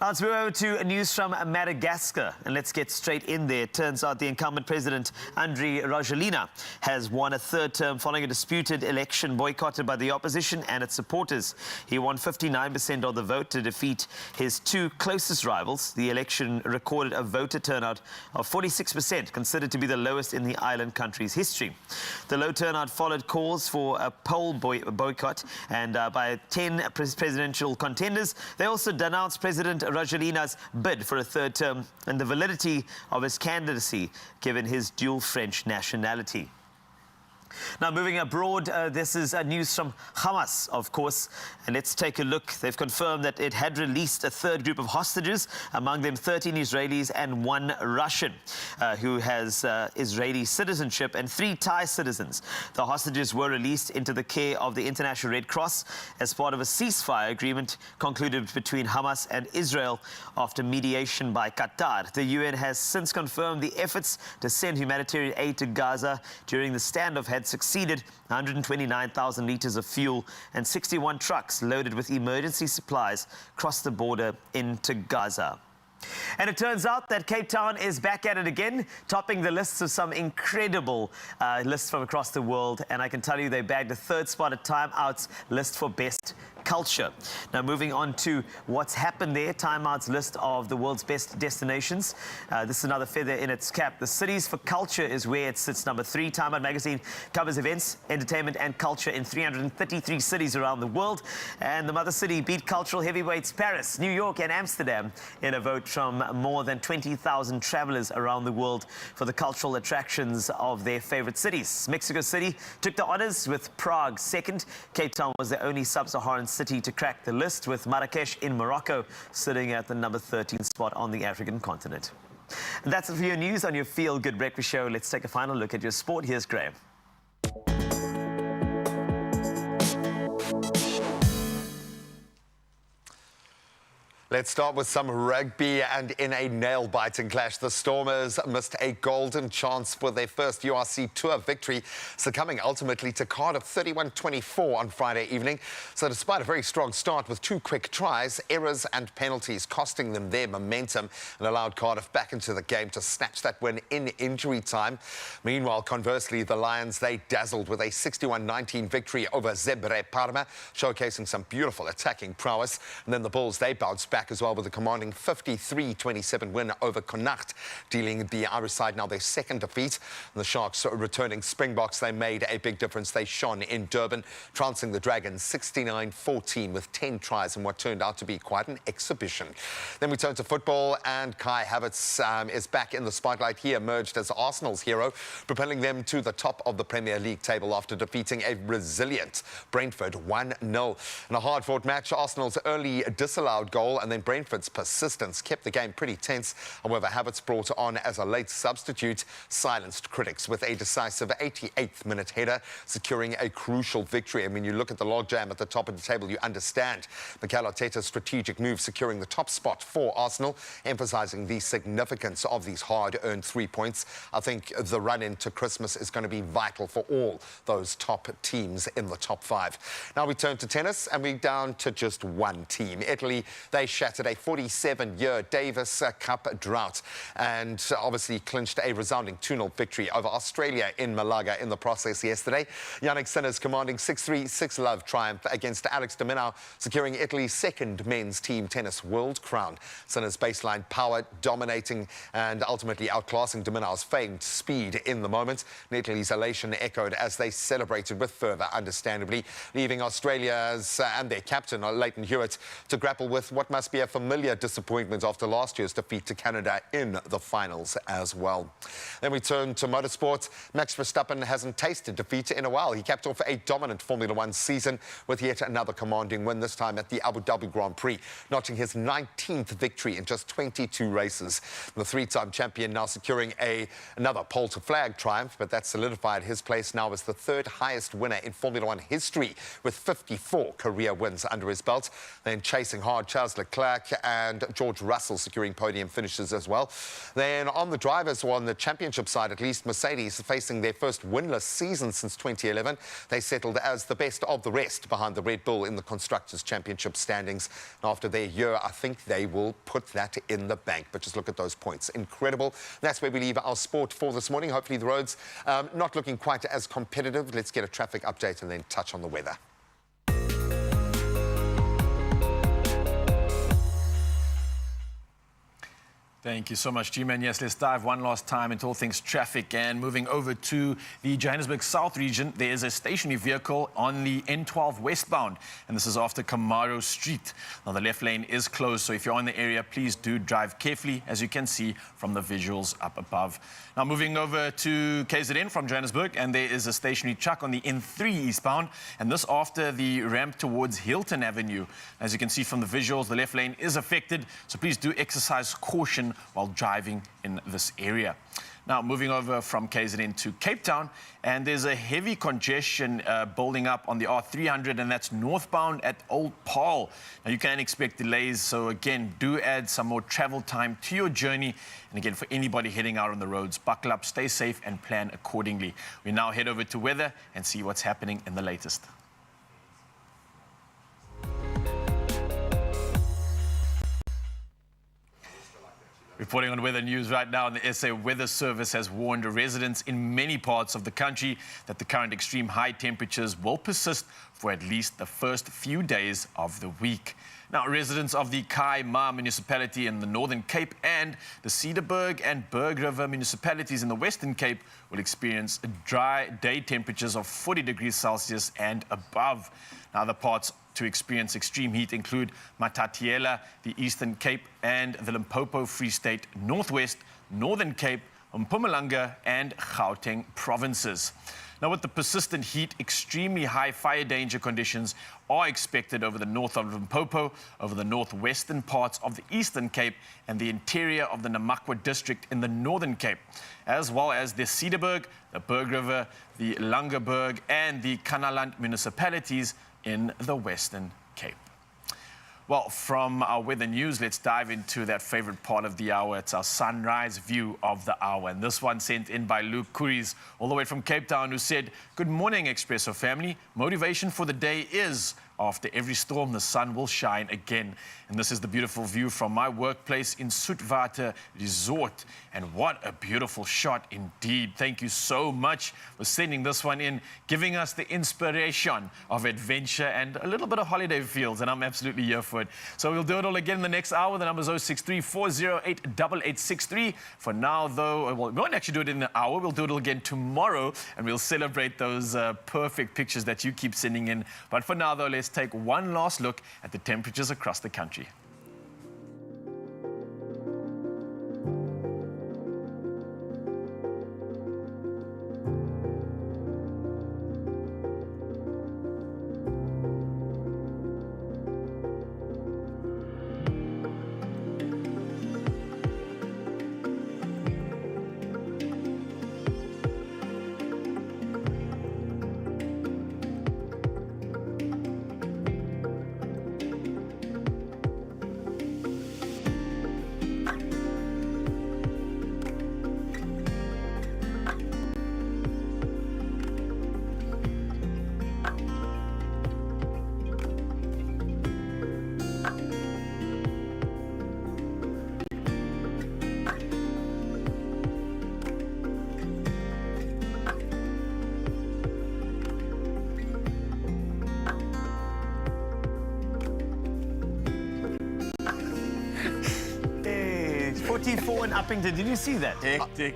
Now let's move over to news from Madagascar, and let's get straight in there. It turns out the incumbent president, Andry Rajoelina, has won a third term following a disputed election boycotted by the opposition and its supporters. He won 59% of the vote to defeat his two closest rivals. The election recorded a voter turnout of 46%, considered to be the lowest in the island country's history. The low turnout followed calls for a poll boycott, and by 10 presidential contenders. They also denounced President Rajoelina's bid for a third term and the validity of his candidacy, given his dual French nationality. Now, moving abroad, this is news from Hamas, of course, and let's take a look. They've confirmed that it had released a third group of hostages, among them 13 Israelis and 1 Russian, who has Israeli citizenship, and 3 Thai citizens. The hostages were released into the care of the International Red Cross as part of a ceasefire agreement concluded between Hamas and Israel after mediation by Qatar. The UN has since confirmed the efforts to send humanitarian aid to Gaza during the standoff had succeeded. 129,000 litres of fuel and 61 trucks loaded with emergency supplies crossed the border into Gaza. And it turns out that Cape Town is back at it again, topping the lists of some incredible lists from across the world. And I can tell you they bagged a third spot at Time Out's list for best culture. Now, moving on to what's happened there, Time Out's list of the world's best destinations. This is another feather in its cap. The Cities for Culture is where it sits number 3. Time Out magazine covers events, entertainment and culture in 333 cities around the world. And the mother city beat cultural heavyweights Paris, New York and Amsterdam in a vote from more than 20,000 travelers around the world for the cultural attractions of their favorite cities. Mexico City took the honors with Prague second. Cape Town was the only sub-Saharan city to crack the list, with Marrakesh in Morocco sitting at the number 13 spot on the African continent. And that's it for your news on your Feel Good Breakfast Show. Let's take a final look at your sport. Here's Graham. Let's start with some rugby, and in a nail-biting clash, the Stormers missed a golden chance for their first URC Tour victory, succumbing ultimately to Cardiff 31-24 on Friday evening. So despite a very strong start with 2 quick tries, errors and penalties costing them their momentum and allowed Cardiff back into the game to snatch that win in injury time. Meanwhile, conversely, the Lions, they dazzled with a 61-19 victory over Zebre Parma, showcasing some beautiful attacking prowess. And then the Bulls, they bounced back as well with a commanding 53-27 win over Connacht, dealing the Irish side now their second defeat. And the Sharks, returning Springboks, they made a big difference. They shone in Durban, trouncing the Dragons 69-14 with 10 tries in what turned out to be quite an exhibition. Then we turn to football, and Kai Havertz is back in the spotlight. He emerged as Arsenal's hero, propelling them to the top of the Premier League table after defeating a resilient Brentford 1-0. In a hard-fought match, Arsenal's early disallowed goal and then Brentford's persistence kept the game pretty tense. However, Havertz, brought on as a late substitute, silenced critics with a decisive 88th minute header, securing a crucial victory. I mean, you look at the logjam at the top of the table, you understand Mikel Arteta's strategic move, securing the top spot for Arsenal, emphasising the significance of these hard-earned 3 points. I think the run into Christmas is going to be vital for all those top teams in the top 5. Now we turn to tennis, and we're down to just one team. Italy, they shattered a 47-year Davis Cup drought and obviously clinched a resounding 2-0 victory over Australia in Malaga in the process yesterday. Yannick Sinner's commanding 6-3, 6-love triumph against Alex de Minaur, securing Italy's second men's team tennis world crown. Sinner's baseline power dominating and ultimately outclassing de Minaur's famed speed in the moment. And Italy's elation echoed as they celebrated with fervour, understandably, leaving Australia's and their captain, Leighton Hewitt, to grapple with what must be a familiar disappointment after last year's defeat to Canada in the finals as well. Then we turn to motorsport. Max Verstappen hasn't tasted defeat in a while. He capped off a dominant Formula One season with yet another commanding win, this time at the Abu Dhabi Grand Prix, notching his 19th victory in just 22 races. The 3-time champion now securing another pole-to-flag triumph, but that solidified his place now as the 3rd highest winner in Formula One history, with 54 career wins under his belt. Then chasing hard, Charles Leclerc and George Russell securing podium finishes as well. Then on the drivers, or on the championship side at least, Mercedes facing their first winless season since 2011. They settled as the best of the rest behind the Red Bull in the Constructors' Championship standings. And after their year, I think they will put that in the bank. But just look at those points. Incredible. That's where we leave our sport for this morning. Hopefully the roads not looking quite as competitive. Let's get a traffic update and then touch on the weather. Thank you so much, G-Man. Yes, let's dive one last time into all things traffic, and moving over to the Johannesburg South region. There is a stationary vehicle on the N12 westbound, and this is after Camaro Street. Now, the left lane is closed, so if you're in the area, please do drive carefully, as you can see from the visuals up above. Now, moving over to KZN from Johannesburg, and there is a stationary truck on the N3 eastbound, and this after the ramp towards Hilton Avenue. As you can see from the visuals, the left lane is affected, so please do exercise caution while driving in this area. Now, moving over from KZN to Cape Town, and there's a heavy congestion building up on the R300, and that's northbound at Old Paarl. Now, you can expect delays, so again, do add some more travel time to your journey. And again, for anybody heading out on the roads, buckle up, stay safe, and plan accordingly. We now head over to weather and see what's happening in the latest. Reporting on weather news right now, the SA Weather Service has warned residents in many parts of the country that the current extreme high temperatures will persist for at least the first few days of the week. Now, residents of the Khai Ma municipality in the Northern Cape and the Cedarburg and Berg River municipalities in the Western Cape will experience dry day temperatures of 40 degrees Celsius and above. Now, the parts to experience extreme heat include Matatiele, the Eastern Cape, and the Limpopo Free State Northwest, Northern Cape, Mpumalanga, and Gauteng provinces. Now, with the persistent heat, extremely high fire danger conditions are expected over the north of Limpopo, over the northwestern parts of the Eastern Cape, and the interior of the Namakwa district in the Northern Cape, as well as the Cedarburg, the Berg River, the Langeberg, and the Kanaland municipalities in the Western Cape. Well, from our weather news, let's dive into that favorite part of the hour. It's our sunrise view of the hour. And this one sent in by Luke Kuris, all the way from Cape Town, who said, "Good morning, Expresso family. Motivation for the day is, after every storm, the sun will shine again." And this is the beautiful view from my workplace in Soetwater Resort. And what a beautiful shot indeed. Thank you so much for sending this one in, giving us the inspiration of adventure and a little bit of holiday feels. And I'm absolutely here for it. So we'll do it all again in the next hour. The number is 063-408-8863. For now, though, well, we won't actually do it in the hour. We'll do it all again tomorrow, and we'll celebrate those perfect pictures that you keep sending in. But for now, though, let's take one last look at the temperatures across the country. Hey, 44 in Uppington. Did you see that? Hectic.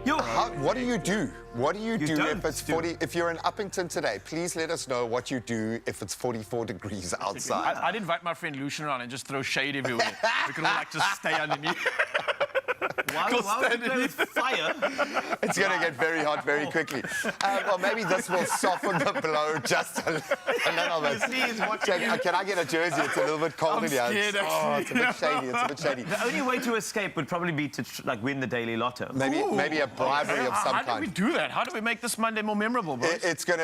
What do you do? What do you do don't if it's 40? If you're in Uppington today, please let us know what you do if it's 44 degrees outside. I'd invite my friend Lucian around and just throw shade everywhere. We can all like just stay underneath. Why would you play with fire? It's going to get very hot very quickly. Or maybe this will soften the blow just a little bit. Can I get a jersey? It's a little bit cold in here. Scared, it's a bit shady. It's a bit shady. The only way to escape would probably be to win the daily lotto. Maybe a bribery of some How kind. do we do that? How do we make this Monday more memorable, bro?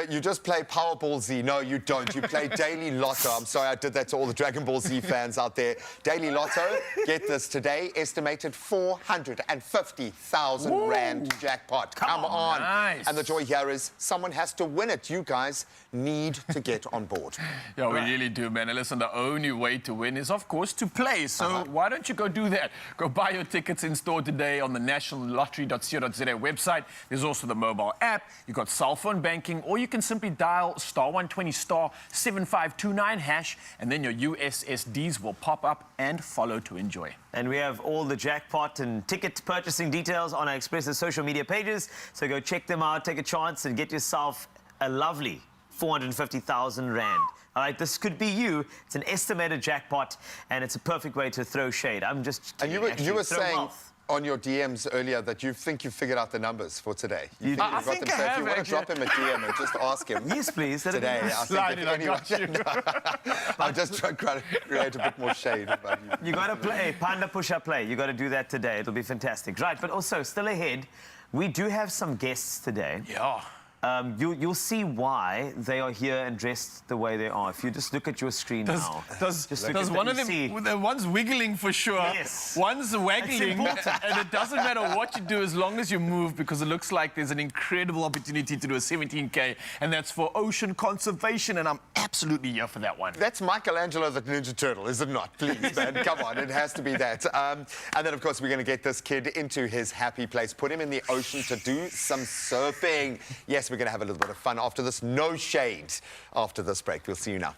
You just play Powerball Z. No, you don't. You play Daily Lotto. I'm sorry I did that to all the Dragon Ball Z fans out there. Daily Lotto, get this today, estimated 450,000 Rand jackpot. Come on. Nice. And the joy here is someone has to win it. You guys need to get on board. Yeah, we really do, man. And listen, the only way to win is, of course, to play. So why don't you go do that? Go buy your tickets in store today on the nationallottery.co.za website. There's also the mobile app. You've got cell phone banking, or you can simply dial *120*7529#, and then your USSDs will pop up and follow to enjoy. And we have all the jackpot and ticket purchasing details on our Expresso social media pages. So go check them out, take a chance, and get yourself a lovely 450,000 Rand. All right, this could be you. It's an estimated jackpot, and it's a perfect way to throw shade. I'm just... And you were saying on your DMs earlier that you think you figured out the numbers for today. You think you've got them. So if you want to drop him a DM and just ask him. Yes, please. Today, I think if anyone... I'm just trying to create a bit more shade about you. You got to play. Panda push-up play. You got to do that today. It'll be fantastic. Right, but also, still ahead, we do have some guests today. Yeah. you'll see why they are here and dressed the way they are. If you just look at your screen now. Does one of them, the one's wiggling for sure, yes. One's waggling, and it doesn't matter what you do as long as you move, because it looks like there's an incredible opportunity to do a 17K, and that's for ocean conservation, and I'm absolutely here for that one. That's Michelangelo the Ninja Turtle, is it not? Please, man, come on, it has to be that. And then, of course, we're going to get this kid into his happy place, put him in the ocean to do some surfing. Yes, we're going to have a little bit of fun after this. No shade after this break. We'll see you now.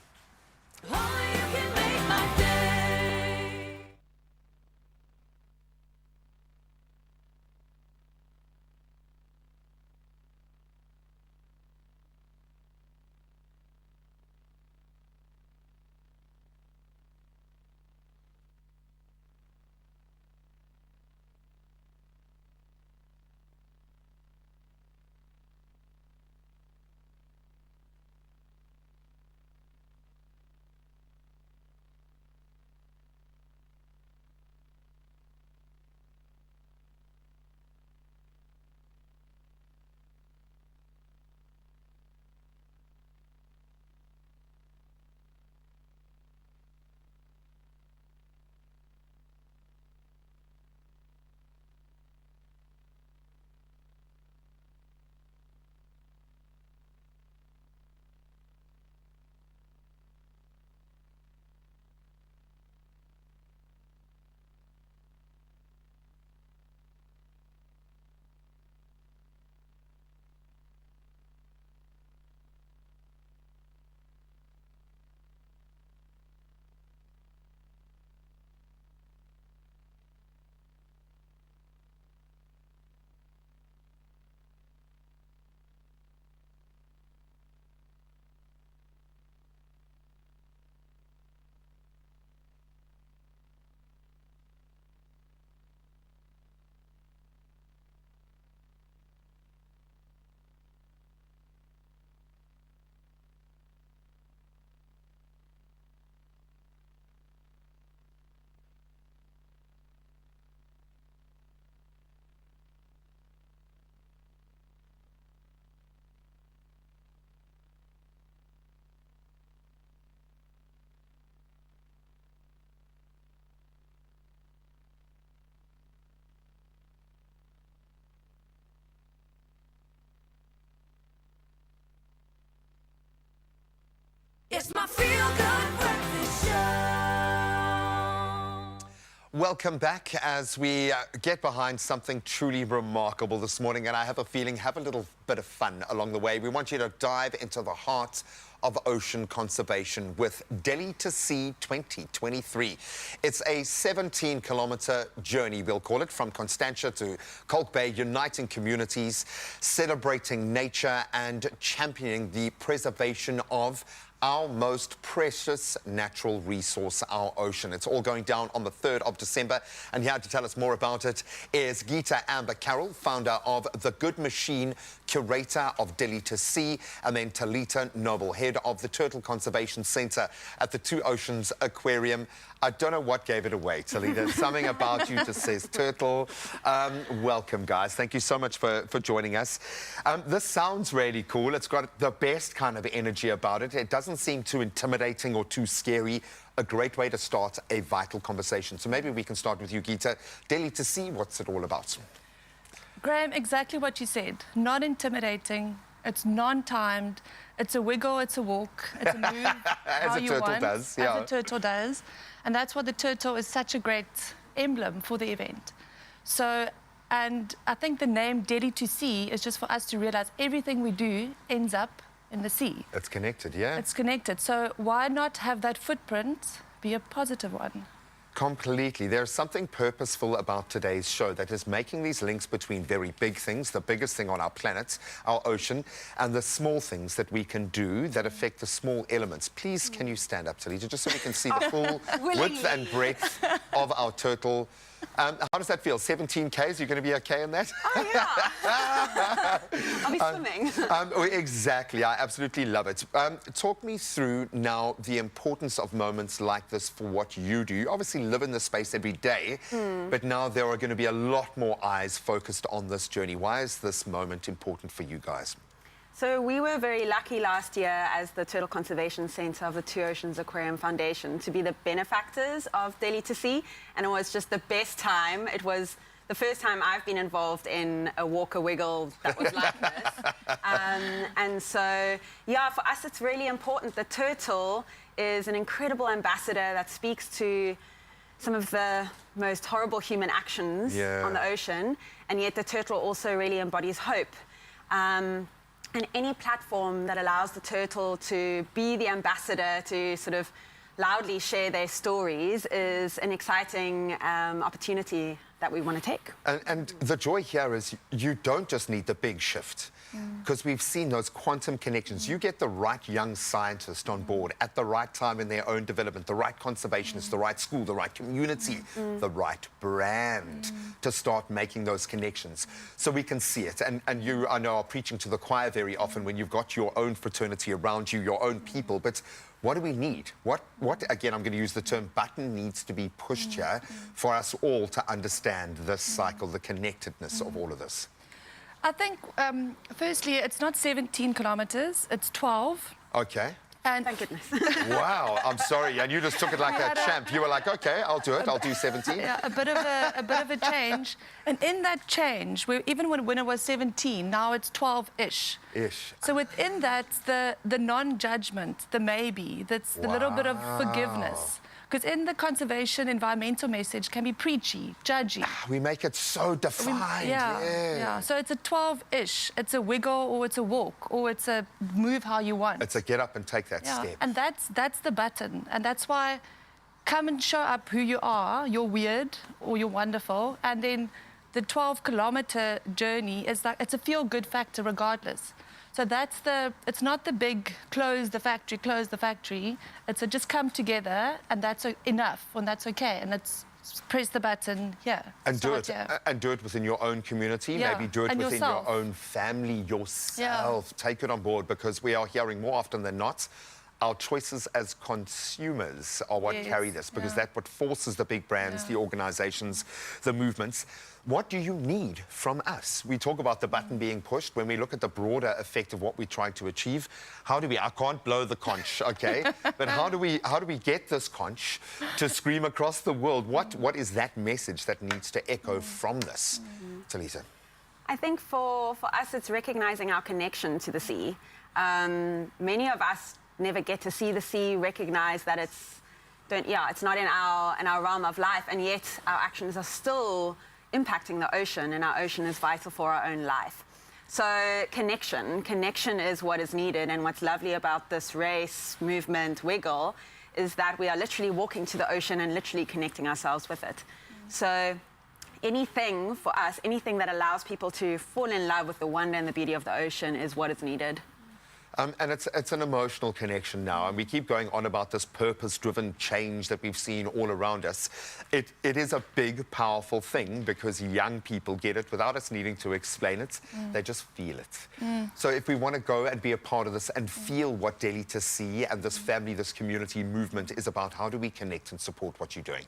It's my feel-good breakfast show. Welcome back as we get behind something truly remarkable this morning, and I have a feeling have a little bit of fun along the way. We want you to dive into the heart of ocean conservation with Delhi to Sea 2023. It's a 17-kilometer journey, we'll call it, from Constantia to Kalk Bay, uniting communities, celebrating nature and championing the preservation of our most precious natural resource, our ocean. It's all going down on the 3rd of December, and here to tell us more about it is Geeta Amber Carroll, founder of The Good Machine, curator of Delhi to Sea, and then Talita Noble, head of the Turtle Conservation Centre at the Two Oceans Aquarium. I don't know what gave it away, Talita. Something about you just says turtle. Welcome, guys. Thank you so much for joining us. This sounds really cool. It's got the best kind of energy about it. It doesn't seem too intimidating or too scary. A great way to start a vital conversation. So maybe we can start with you, Geeta. Delhi to Sea, what's it all about? Graham, exactly what you said. Not intimidating. It's non-timed. It's a wiggle, it's a walk, it's a move how you want, as a turtle does. And that's why the turtle is such a great emblem for the event. So, and I think the name Delhi to Sea is just for us to realize everything we do ends up in the sea. It's connected, yeah? It's connected. So why not have that footprint be a positive one? Completely. There's something purposeful about today's show that is making these links between very big things, the biggest thing on our planet, our ocean, and the small things that we can do that affect the small elements. Please, can you stand up, Talita, just so we can see the full width and breadth of our turtle. How does that feel? 17 Ks, you're going to be okay in that? Oh, yeah. I'll be swimming. Exactly. I absolutely love it. Talk me through now the importance of moments like this for what you do. You obviously live in this space every day, but now there are going to be a lot more eyes focused on this journey. Why is this moment important for you guys? So we were very lucky last year as the Turtle Conservation Centre of the Two Oceans Aquarium Foundation to be the benefactors of Delhi to Sea, and it was just the best time. It was the first time I've been involved in a walk a wiggle that was like this. And so, yeah, for us it's really important. The turtle is an incredible ambassador that speaks to some of the most horrible human actions on the ocean, and yet the turtle also really embodies hope. And any platform that allows the turtle to be the ambassador, to sort of loudly share their stories, is an exciting opportunity that we want to take. And the joy here is you don't just need the big shift, because we've seen those quantum connections. You get the right young scientist on board at the right time in their own development, the right conservationist, the right school, the right community, the right brand to start making those connections. So we can see it. And you, I know, are preaching to the choir very often when you've got your own fraternity around you, your own people, but what do we need? What again, I'm going to use the term button needs to be pushed here for us all to understand this cycle, the connectedness of all of this? I think, firstly, it's not 17 kilometers, it's 12. Okay. And thank goodness. Wow, I'm sorry, and you just took it like a champ. You were like, okay, I'll do it, I'll do 17. Yeah, a bit of a change. And in that change, even when it was 17, now it's 12-ish. So within that, the non-judgment, the maybe, that's the little bit of forgiveness. Because in the conservation environmental message can be preachy, judgy. We make it so defined. Yeah. So it's a 12-ish. It's a wiggle, or it's a walk, or it's a move how you want. It's a get up and take that step. And that's the button. And that's why come and show up who you are. You're weird or you're wonderful. And then the 12-kilometer journey is like, it's a feel-good factor regardless. So it's not the big close the factory. It's a just come together, and that's enough, and that's okay. And let's press the button here. And do it within your own community. Maybe do it within your own family, yourself. Take it on board, because we are hearing more often than not, our choices as consumers are what carry this, because that's what forces the big brands, the organizations, the movements. What do you need from us? We talk about the button being pushed. When we look at the broader effect of what we're trying to achieve, how do we, I can't blow the conch, okay? But how do we get this conch to scream across the world? What is that message that needs to echo from this? Talisa. I think for us, it's recognizing our connection to the sea. Many of us never get to see the sea, recognize that it's not in our realm of life, and yet our actions are still impacting the ocean, and our ocean is vital for our own life. So connection is what is needed, and what's lovely about this race, movement, wiggle, is that we are literally walking to the ocean and literally connecting ourselves with it. So anything for us, anything that allows people to fall in love with the wonder and the beauty of the ocean is what is needed. And it's an emotional connection now, and we keep going on about this purpose-driven change that we've seen all around us. It is a big, powerful thing, because young people get it without us needing to explain it. They just feel it. So if we want to go and be a part of this and feel what Delhi to Sea and this family, this community movement is about, how do we connect and support what you're doing?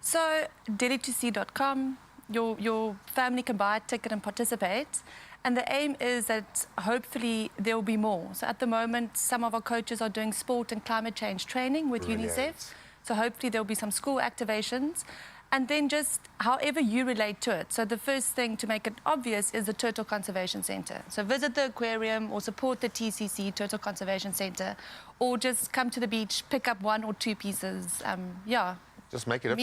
So delhi2sea.com, your family can buy a ticket and participate. And the aim is that hopefully there will be more. So at the moment, some of our coaches are doing sport and climate change training with UNICEF. So hopefully there'll be some school activations. And then just however you relate to it. So the first thing to make it obvious is the Turtle Conservation Centre. So visit the aquarium or support the TCC, Turtle Conservation Centre, or just come to the beach, pick up 1 or 2 pieces. Just make it have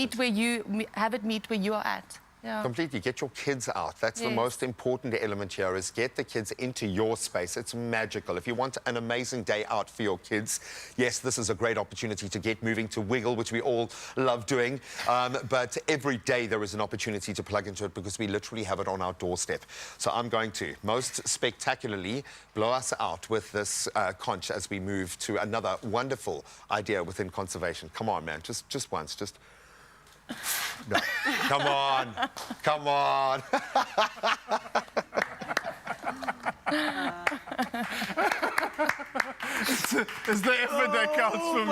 it meet where you are at. Completely. Get your kids out. That's the most important element here, is get the kids into your space. It's magical. If you want an amazing day out for your kids, yes, this is a great opportunity to get moving, to wiggle, which we all love doing. But every day there is an opportunity to plug into it, because we literally have it on our doorstep. So I'm going to, most spectacularly, blow us out with this conch as we move to another wonderful idea within conservation. Come on, man. Just once. Just... No. Come on. Come on. It's the effort that counts for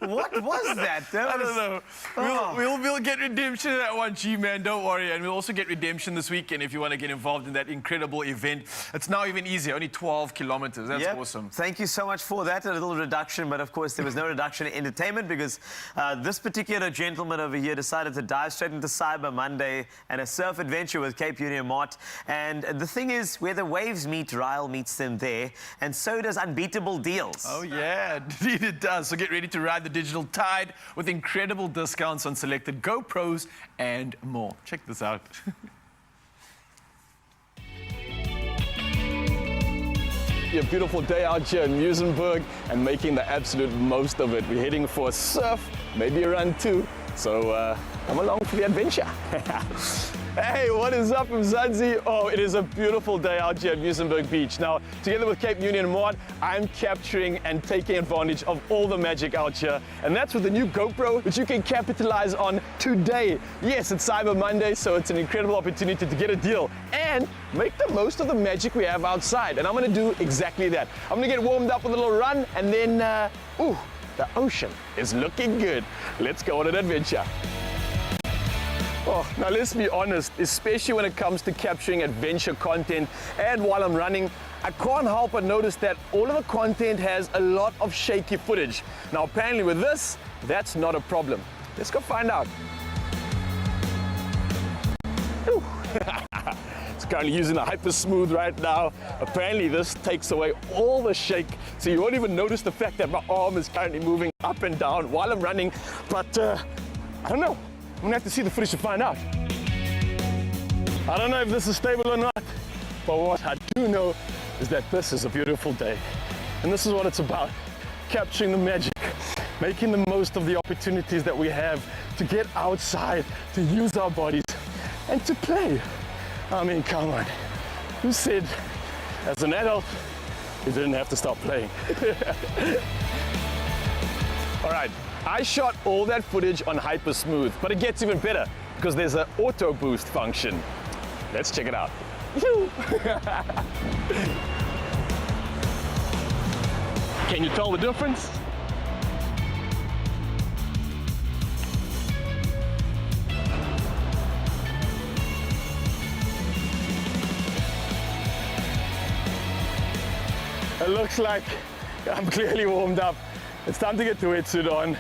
me. What was that? I don't know. We'll get redemption in that one, G-Man, don't worry. And we'll also get redemption this weekend if you want to get involved in that incredible event. It's now even easier, only 12 kilometers. That's awesome. Thank you so much for that. A little reduction, but of course there was no reduction in entertainment because this particular gentleman over here decided to dive straight into Cyber Monday and a surf adventure with Cape Union Mart. And the thing is, where the waves meet, Ryle meets them there, and so does Unbeatable Deals. Oh yeah, indeed it does. So get ready to ride the digital tide with incredible discounts on selected GoPros and more. Check this out. A beautiful day out here in Muizenberg and making the absolute most of it. We're heading for a surf, maybe a run too. So come along for the adventure. Hey, what is up, Mzansi? Oh, it is a beautiful day out here at Muizenberg Beach. Now, together with Cape Union Mart, I'm capturing and taking advantage of all the magic out here. And that's with the new GoPro, which you can capitalize on today. Yes, it's Cyber Monday, so it's an incredible opportunity to get a deal and make the most of the magic we have outside. And I'm gonna do exactly that. I'm gonna get warmed up with a little run and then, the ocean is looking good. Let's go on an adventure. Oh, now let's be honest, especially when it comes to capturing adventure content and while I'm running, I can't help but notice that all of the content has a lot of shaky footage. Now apparently with this, that's not a problem. Let's go find out. It's currently using a hyper smooth right now. Apparently this takes away all the shake, so you won't even notice the fact that my arm is currently moving up and down while I'm running. But I don't know. I'm gonna have to see the footage to find out. I don't know if this is stable or not, but what I do know is that this is a beautiful day. And this is what it's about, capturing the magic, making the most of the opportunities that we have to get outside, to use our bodies, and to play. I mean, come on. Who said, as an adult, you didn't have to stop playing? All right. I shot all that footage on hyper smooth, but it gets even better because there's an auto boost function. Let's check it out. Can you tell the difference? It looks like I'm clearly warmed up. It's time to get the wetsuit on.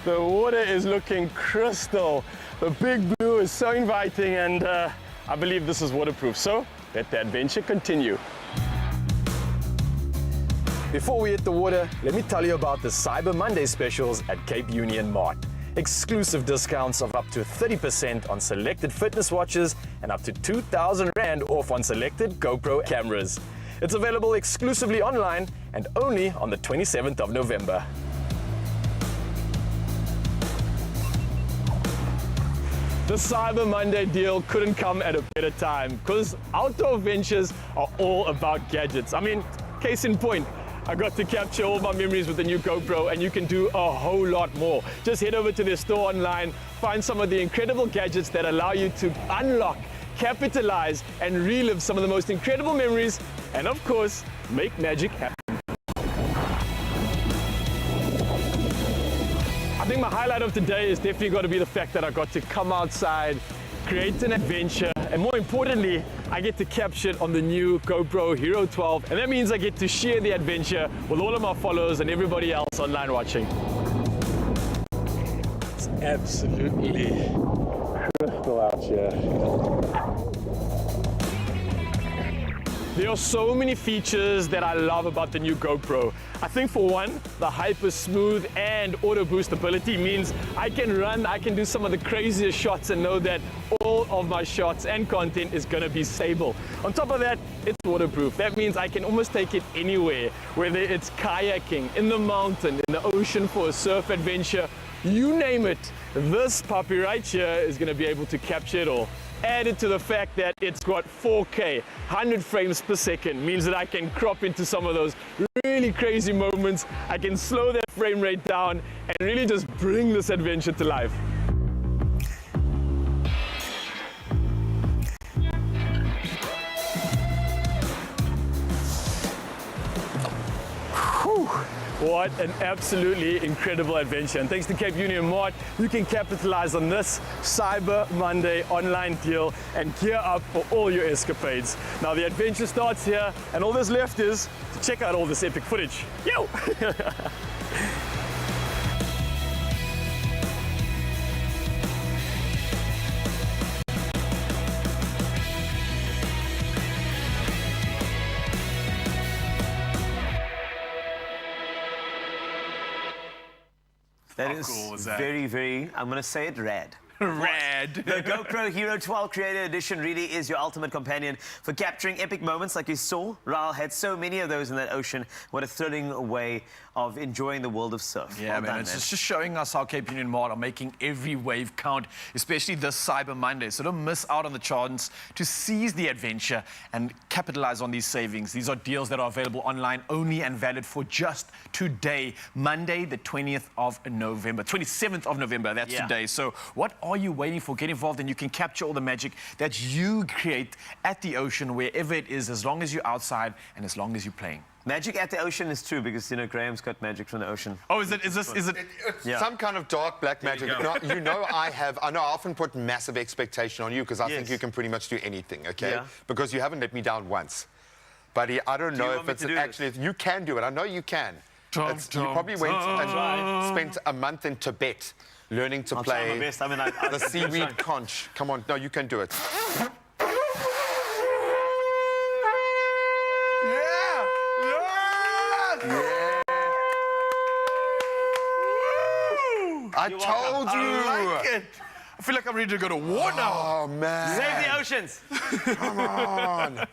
The water is looking crystal. The big blue is so inviting, and I believe this is waterproof. So let the adventure continue. Before we hit the water, let me tell you about the Cyber Monday specials at Cape Union Mart. Exclusive discounts of up to 30% on selected fitness watches and up to 2,000 Rand off on selected GoPro cameras. It's available exclusively online and only on the 27th of November. The Cyber Monday deal couldn't come at a better time because outdoor ventures are all about gadgets. I mean, case in point, I got to capture all my memories with the new GoPro, and you can do a whole lot more. Just head over to their store online, find some of the incredible gadgets that allow you to unlock, capitalize, and relive some of the most incredible memories, and of course, make magic happen. I think my highlight of today is definitely got to be the fact that I got to come outside, create an adventure, and more importantly, I get to capture it on the new GoPro Hero 12, and that means I get to share the adventure with all of my followers and everybody else online watching. It's absolutely crystal out here. There are so many features that I love about the new GoPro. I think for one, the hyper smooth and auto boost ability means I can run, I can do some of the craziest shots and know that all of my shots and content is gonna be stable. On top of that, it's waterproof. That means I can almost take it anywhere, whether it's kayaking, in the mountain, in the ocean for a surf adventure, you name it. This puppy right here is gonna be able to capture it all. Added to the fact that it's got 4K, 100 frames per second, means that I can crop into some of those really crazy moments. I can slow that frame rate down and really just bring this adventure to life. Whew. What an absolutely incredible adventure. And thanks to Cape Union Mart, you can capitalize on this Cyber Monday online deal and gear up for all your escapades. Now the adventure starts here, and all that's left is to check out all this epic footage. Yo! That is very, very, I'm going to say it, rad. Rad. The GoPro Hero 12 Creator Edition really is your ultimate companion for capturing epic moments like you saw. Raul had so many of those in that ocean. What a thrilling way of enjoying the world of surf. Yeah, man, it's just showing us how Cape Union Mart are making every wave count, especially this Cyber Monday. So don't miss out on the chance to seize the adventure and capitalize on these savings. These are deals that are available online only and valid for just today, Monday, the 20th of November, 27th of November, that's today. So what are you waiting for? Get involved and you can capture all the magic that you create at the ocean, wherever it is, as long as you're outside and as long as you're playing. Magic at the ocean is true because, you know, Graham's got magic from the ocean. Oh, is it? It's some kind of dark black magic. You know, I often put massive expectation on you because I think you can pretty much do anything, okay? Yeah. Because you haven't let me down once. But I don't know if it's actually, you can do it. I know you can. You probably went and spent a month in Tibet learning to play try my best. I mean, the seaweed conch. Come on, no, you can do it. I told you. I like it. I feel like I'm ready to go to war now. Oh, man. Save the oceans. Come on.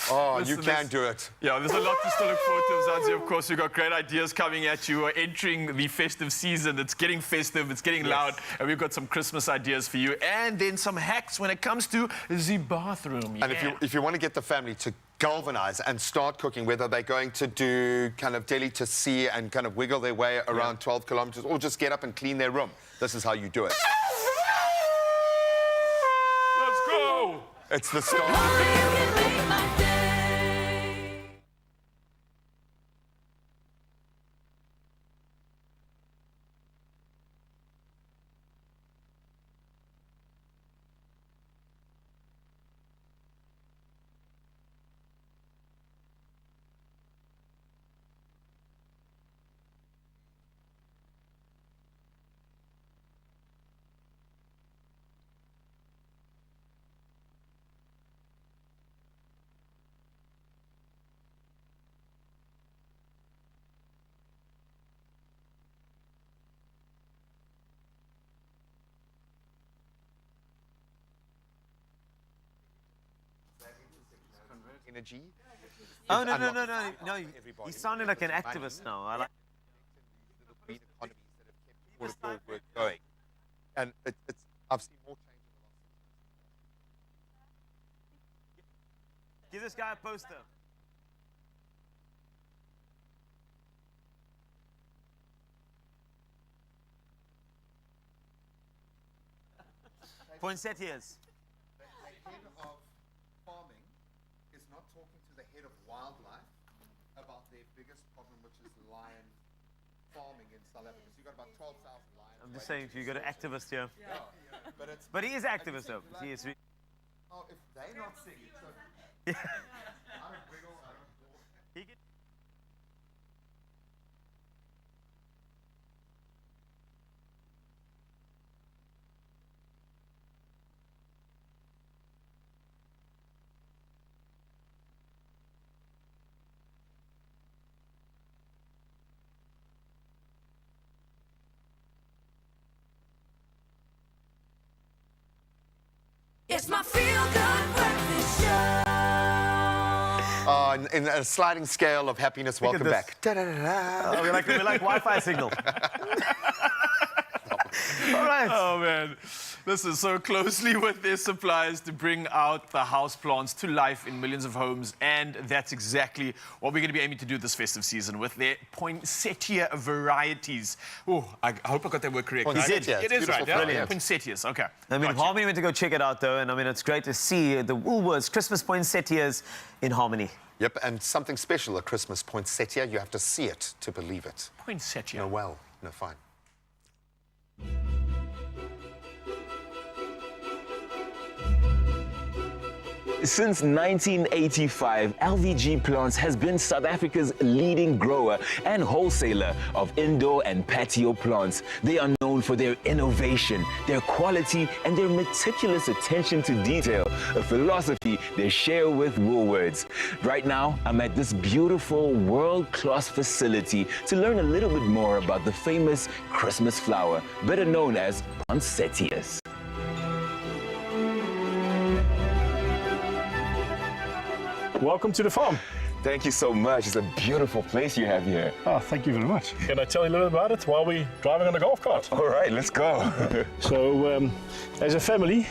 Oh, you can do it. Yeah, there's a lot to still look forward to, Mzansi. Of course, we've got great ideas coming at you. We're entering the festive season. It's getting festive, it's getting loud, and we've got some Christmas ideas for you. And then some hacks when it comes to the bathroom. And if you want to get the family to galvanize and start cooking, whether they're going to do kind of Delhi to sea and kind of wiggle their way around 12 kilometers, or just get up and clean their room, this is how you do it. Let's go! It's the start. Energy. Oh, no. He's sounding like an activist now. I like green economies that have kept all of your work going. And I've seen more change in the last 6 months. Give this guy a poster. Poinsettias. The head of farming is not talking to the head of wildlife about their biggest problem, which is lion farming in South Africa. So you've got about 12,000 lions. I'm just saying, if you got an activist here. Yeah. But he is activist, though. He is. Oh, if they're not singing, so I don't wiggle, I don't walk. He can... It's my feel-good breakfast show. In a sliding scale of happiness, welcome back. Oh, we're like Wi-Fi signal. All right. Oh, man. Listen, so closely with their suppliers to bring out the house plants to life in millions of homes. And that's exactly what we're going to be aiming to do this festive season with their poinsettia varieties. Oh, I hope I got that word correct. Poinsettia. It is right, yeah? Brilliant. Poinsettias, okay. I mean, Harmony went to go check it out, though, and I mean, it's great to see the Woolworths Christmas poinsettias in Harmony. Yep, and something special at Christmas poinsettia. You have to see it to believe it. Poinsettia. No, well, no, fine. Since 1985, LVG Plants has been South Africa's leading grower and wholesaler of indoor and patio plants. They are known for their innovation, their quality, and their meticulous attention to detail, a philosophy they share with Woolworths. Right now, I'm at this beautiful world-class facility to learn a little bit more about the famous Christmas flower, better known as poinsettias. Welcome to the farm. Thank you so much. It's a beautiful place you have here. Oh, thank you very much. Can I tell you a little about it while we're driving on the golf cart? All right, let's go. So, as a family,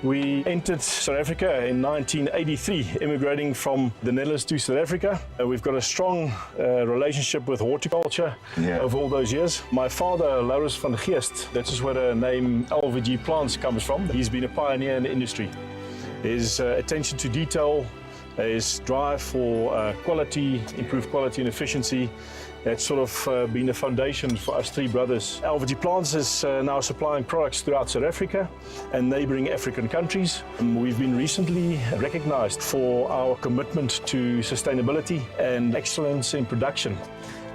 we entered South Africa in 1983, immigrating from the Netherlands to South Africa. We've got a strong relationship with horticulture over all those years. My father, Laurens van der Geest, that is where the name LVG Plants comes from. He's been a pioneer in the industry. His attention to detail, his drive for quality, improved quality and efficiency. That's sort of been the foundation for us three brothers. LVG Plants is now supplying products throughout South Africa and neighboring African countries. We've been recently recognized for our commitment to sustainability and excellence in production.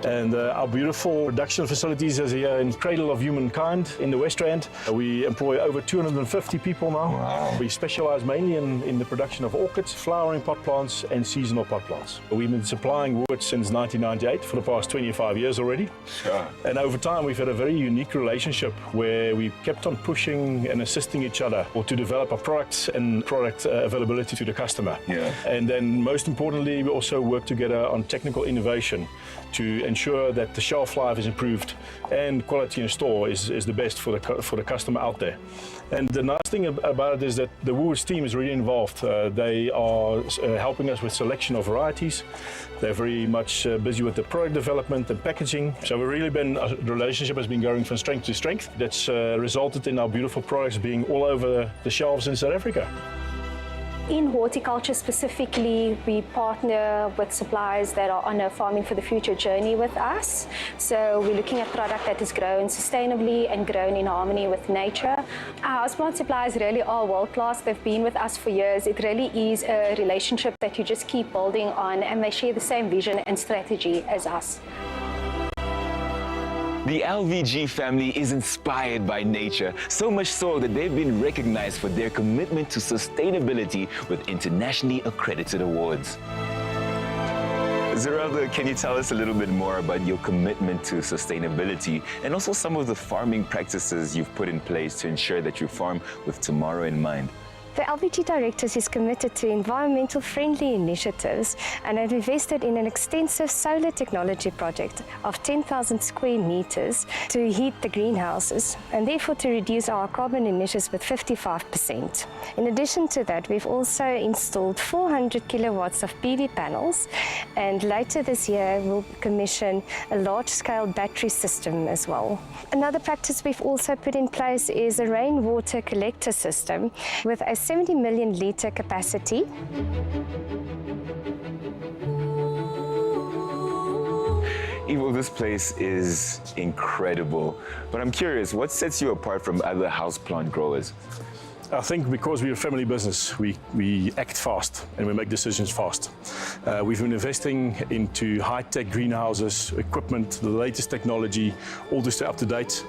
And our beautiful production facilities is here in Cradle of Humankind in the West Rand. We employ over 250 people now. Wow. We specialize mainly in the production of orchids, flowering pot plants and seasonal pot plants. We've been supplying wood since 1998 for the past 25 years already. Sure. And over time we've had a very unique relationship where we kept on pushing and assisting each other to develop our products and product availability to the customer. Yeah. And then most importantly, we also work together on technical innovation to ensure that the shelf life is improved and quality in store is the best for the customer out there. And the nice thing about it is that the Woolworths team is really involved. They are helping us with selection of varieties. They're very much busy with the product development and packaging. So we've really been, the relationship has been going from strength to strength. That's resulted in our beautiful products being all over the shelves in South Africa. In horticulture specifically, we partner with suppliers that are on a farming for the future journey with us. So we're looking at product that is grown sustainably and grown in harmony with nature. Our houseplant suppliers really are world class. They've been with us for years. It really is a relationship that you just keep building on, and they share the same vision and strategy as us. The LVG family is inspired by nature, so much so that they've been recognized for their commitment to sustainability with internationally accredited awards. Zerelda, can you tell us a little bit more about your commitment to sustainability and also some of the farming practices you've put in place to ensure that you farm with tomorrow in mind? The LVG Directors is committed to environmental friendly initiatives and have invested in an extensive solar technology project of 10,000 square meters to heat the greenhouses and therefore to reduce our carbon emissions with 55%. In addition to that, we've also installed 400 kilowatts of PV panels, and later this year we'll commission a large-scale battery system as well. Another practice we've also put in place is a rainwater collector system with a 70 million litre capacity. Evo, this place is incredible, but I'm curious, what sets you apart from other houseplant growers? I think because we're a family business, we act fast and we make decisions fast. We've been investing into high-tech greenhouses, equipment, the latest technology, all to stay up to date.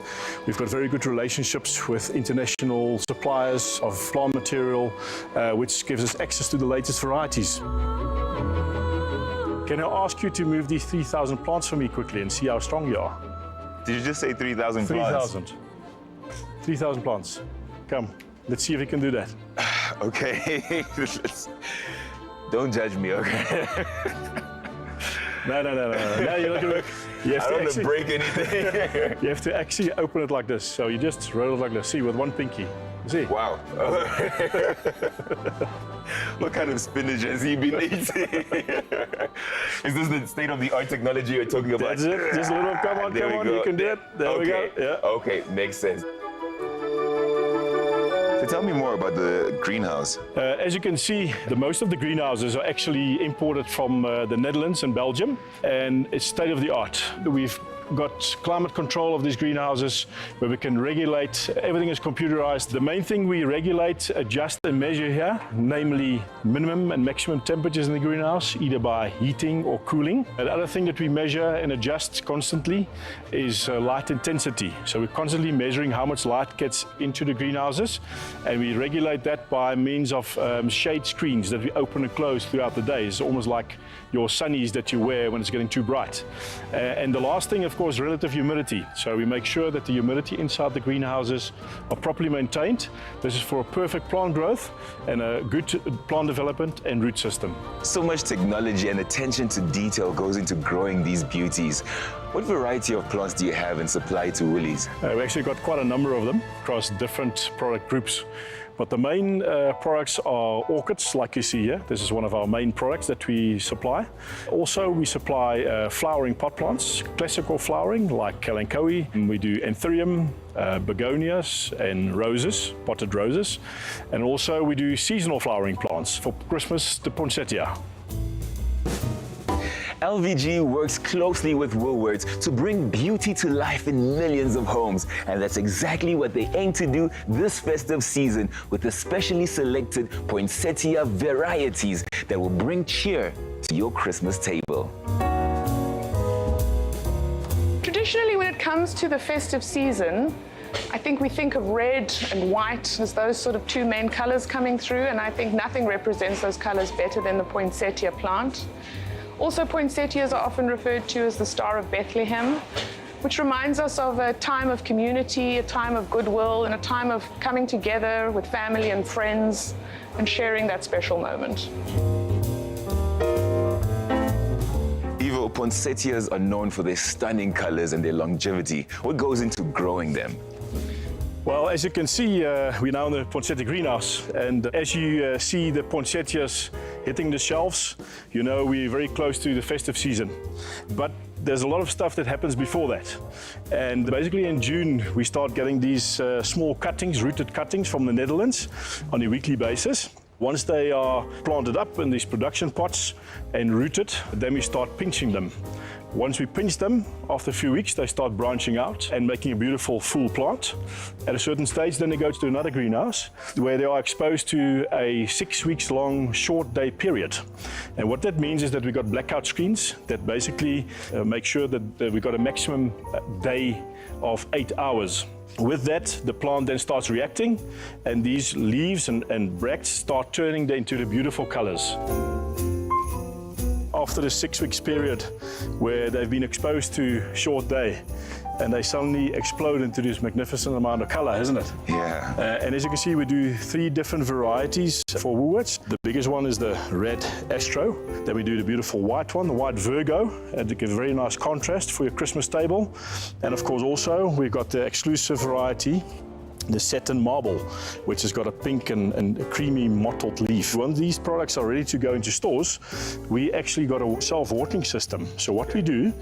We've got very good relationships with international suppliers of plant material, which gives us access to the latest varieties. Can I ask you to move these 3,000 plants for me quickly and see how strong you are? Did you just say 3,000 plants? 3,000. 3,000 plants. Come. Let's see if we can do that. Okay. Don't judge me, okay? No, you're not gonna. You have I don't want to break anything. You have to actually open it like this. So you just roll it like this. See, with one pinky. See? Wow. What kind of spinach has he been eating? Is this the state-of-the-art technology you're talking about? That's it. Just a little, come on, you can do it. There we go. Yeah. Okay, makes sense. So tell me more about the greenhouse. As you can see, most of the greenhouses are actually imported from the Netherlands and Belgium, and it's state of the art. We've got climate control of these greenhouses where we can regulate. Everything is computerized. The main thing we regulate, adjust and measure here, namely minimum and maximum temperatures in the greenhouse, either by heating or cooling. The other thing that we measure and adjust constantly is light intensity. So we're constantly measuring how much light gets into the greenhouses, and we regulate that by means of shade screens that we open and close throughout the day. It's almost like your sunnies that you wear when it's getting too bright. And the last thing, of course, relative humidity. So we make sure that the humidity inside the greenhouses are properly maintained. This is for a perfect plant growth and a good plant development and root system. So much technology and attention to detail goes into growing these beauties. What variety of plants do you have in supply to Woolies? We've actually got quite a number of them across different product groups. But the main products are orchids, like you see here. This is one of our main products that we supply. Also, we supply flowering pot plants, classical flowering like kalanchoe. We do anthurium, begonias and roses, potted roses. And also we do seasonal flowering plants. For Christmas, the poinsettia. LVG works closely with Woolworths to bring beauty to life in millions of homes. And that's exactly what they aim to do this festive season with the specially selected poinsettia varieties that will bring cheer to your Christmas table. Traditionally, when it comes to the festive season, I think we think of red and white as those sort of two main colors coming through, and I think nothing represents those colors better than the poinsettia plant. Also, poinsettias are often referred to as the Star of Bethlehem, which reminds us of a time of community, a time of goodwill, and a time of coming together with family and friends and sharing that special moment. Ivo, poinsettias are known for their stunning colors and their longevity. What goes into growing them? Well, as you can see, we're now in the poinsettia greenhouse, and as you see the poinsettias hitting the shelves, you know we're very close to the festive season. But there's a lot of stuff that happens before that. And basically in June, we start getting these small cuttings, rooted cuttings from the Netherlands on a weekly basis. Once they are planted up in these production pots and rooted, then we start pinching them. Once we pinch them, after a few weeks, they start branching out and making a beautiful full plant. At a certain stage, then they go to another greenhouse where they are exposed to a 6 weeks long short day period. And what that means is that we got blackout screens that basically make sure that we got a maximum day of 8 hours. With that, the plant then starts reacting, and these leaves and bracts start turning into the beautiful colors. After the 6 weeks period where they've been exposed to short day, and they suddenly explode into this magnificent amount of color, isn't it? Yeah. And as you can see, we do 3 different varieties for Woolworths. The biggest one is the red Astro. Then we do the beautiful white one, the white Virgo, and to give a very nice contrast for your Christmas table. And of course also, we've got the exclusive variety, the satin marble, which has got a pink and a creamy mottled leaf. When these products are ready to go into stores, we actually got a self-watering system. So what we do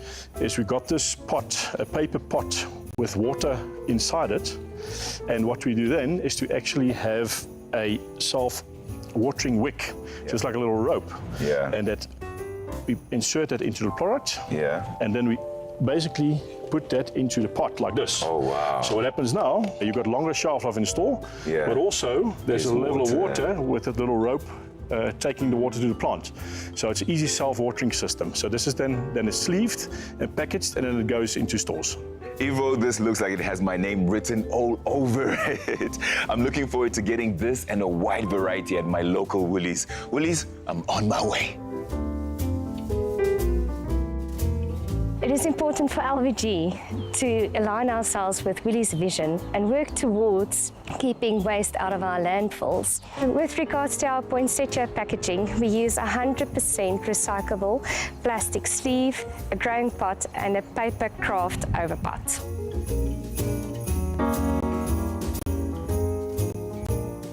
is we got this pot, a paper pot with water inside it, and what we do then is to actually have a self-watering wick, just like a little rope. Yeah. And that we insert that into the product. Yeah. And then we basically put that into the pot like this. Oh, wow. So what happens now, you've got longer shelf life in store, yeah, but also there's a level of water there with a little rope taking the water to the plant. So it's an easy self-watering system. So this is then it's sleeved and packaged, and then it goes into stores. Ivo, this looks like it has my name written all over it. I'm looking forward to getting this and a wide variety at my local Woolies. Woolies, I'm on my way. It is important for LVG to align ourselves with Woolies' vision and work towards keeping waste out of our landfills. With regards to our poinsettia packaging, we use 100% recyclable plastic sleeve, a growing pot and a paper craft overpot.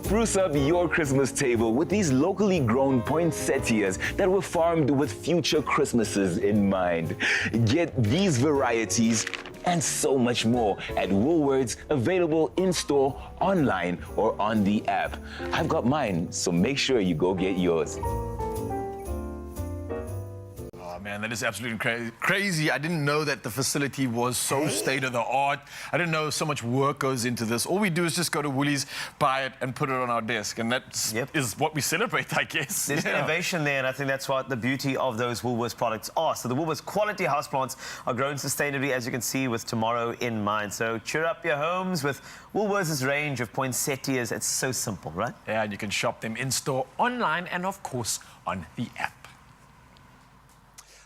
Spruce up your Christmas table with these locally grown poinsettias that were farmed with future Christmases in mind. Get these varieties and so much more at Woolworths, available in-store, online, or on the app. I've got mine, so make sure you go get yours. Oh man, that is absolutely crazy. I didn't know that the facility was so state-of-the-art. I didn't know so much work goes into this. All we do is just go to Woolies, buy it, and put it on our desk. And that is what we celebrate, I guess. There's innovation there, and I think that's what the beauty of those Woolworths products are. So the Woolworths quality houseplants are grown sustainably, as you can see, with tomorrow in mind. So cheer up your homes with Woolworths' range of poinsettias. It's so simple, right? Yeah, and you can shop them in-store, online, and of course, on the app.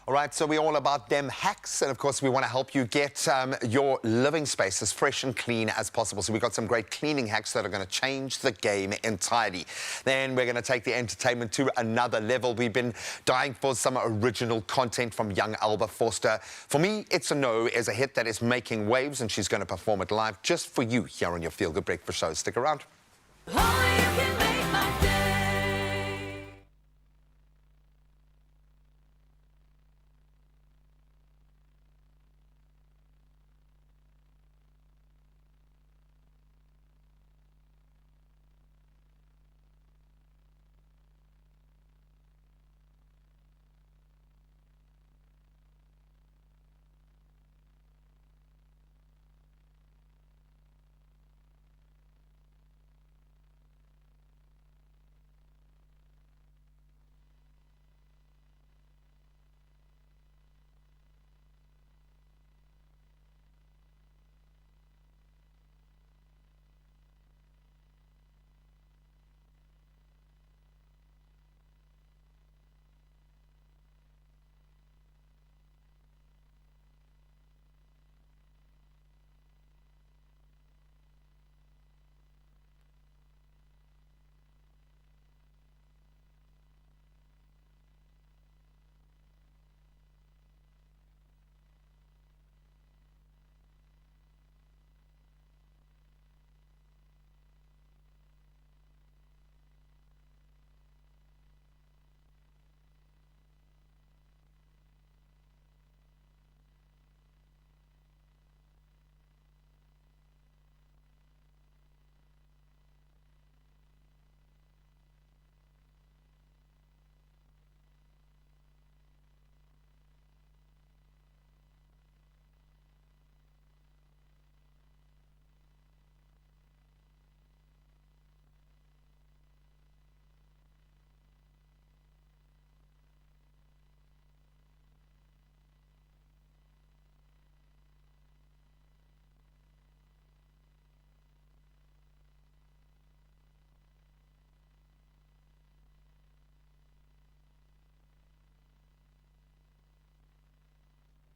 All right, so we're all about them hacks, and of course we want to help you get your living space as fresh and clean as possible. So we've got some great cleaning hacks that are going to change the game entirely. Then we're going to take the entertainment to another level. We've been dying for some original content from young Alba Forster. For me, It's a No is a hit that is making waves, and she's going to perform it live just for you here on your Feel Good Breakfast show. Stick around.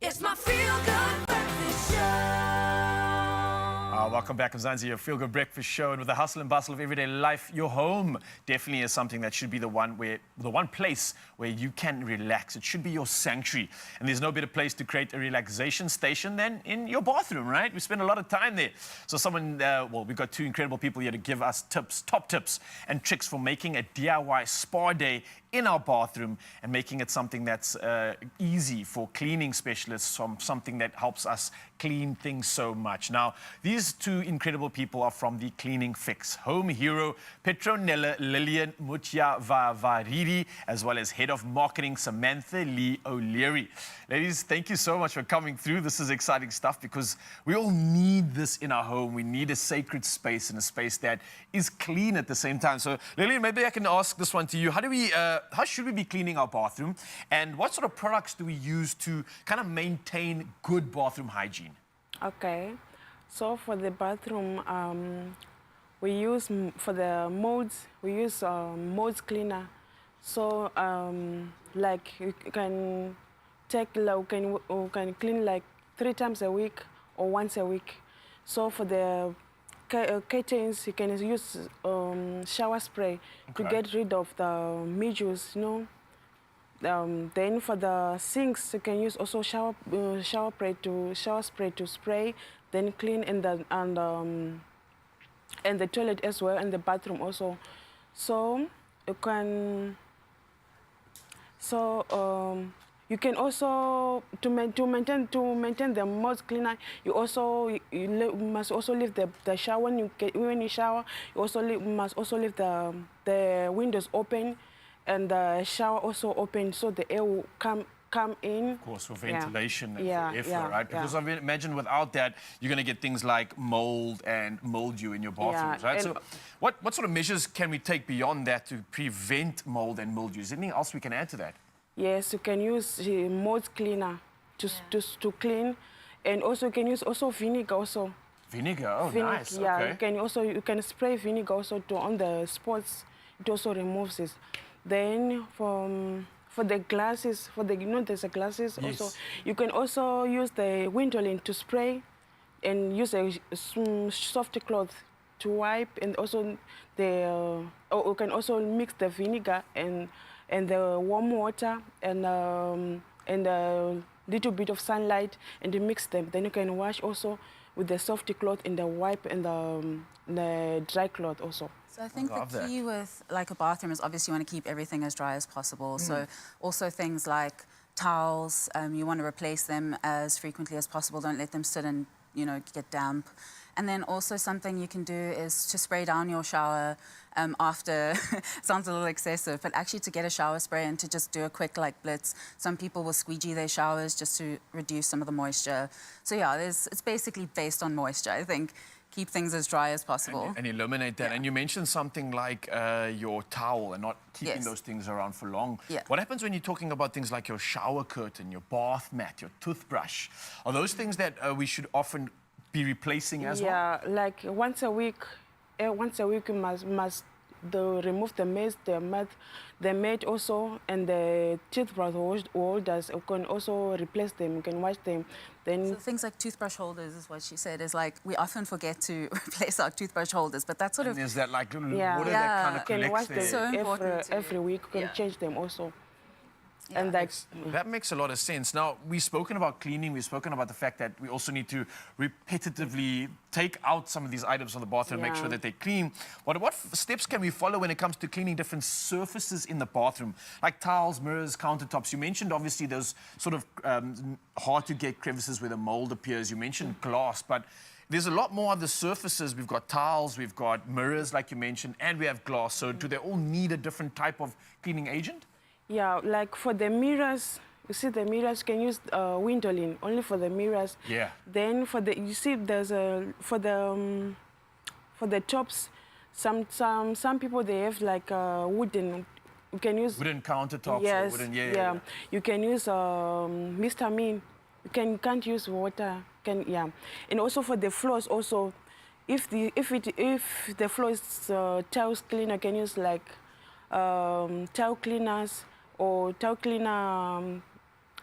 It's my Feel Good Breakfast Show. Welcome back, Mzansi, your Feel Good Breakfast Show. And with the hustle and bustle of everyday life, your home definitely is something that should be the one place where you can relax. It should be your sanctuary. And there's no better place to create a relaxation station than in your bathroom, right? We spend a lot of time there. So we've got two incredible people here to give us top tips and tricks for making a DIY spa day in our bathroom and making it something that's easy for cleaning specialists, something that helps us clean things so much. Now, these two incredible people are from the Cleaning Fix. Home hero Petronella Lillian Mutyavariri, as well as head of marketing Samantha Lee O'Leary. Ladies, thank you so much for coming through. This is exciting stuff because we all need this in our home. We need a sacred space and a space that is clean at the same time. So, Lillian, maybe I can ask this one to you. How should we be cleaning our bathroom, and what sort of products do we use to kind of maintain good bathroom hygiene? Okay, so for the bathroom, we use for the molds. We use molds cleaner. So like you can can clean like 3 times a week or once a week. So for the curtains, you can use shower spray to get rid of the mildews, you know. Then for the sinks, you can use also shower spray to spray, then clean in the toilet as well, and the bathroom also. So you can you can also to maintain the most cleaner. You must also leave the shower when you shower. You also must also leave the windows open, and the shower also open so the air will come in. Of course, for ventilation and yeah, for airflow, yeah, right? Because I imagine without that, you're going to get things like mold and mildew in your bathrooms, right? So what sort of measures can we take beyond that to prevent mold and mildew? Is there anything else we can add to that? Yes, you can use mold cleaner to clean, and also you can use also vinegar also. Vinegar, oh nice. Yeah, Okay. you can spray vinegar also on the spots. It also removes it. Then for the glasses, there's a glasses yes. also. You can also use the window lint to spray, and use a soft cloth to wipe, and also you can also mix the vinegar and the warm water and a little bit of sunlight, and you mix them. Then you can wash also with the soft cloth and the wipe and the dry cloth also. So I think the key with like a bathroom is obviously you want to keep everything as dry as possible. So also things like towels, you want to replace them as frequently as possible. Don't let them sit and, get damp. And then also something you can do is to spray down your shower after, sounds a little excessive, but actually to get a shower spray and to just do a quick blitz. Some people will squeegee their showers just to reduce some of the moisture. So yeah, it's basically based on moisture, I think. Keep things as dry as possible. And eliminate that. Yeah. And you mentioned something like your towel and not keeping those things around for long. Yeah. What happens when you're talking about things like your shower curtain, your bath mat, your toothbrush? Are those things that we should often be replacing as well? Yeah, like once a week you must remove the mess, the mat also, and the toothbrush holders. You can also replace them. You can wash them. Then so things like toothbrush holders is what she said. Is like we often forget to replace our toothbrush holders, but that's sort of. And is that like water that kind of collects there? So important every week. You can change them also. Yeah. And that makes a lot of sense. Now, we've spoken about cleaning. We've spoken about the fact that we also need to repetitively take out some of these items from the bathroom, make sure that they're clean. What steps can we follow when it comes to cleaning different surfaces in the bathroom, like tiles, mirrors, countertops? You mentioned, obviously, those sort of hard-to-get crevices where the mold appears. You mentioned glass, but there's a lot more of the surfaces. We've got tiles, we've got mirrors, like you mentioned, and we have glass. So do they all need a different type of cleaning agent? Yeah, like for the mirrors, you see the mirrors can use window lint only for the mirrors. Yeah. Then for the there's for the tops, some people they have like wooden. You can use wooden countertops. Yes. Or wooden, yeah. You can use Mr. Mean. You can't use water. And also for the floors also, if the floor is tiles cleaner, you can use like tile cleaners. Or tile cleaner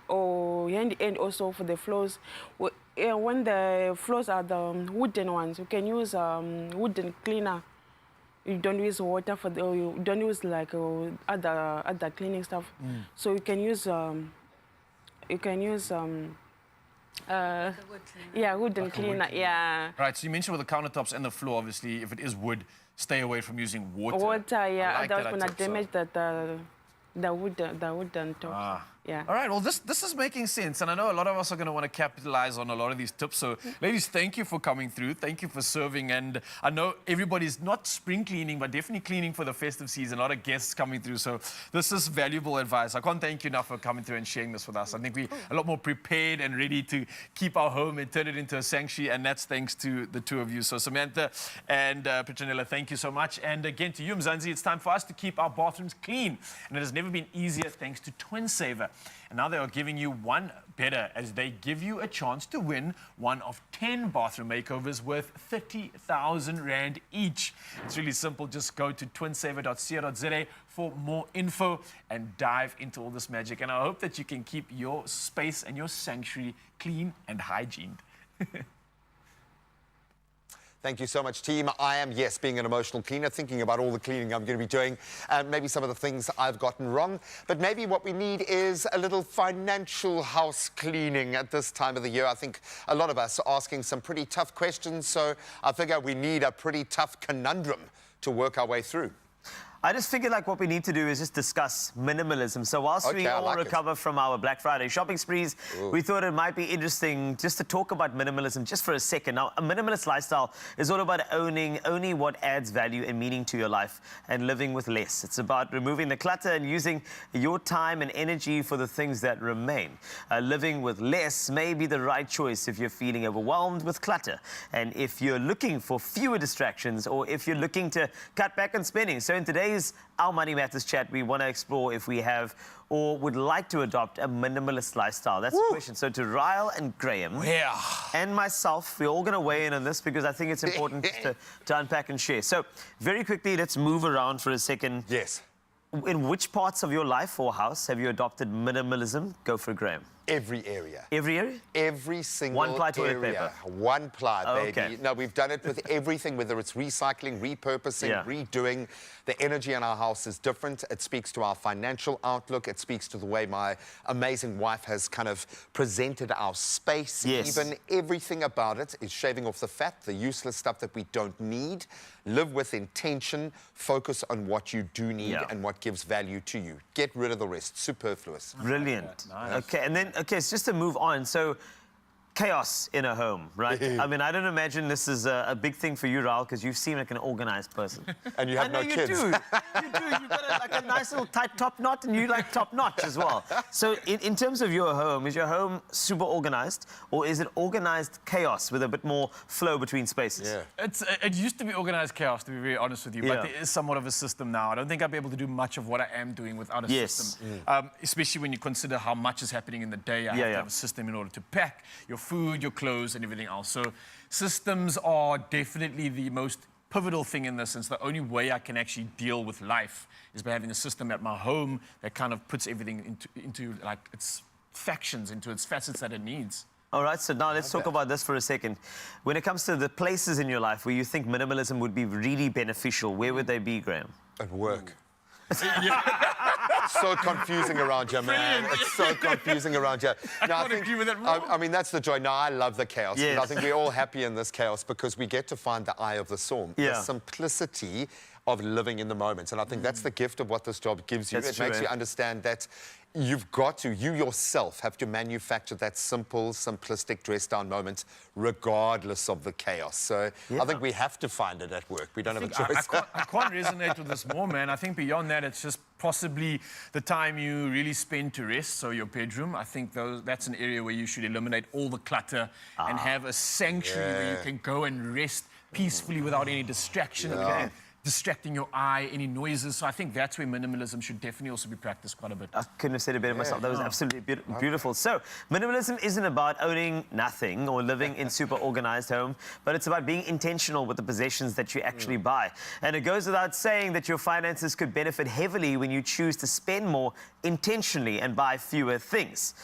or hand also for the floors. When the floors are the wooden ones, you can use wooden cleaner. You don't use water you don't use like other cleaning stuff. So you can use wooden cleaner. Yeah. Right. So you mentioned with the countertops and the floor, obviously, if it is wood, stay away from using water. Water, yeah. Like Otherwise, gonna damage the wooden tops. Yeah. All right, well, this is making sense, and I know a lot of us are going to want to capitalize on a lot of these tips. So, ladies, thank you for coming through. Thank you for serving, and I know everybody's not spring cleaning, but definitely cleaning for the festive season. A lot of guests coming through, so this is valuable advice. I can't thank you enough for coming through and sharing this with us. I think we're a lot more prepared and ready to keep our home and turn it into a sanctuary, and that's thanks to the two of you. So, Samantha and Petronella, thank you so much. And again, to you, Mzansi, it's time for us to keep our bathrooms clean, and it has never been easier thanks to Twin Saver. And now they are giving you one better as they give you a chance to win one of 10 bathroom makeovers worth 30,000 Rand each. It's really simple. Just go to twinsaver.co.za for more info and dive into all this magic. And I hope that you can keep your space and your sanctuary clean and hygiened. Thank you so much, team. I am, yes, being an emotional cleaner, thinking about all the cleaning I'm going to be doing, and maybe some of the things I've gotten wrong. But maybe what we need is a little financial house cleaning at this time of the year. I think a lot of us are asking some pretty tough questions, so I figure we need a pretty tough conundrum to work our way through. I just figured like what we need to do is just discuss minimalism. So whilst we all recover from our Black Friday shopping sprees, we thought it might be interesting just to talk about minimalism just for a second. Now, a minimalist lifestyle is all about owning only what adds value and meaning to your life and living with less. It's about removing the clutter and using your time and energy for the things that remain. Living with less may be the right choice if you're feeling overwhelmed with clutter, and if you're looking for fewer distractions, or if you're looking to cut back on spending. So in today's Our Money Matters chat, we want to explore if we have or would like to adopt a minimalist lifestyle. That's the question. So to Ryle and Graham and myself, we're all going to weigh in on this because I think it's important to unpack and share. So very quickly, let's move around for a second. Yes. In which parts of your life or house have you adopted minimalism? Go for Graham. Every area. Every area? Every single area. One-ply toilet paper? One-ply, baby. Okay. No, we've done it with everything, whether it's recycling, repurposing, redoing. The energy in our house is different. It speaks to our financial outlook. It speaks to the way my amazing wife has kind of presented our space. Yes. Even everything about it is shaving off the fat, the useless stuff that we don't need. Live with intention. Focus on what you do need and what gives value to you. Get rid of the rest. Superfluous. Brilliant. Okay, and then, so just to move on, so chaos in a home, right? I mean, I don't imagine this is a big thing for you, Raul, because you seem like an organized person. And you have no kids. You do. You've got like a nice little tight top knot, and you like top notch as well. So in terms of your home, is your home super organized, or is it organized chaos with a bit more flow between spaces? Yeah. It used to be organized chaos, to be very honest with you, but there is somewhat of a system now. I don't think I'll be able to do much of what I am doing without a system. Especially when you consider how much is happening in the day. I have to have a system in order to pack your food, your clothes, and everything else. So systems are definitely the most pivotal thing in this, since the only way I can actually deal with life is by having a system at my home that kind of puts everything into like its factions, into its facets that it needs. All right, so now let's talk about this for a second. When it comes to the places in your life where you think minimalism would be really beneficial, where would they be, Graham? At work. So confusing around here, man. It's so confusing around here. I agree with it more. I mean, that's the joy. Now, I love the chaos. Yes. And I think we're all happy in this chaos because we get to find the eye of the storm. The simplicity of living in the moment. And I think that's the gift of what this job gives you. It makes you understand that you yourself have to manufacture that simple, simplistic dress-down moment regardless of the chaos. So I think we have to find it at work. We don't have a choice. I can't resonate with this more, man. I think beyond that, it's just possibly the time you really spend to rest, so your bedroom. I think that's an area where you should eliminate all the clutter and have a sanctuary where you can go and rest peacefully without any distraction. Distracting your eye, any noises. So I think that's where minimalism should definitely also be practiced quite a bit. I couldn't have said it better myself. That was absolutely beautiful. So minimalism isn't about owning nothing or living in super organized home, but it's about being intentional with the possessions that you actually buy. And it goes without saying that your finances could benefit heavily when you choose to spend more intentionally and buy fewer things.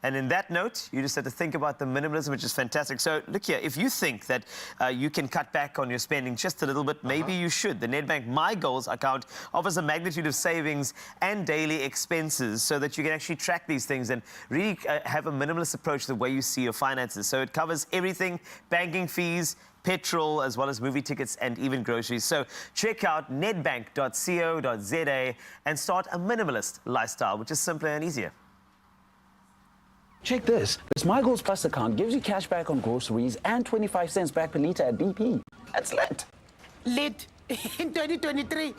And in that note, you just have to think about the minimalism, which is fantastic. So look here, if you think that you can cut back on your spending just a little bit, maybe you should. The Nedbank My Goals account offers a magnitude of savings and daily expenses so that you can actually track these things and really have a minimalist approach to the way you see your finances. So it covers everything, banking fees, petrol, as well as movie tickets and even groceries. So check out nedbank.co.za and start a minimalist lifestyle, which is simpler and easier. Check this. This My Goals Plus account gives you cash back on groceries and 25 cents back per litre at BP. That's lit. Lit in 2023.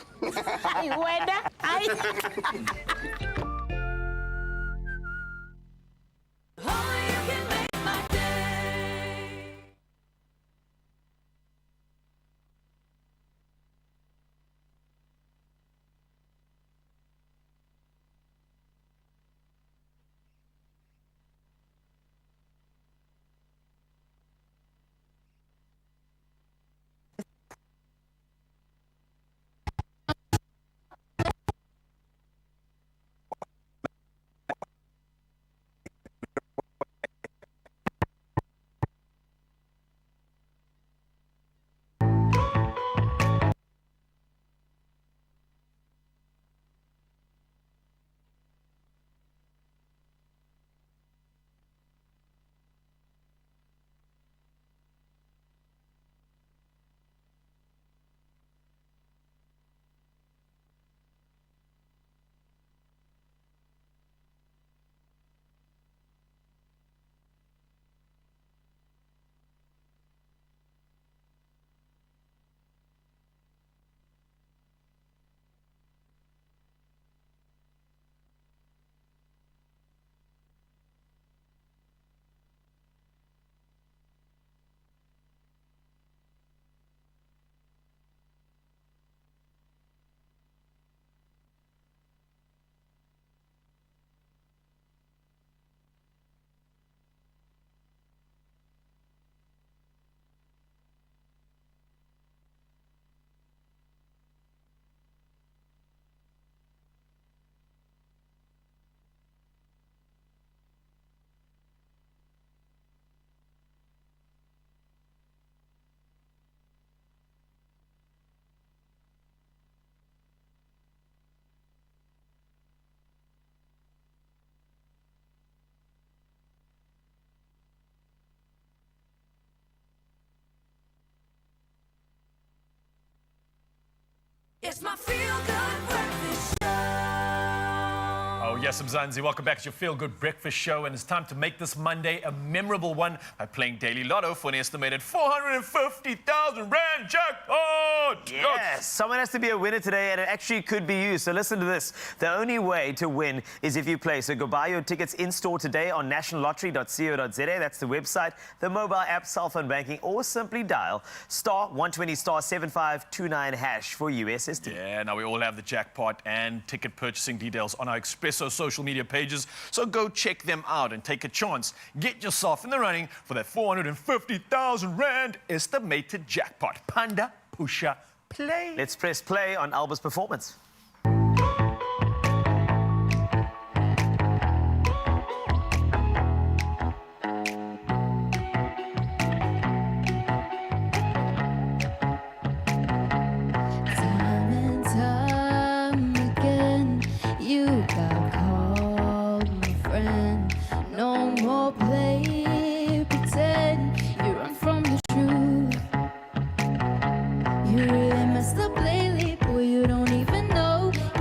It's my feel-good breakfast show. Oh, yes, Mzansi, welcome back to your Feel Good Breakfast Show, and it's time to make this Monday a memorable one by playing Daily Lotto for an estimated 450,000 Rand jackpot! Yes, someone has to be a winner today, and it actually could be you. So listen to this. The only way to win is if you play. So go buy your tickets in-store today on nationallottery.co.za. That's the website, the mobile app, cell phone banking, or simply dial *120 *7529# for USSD. Yeah, now we all have the jackpot and ticket purchasing details on our Expresso social media pages, so go check them out and take a chance. Get yourself in the running for that 450,000 Rand estimated jackpot. Panda, Pusha, play. Let's press play on Alba's performance.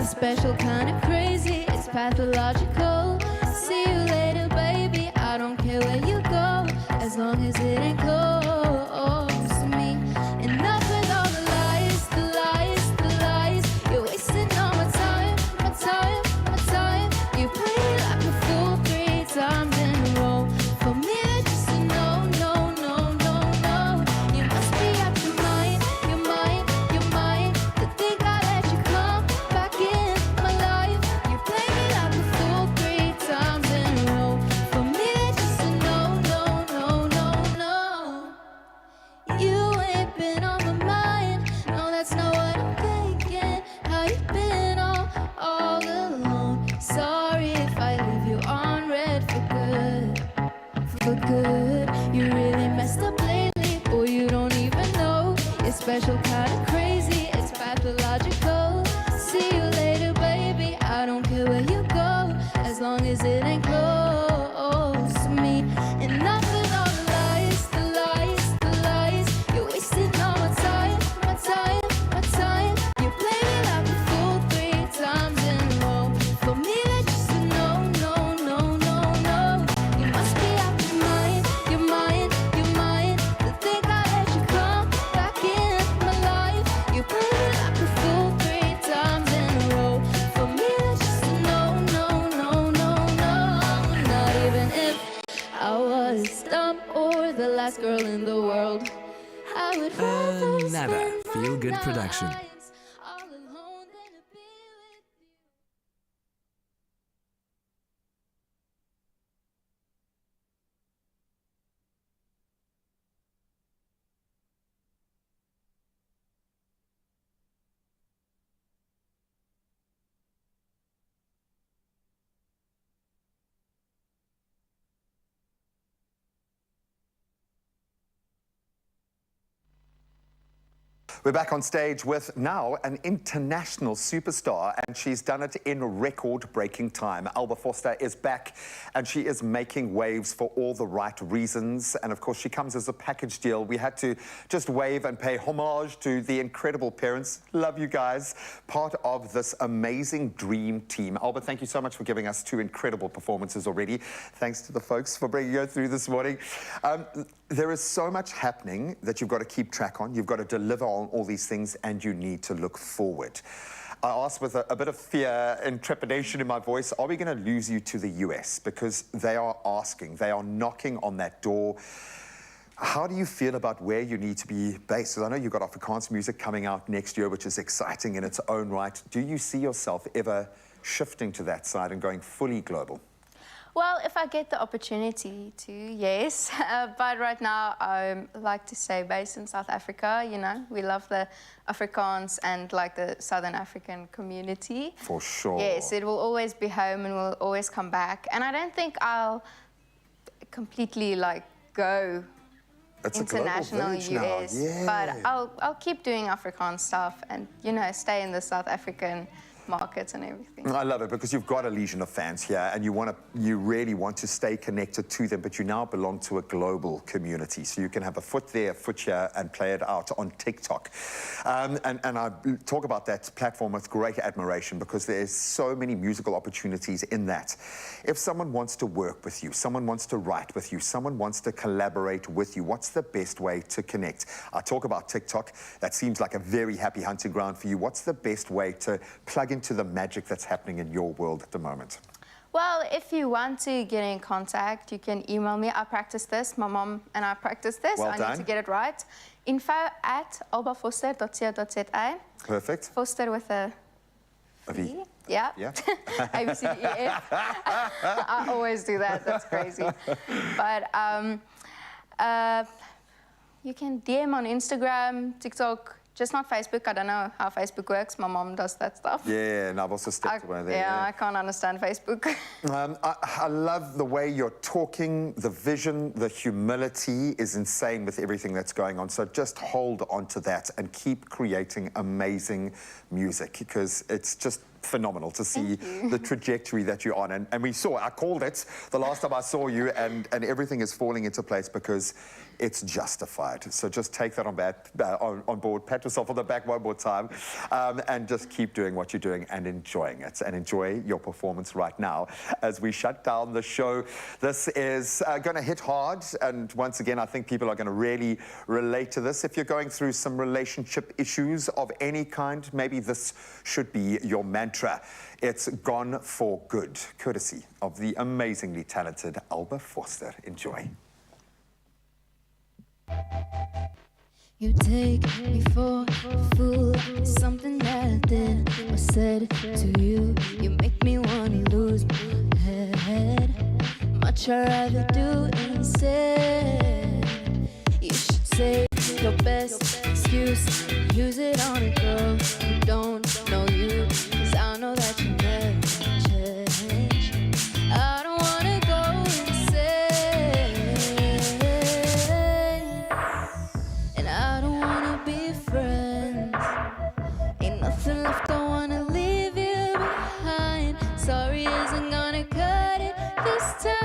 Special kind of crazy, it's pathological. See you later, baby. I don't care where you go, as long as it ain't close to me. Enough with all the lies, the lies, the lies. You're wasting all my time, my time, my time. You play me like a fool 3 times in a row. For me, that's just a no, no, no, no, no. You must be out your mind, your mind, your mind. To think I let you come back in. Special kind of crazy, it's pathological. See you later, baby. I don't care where you go, as long as it ain't close to me. Enough with all the lies, the lies, the lies. You're wasting all my time, my time, my time. You play me like a fool 3 times in a row. For me, that's just a no, no, no, no, no. You must be out your mind, your mind, your mind. To think I let you come back in. You play me like a fool 3 times in a row. For me, that's just a no, no, no, no, no. Not even if I was dumb or the last girl in the world, I would rather Nada. Feel Good production. We're back on stage with now an international superstar, and she's done it in record-breaking time. Alba Foster is back, and she is making waves for all the right reasons. And of course, she comes as a package deal. We had to just wave and pay homage to the incredible parents. Love you guys. Part of this amazing dream team. Alba, thank you so much for giving us 2 incredible performances already. Thanks to the folks for bringing her through this morning. There is so much happening that you've got to keep track on. You've got to deliver on all these things, and you need to look forward. I asked with a bit of fear and trepidation in my voice, are we going to lose you to the US? Because they are asking, they are knocking on that door. How do you feel about where you need to be based? Because I know you've got Afrikaans music coming out next year, which is exciting in its own right. Do you see yourself ever shifting to that side and going fully global? Well, if I get the opportunity to, yes. But right now, I like to stay based in South Africa. You know, we love the Afrikaans and like the Southern African community. For sure. Yes, it will always be home and we'll always come back. And I don't think I'll completely like go it's international US. Yeah. But I'll keep doing Afrikaans stuff and, you know, stay in the South African markets and everything. I love it because you've got a legion of fans here and you really want to stay connected to them, but you now belong to a global community. So you can have a foot there, a foot here, and play it out on TikTok. And I talk about that platform with great admiration because there's so many musical opportunities in that. If someone wants to work with you, someone wants to write with you, someone wants to collaborate with you, what's the best way to connect? I talk about TikTok. That seems like a very happy hunting ground for you. What's the best way to plug into the magic that's happening in your world at the moment? Well, if you want to get in contact, you can email me. I practice this. My mom and I practice this. Well I done. need to get it right. info@albafoster.co.za. Perfect. Foster with a V. Yeah. Yeah. A, B, C, D, E, F. I always do that. That's crazy. But you can DM on Instagram, TikTok, just not Facebook. I don't know how Facebook works. My mom does that stuff. Yeah, and I've also stepped away there. Yeah, I can't understand Facebook. I love the way you're talking. The vision, the humility is insane with everything that's going on. So just hold on to that and keep creating amazing music because it's just phenomenal to see the trajectory that you're on. And we saw, I called it the last time I saw you, and everything is falling into place because it's justified. So just take that on board, pat yourself on the back one more time, and just keep doing what you're doing and enjoying it. And enjoy your performance right now as we shut down the show. This is going to hit hard, and once again, I think people are going to really relate to this. If you're going through some relationship issues of any kind, maybe this should be your mantra. It's gone for good, courtesy of the amazingly talented Alba Foster. Enjoy. You take me for a fool. It's something that I did or said to you. You make me wanna lose my head. Much I'd rather do instead. You should say your best excuse. Use it on a girl who don't know you. 'Cause I know that you never change. I don't wanna go insane. And I don't wanna be friends. Ain't nothing left, I wanna leave you behind. Sorry isn't gonna cut it this time.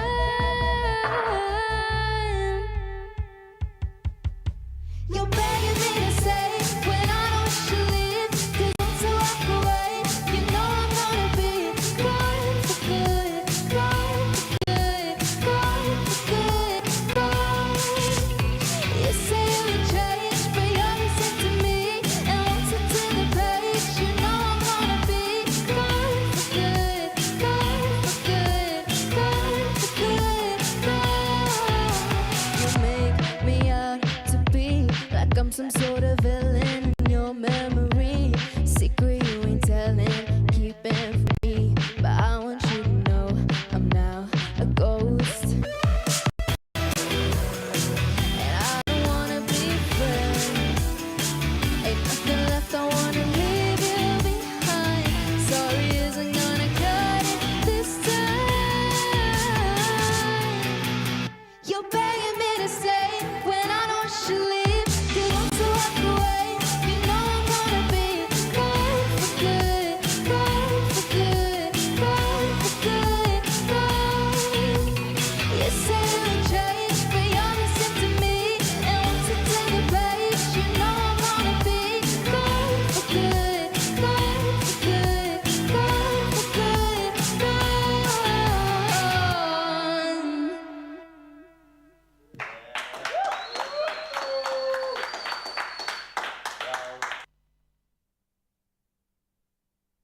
You're begging me to stay when I know you should leave. 'Cause once I walk away, you know I'm gonna be gone for good, gone for good, gone for good, gone. You say you would change, but you're listening to me. And once it's in the page, you know I'm gonna be gone for good, gone for good, gone for good, gone. You make me out to be like I'm some sort of villain in your memory. Secret you ain't telling, keeping from me. But I want you to know I'm now a ghost. And I don't wanna be friends. Ain't nothing left, I wanna leave you behind. Sorry isn't gonna cut it this time. You're begging me to stay when I know you should leave.